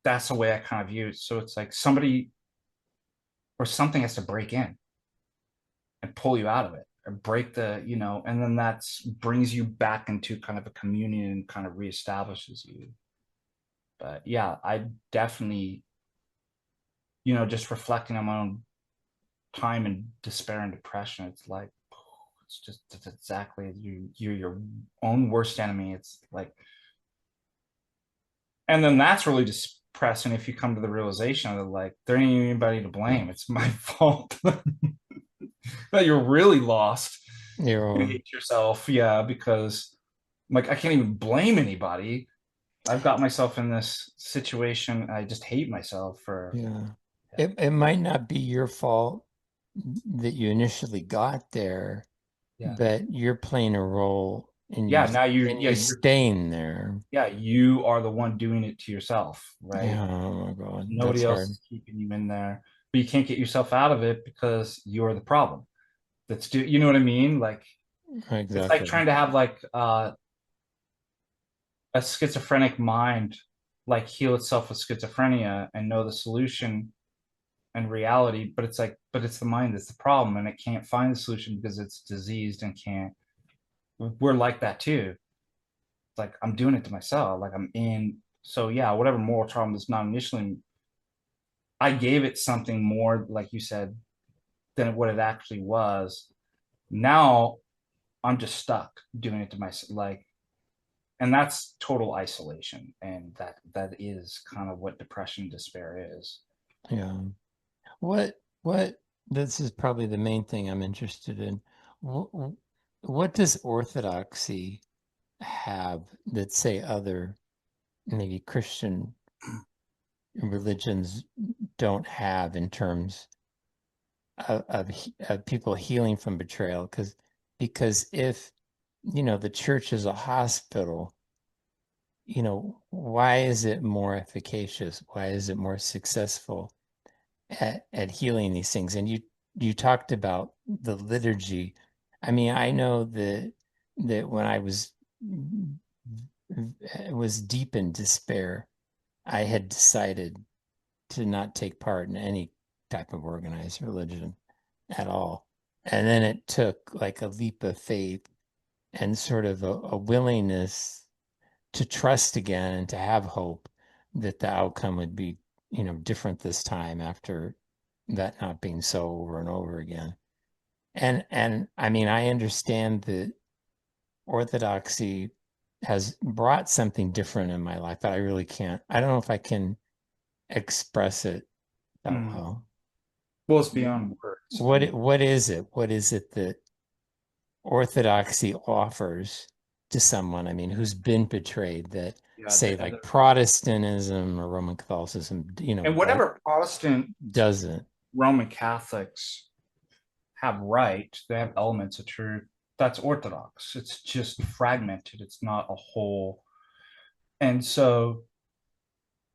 That's the way I kind of view it. So it's like somebody or something has to break in and pull you out of it or break and then that's brings you back into kind of a communion and kind of reestablishes you. But yeah, I definitely, just reflecting on my own time and despair and depression, it's like, it's exactly you're your own worst enemy. It's like, and then that's really depressing if you come to the realization that like there ain't anybody to blame. It's my fault that you're really lost Your and own. hate yourself. Yeah, because like I can't even blame anybody. I've got myself in this situation. I just hate myself for. Yeah. Yeah, It might not be your fault that you initially got there, yeah, but you're playing a role in yeah. Now you staying there. you are the one doing it to yourself, right? Yeah, oh my God, Nobody that's else hard. is keeping you in there, but you can't get yourself out of it because you're the problem. You know what I mean? Like it's like Exactly. trying to have like a schizophrenic mind, like heal itself with schizophrenia and know the solution and reality, but it's like, but it's the mind that's the problem, and it can't find the solution because it's diseased and can't. We're like that too. It's like I'm doing it to myself. Like I'm in. So yeah, whatever moral trauma is not initially, I gave it something more, like you said, than what it actually was. Now I'm just stuck doing it to myself, like, and that's total isolation, and that is kind of what depression, despair is. Yeah. What this is probably the main thing I'm interested in. What, what does orthodoxy have that say other maybe Christian religions don't have in terms of people healing from betrayal? Because if the church is a hospital, why is it more efficacious? Why is it more successful at healing these things? And you talked about the liturgy. I mean, I know that when I was deep in despair, I had decided to not take part in any type of organized religion at all. And then it took like a leap of faith and sort of a willingness to trust again and to have hope that the outcome would be, different this time after that not being so over and over again. And I mean, I understand that orthodoxy has brought something different in my life, but I really can't. I don't know if I can express it that Mm. well. Well, it's beyond words. I mean, What is it? What is it that orthodoxy offers to someone, I mean, who's been betrayed that yeah, say the like other Protestantism or Roman Catholicism, and whatever Protestant doesn't. Roman Catholics have right, they have elements of truth. That's Orthodox. It's just fragmented. It's not a whole. And so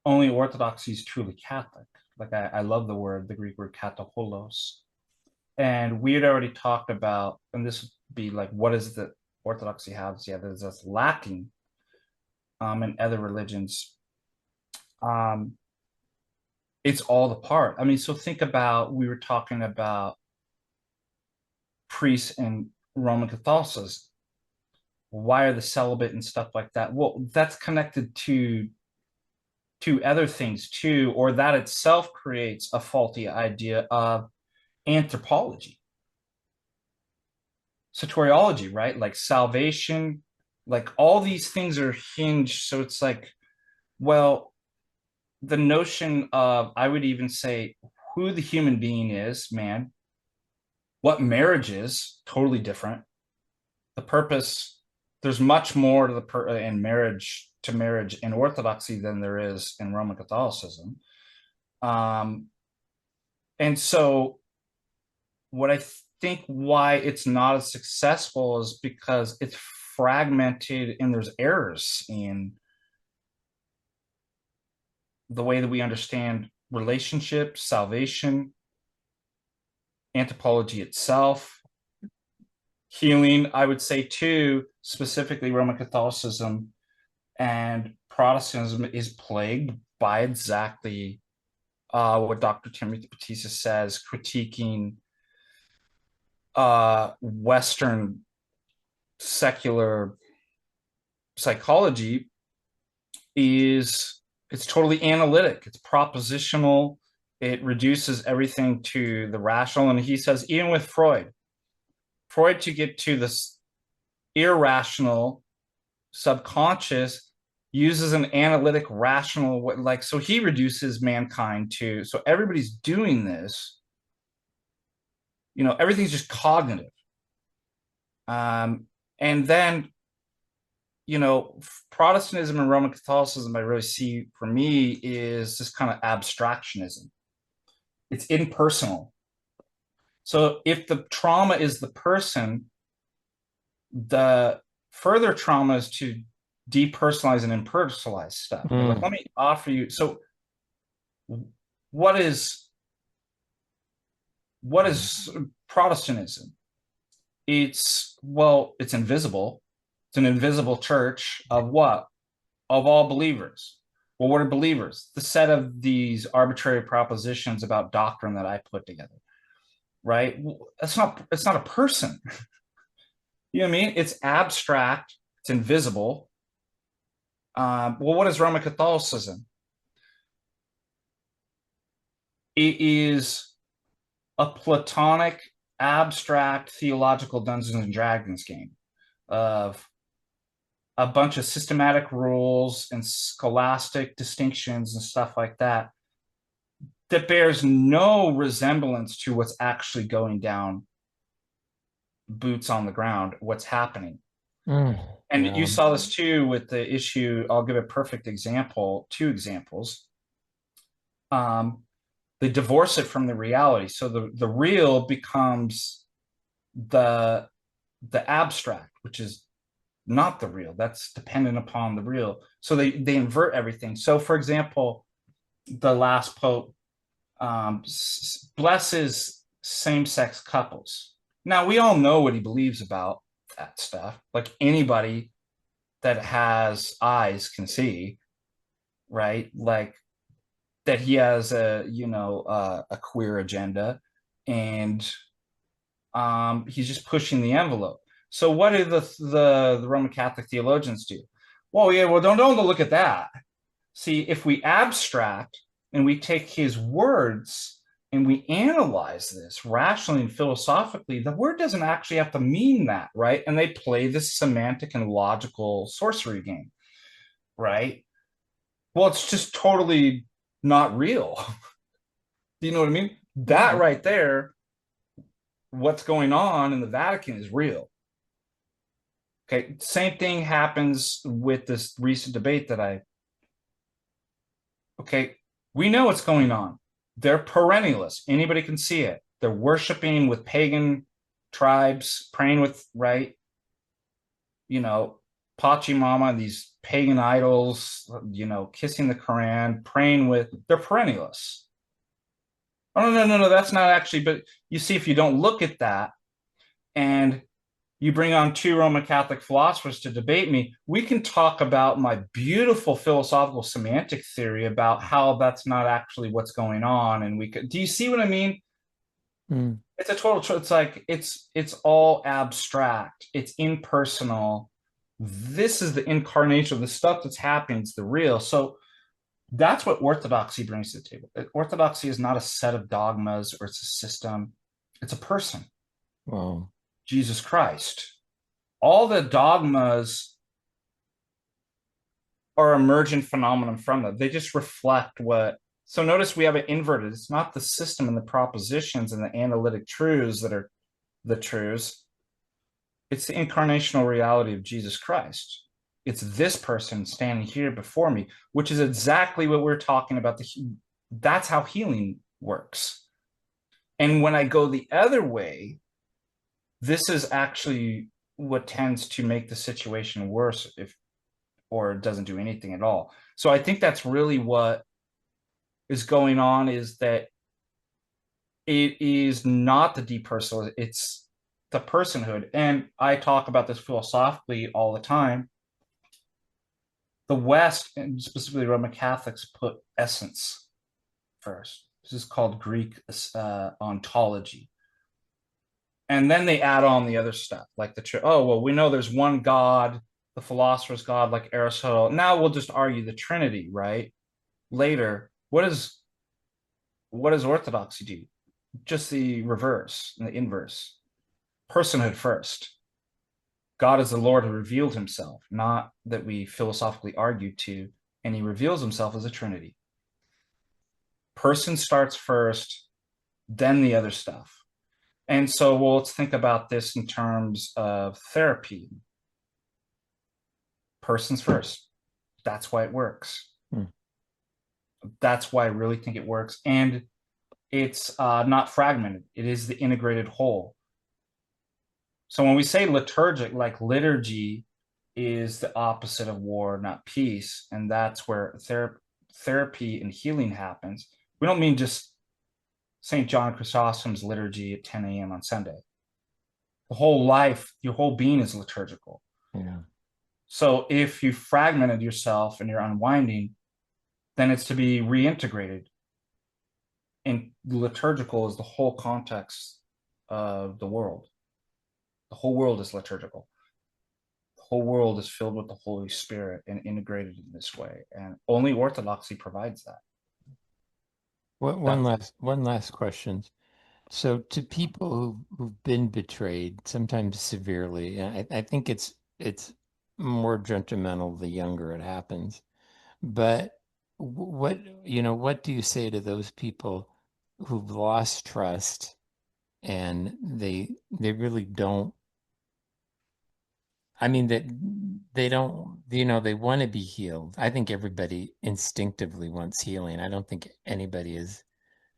only Orthodoxy is truly Catholic. Like I love the Greek word kataholos. And we had already talked about, and this would be like, what is the Orthodoxy has? Yeah, there's this lacking in other religions. Um, it's all the part. I mean, so think about we were talking about priests in Roman Catholicism. Why are the celibate and stuff like that? Well, that's connected to other things too, or that itself creates a faulty idea of anthropology, soteriology, right? Like salvation, like all these things are hinged. So it's like, well, the notion of, I would even say, who the human being is, man, what marriage is, totally different. The purpose, there's much more to in marriage in Orthodoxy than there is in Roman Catholicism. Um, and so what I think why it's not as successful is because it's fragmented and there's errors in. the way that we understand relationships, salvation, anthropology itself, healing. I would say too, specifically Roman Catholicism and Protestantism is plagued by exactly what Dr. Timothy Batista says, critiquing Western secular psychology is it's totally analytic, it's propositional, it reduces everything to the rational. And he says, even with Freud to get to this irrational subconscious uses an analytic rational, like, so he reduces mankind to, so everybody's doing this, everything's just cognitive. And then Protestantism and Roman Catholicism, I really see for me, is this kind of abstractionism. It's impersonal. So if the trauma is the person, the further trauma is to depersonalize and impersonalize stuff. They're like, let me offer you. So what is Protestantism? It's invisible. It's an invisible church of what? Of all believers. Well, what are believers? The set of these arbitrary propositions about doctrine that I put together, right? It's not a person. You know what I mean? It's abstract. It's invisible. What is Roman Catholicism? It is a Platonic, abstract, theological Dungeons and Dragons game of a bunch of systematic rules and scholastic distinctions and stuff like that bears no resemblance to what's actually going down, boots on the ground, what's happening. And you saw this too with the issue. I'll give a perfect example, two examples. They divorce it from the reality. So the real becomes the abstract, which is not the real. That's dependent upon the real. So they invert everything. So for example, the last pope blesses same-sex couples. Now we all know what he believes about that stuff. Like anybody that has eyes can see, right? Like that he has a queer agenda, and he's just pushing the envelope. So what do the Roman Catholic theologians do? Well, yeah, well, don't look at that. See, if we abstract and we take his words and we analyze this rationally and philosophically, the word doesn't actually have to mean that, right? And they play this semantic and logical sorcery game, right? Well, it's just totally not real. Do you know what I mean? That right there, what's going on in the Vatican is real. Okay, same thing happens with this recent debate okay, we know what's going on. They're perennialists. Anybody can see it. They're worshiping with pagan tribes, praying with, right? Pachamama, these pagan idols, kissing the Quran, praying with, they're perennialists. Oh, no, that's not actually, but you see, if you don't look at that and you bring on two Roman Catholic philosophers to debate me, we can talk about my beautiful philosophical semantic theory about how that's not actually what's going on. And do you see what I mean? It's a total, it's like, it's all abstract. It's impersonal. This is the incarnation of the stuff that's happening. It's the real. So that's what orthodoxy brings to the table. Orthodoxy is not a set of dogmas or it's a system. It's a person. Wow. Jesus Christ. All the dogmas are emergent phenomenon from that. They just reflect what. So notice we have it inverted. It's not the system and the propositions and the analytic truths that are the truths. It's the incarnational reality of Jesus Christ. It's this person standing here before me, which is exactly what we're talking about. That's how healing works. And when I go the other way, this is actually what tends to make the situation worse or it doesn't do anything at all. So I think that's really what is going on is that it is not the depersonal, it's the personhood. And I talk about this philosophically all the time. The West, and specifically Roman Catholics, put essence first. This is called Greek ontology. And then they add on the other stuff, like oh, well, we know there's one God, the philosopher's God, like Aristotle. Now we'll just argue the Trinity, right? Later, what does Orthodoxy do? Just the reverse and the inverse. Personhood first. God is the Lord who revealed himself, not that we philosophically argue to, and he reveals himself as a Trinity. Person starts first, then the other stuff. And so, well, let's think about this in terms of therapy. Persons first. That's why it works. Hmm. That's why I really think it works. And it's not fragmented, it is the integrated whole. So when we say liturgic, like liturgy is the opposite of war, not peace. And that's where therapy and healing happens. We don't mean just St. John Chrysostom's liturgy at 10 a.m. on Sunday. The whole life, your whole being is liturgical. Yeah. So if you fragmented yourself and you're unwinding, then it's to be reintegrated. And liturgical is the whole context of the world. The whole world is liturgical. The whole world is filled with the Holy Spirit and integrated in this way. And only Orthodoxy provides that. That's One last question. So to people who've been betrayed, sometimes severely, I think it's more detrimental the younger it happens. But what, what do you say to those people who've lost trust and they really don't, I mean that they don't, they want to be healed. I think everybody instinctively wants healing. I don't think anybody is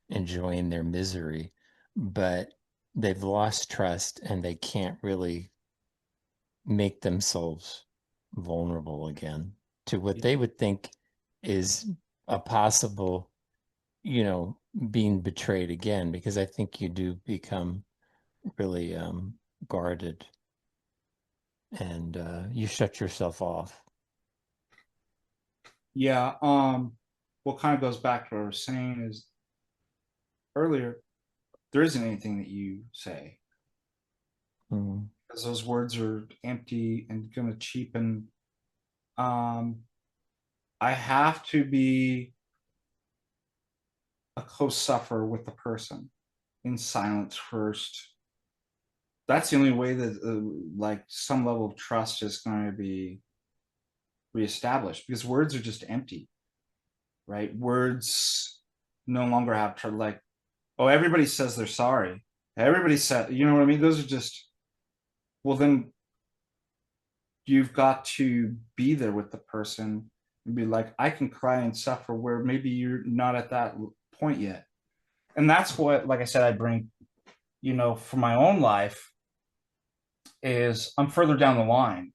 enjoying their misery, but they've lost trust and they can't really make themselves vulnerable again to what they would think is a possible, being betrayed again, because I think you do become really guarded and you shut yourself off. yeah. What kind of goes back to what I was saying is earlier, there isn't anything that you say Mm. because those words are empty and going to cheapen. Um, I have to be a co-sufferer with the person in silence first. That's the only way that like some level of trust is going to be reestablished because words are just empty, right? Words no longer have like, oh, everybody says they're sorry. Everybody said, you know what I mean? Those are just, well, then you've got to be there with the person and be like, I can cry and suffer where maybe you're not at that point yet. And that's what, like I said, I bring, for my own life is I'm further down the line,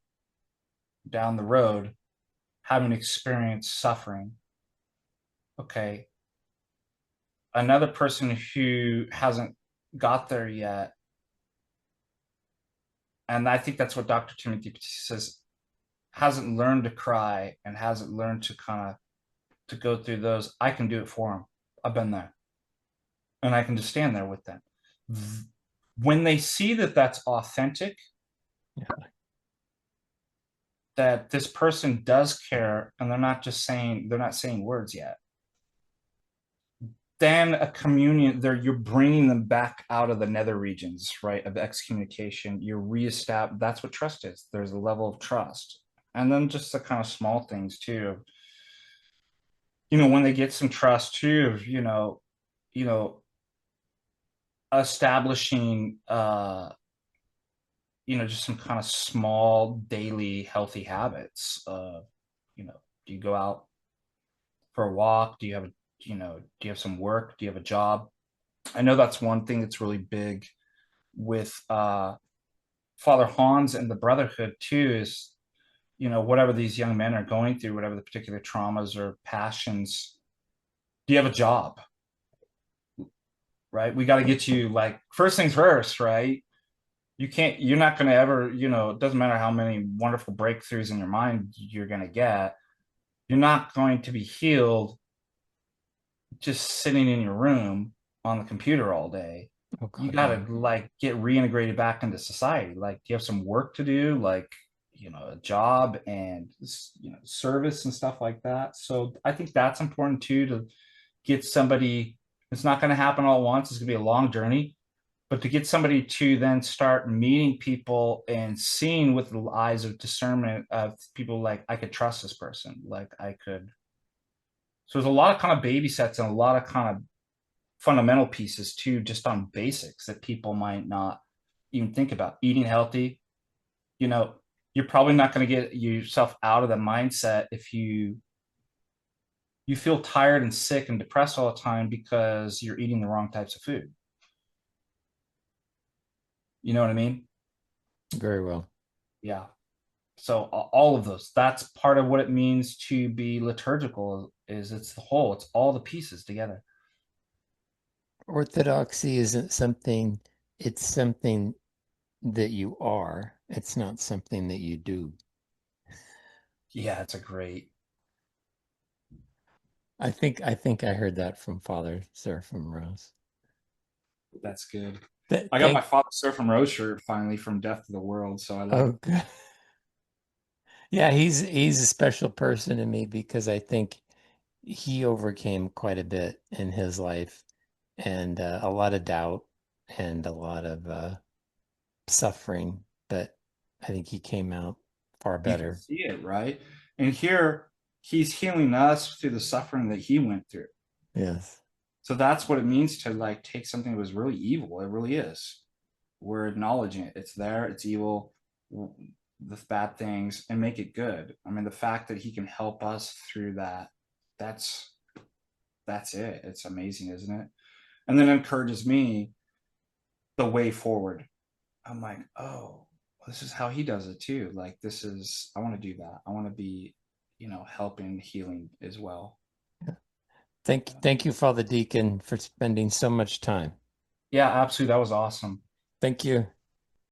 down the road, having experienced suffering. Okay. Another person who hasn't got there yet. And I think that's what Dr. Timothy says, hasn't learned to cry and hasn't learned to kind of to go through those. I can do it for them. I've been there. And I can just stand there with them. When they see that that's authentic, Yeah. that this person does care and they're not saying words yet, then a communion there, you're bringing them back out of the nether regions, right, of excommunication. You're reestablish, that's what trust is. There's a level of trust. And then just the kind of small things too, when they get some trust too, you know establishing just some kind of small daily healthy habits. Do you go out for a walk? Do you have some work? Do you have a job? I know that's one thing that's really big with Father Hans and the Brotherhood too, is whatever these young men are going through, whatever the particular traumas or passions, Do you have a job? Right? We got to get you like first things first, right? You're not going to ever, it doesn't matter how many wonderful breakthroughs in your mind you're going to get. You're not going to be healed just sitting in your room on the computer all day. Oh You God, got no. to like get reintegrated back into society. Like you have some work to do, like, a job and, service and stuff like that. So I think that's important too, to get somebody, it's not going to happen all at once. It's going to be a long journey, but to get somebody to then start meeting people and seeing with the eyes of discernment of people, like I could trust this person, like I could. So there's a lot of kind of baby sets and a lot of kind of fundamental pieces too, just on basics that people might not even think about. Eating healthy, you know, you're probably not going to get yourself out of the mindset if you feel tired and sick and depressed all the time because you're eating the wrong types of food. You know what I mean? Very well. Yeah. So all of those, that's part of what it means to be liturgical, is it's the whole, it's all the pieces together. Orthodoxy isn't something, it's something that you are. It's not something that you do. Yeah, it's a great. I think I heard that from Father Seraphim Rose. That's good. Th I got my thank Father Surf Rose shirt finally from Death to the World, so I like. oh good. Yeah, he's a special person to me because I think he overcame quite a bit in his life and a lot of doubt and a lot of suffering, but I think he came out far You can better. see it, right? And here he's healing us through the suffering that he went through. Yes. So that's what it means to like take something that was really evil. It really is. We're acknowledging it. It's there, it's evil, the bad things, and make it good. I mean, the fact that he can help us through that, that's that's it. It's amazing, isn't it? And then it encourages me the way forward. I'm like, oh, this is how he does it too. Like, this is, I want to do that. I want to be, helping healing as well. Thank you, Father Deacon, for spending so much time. Yeah, absolutely. That was awesome. Thank you.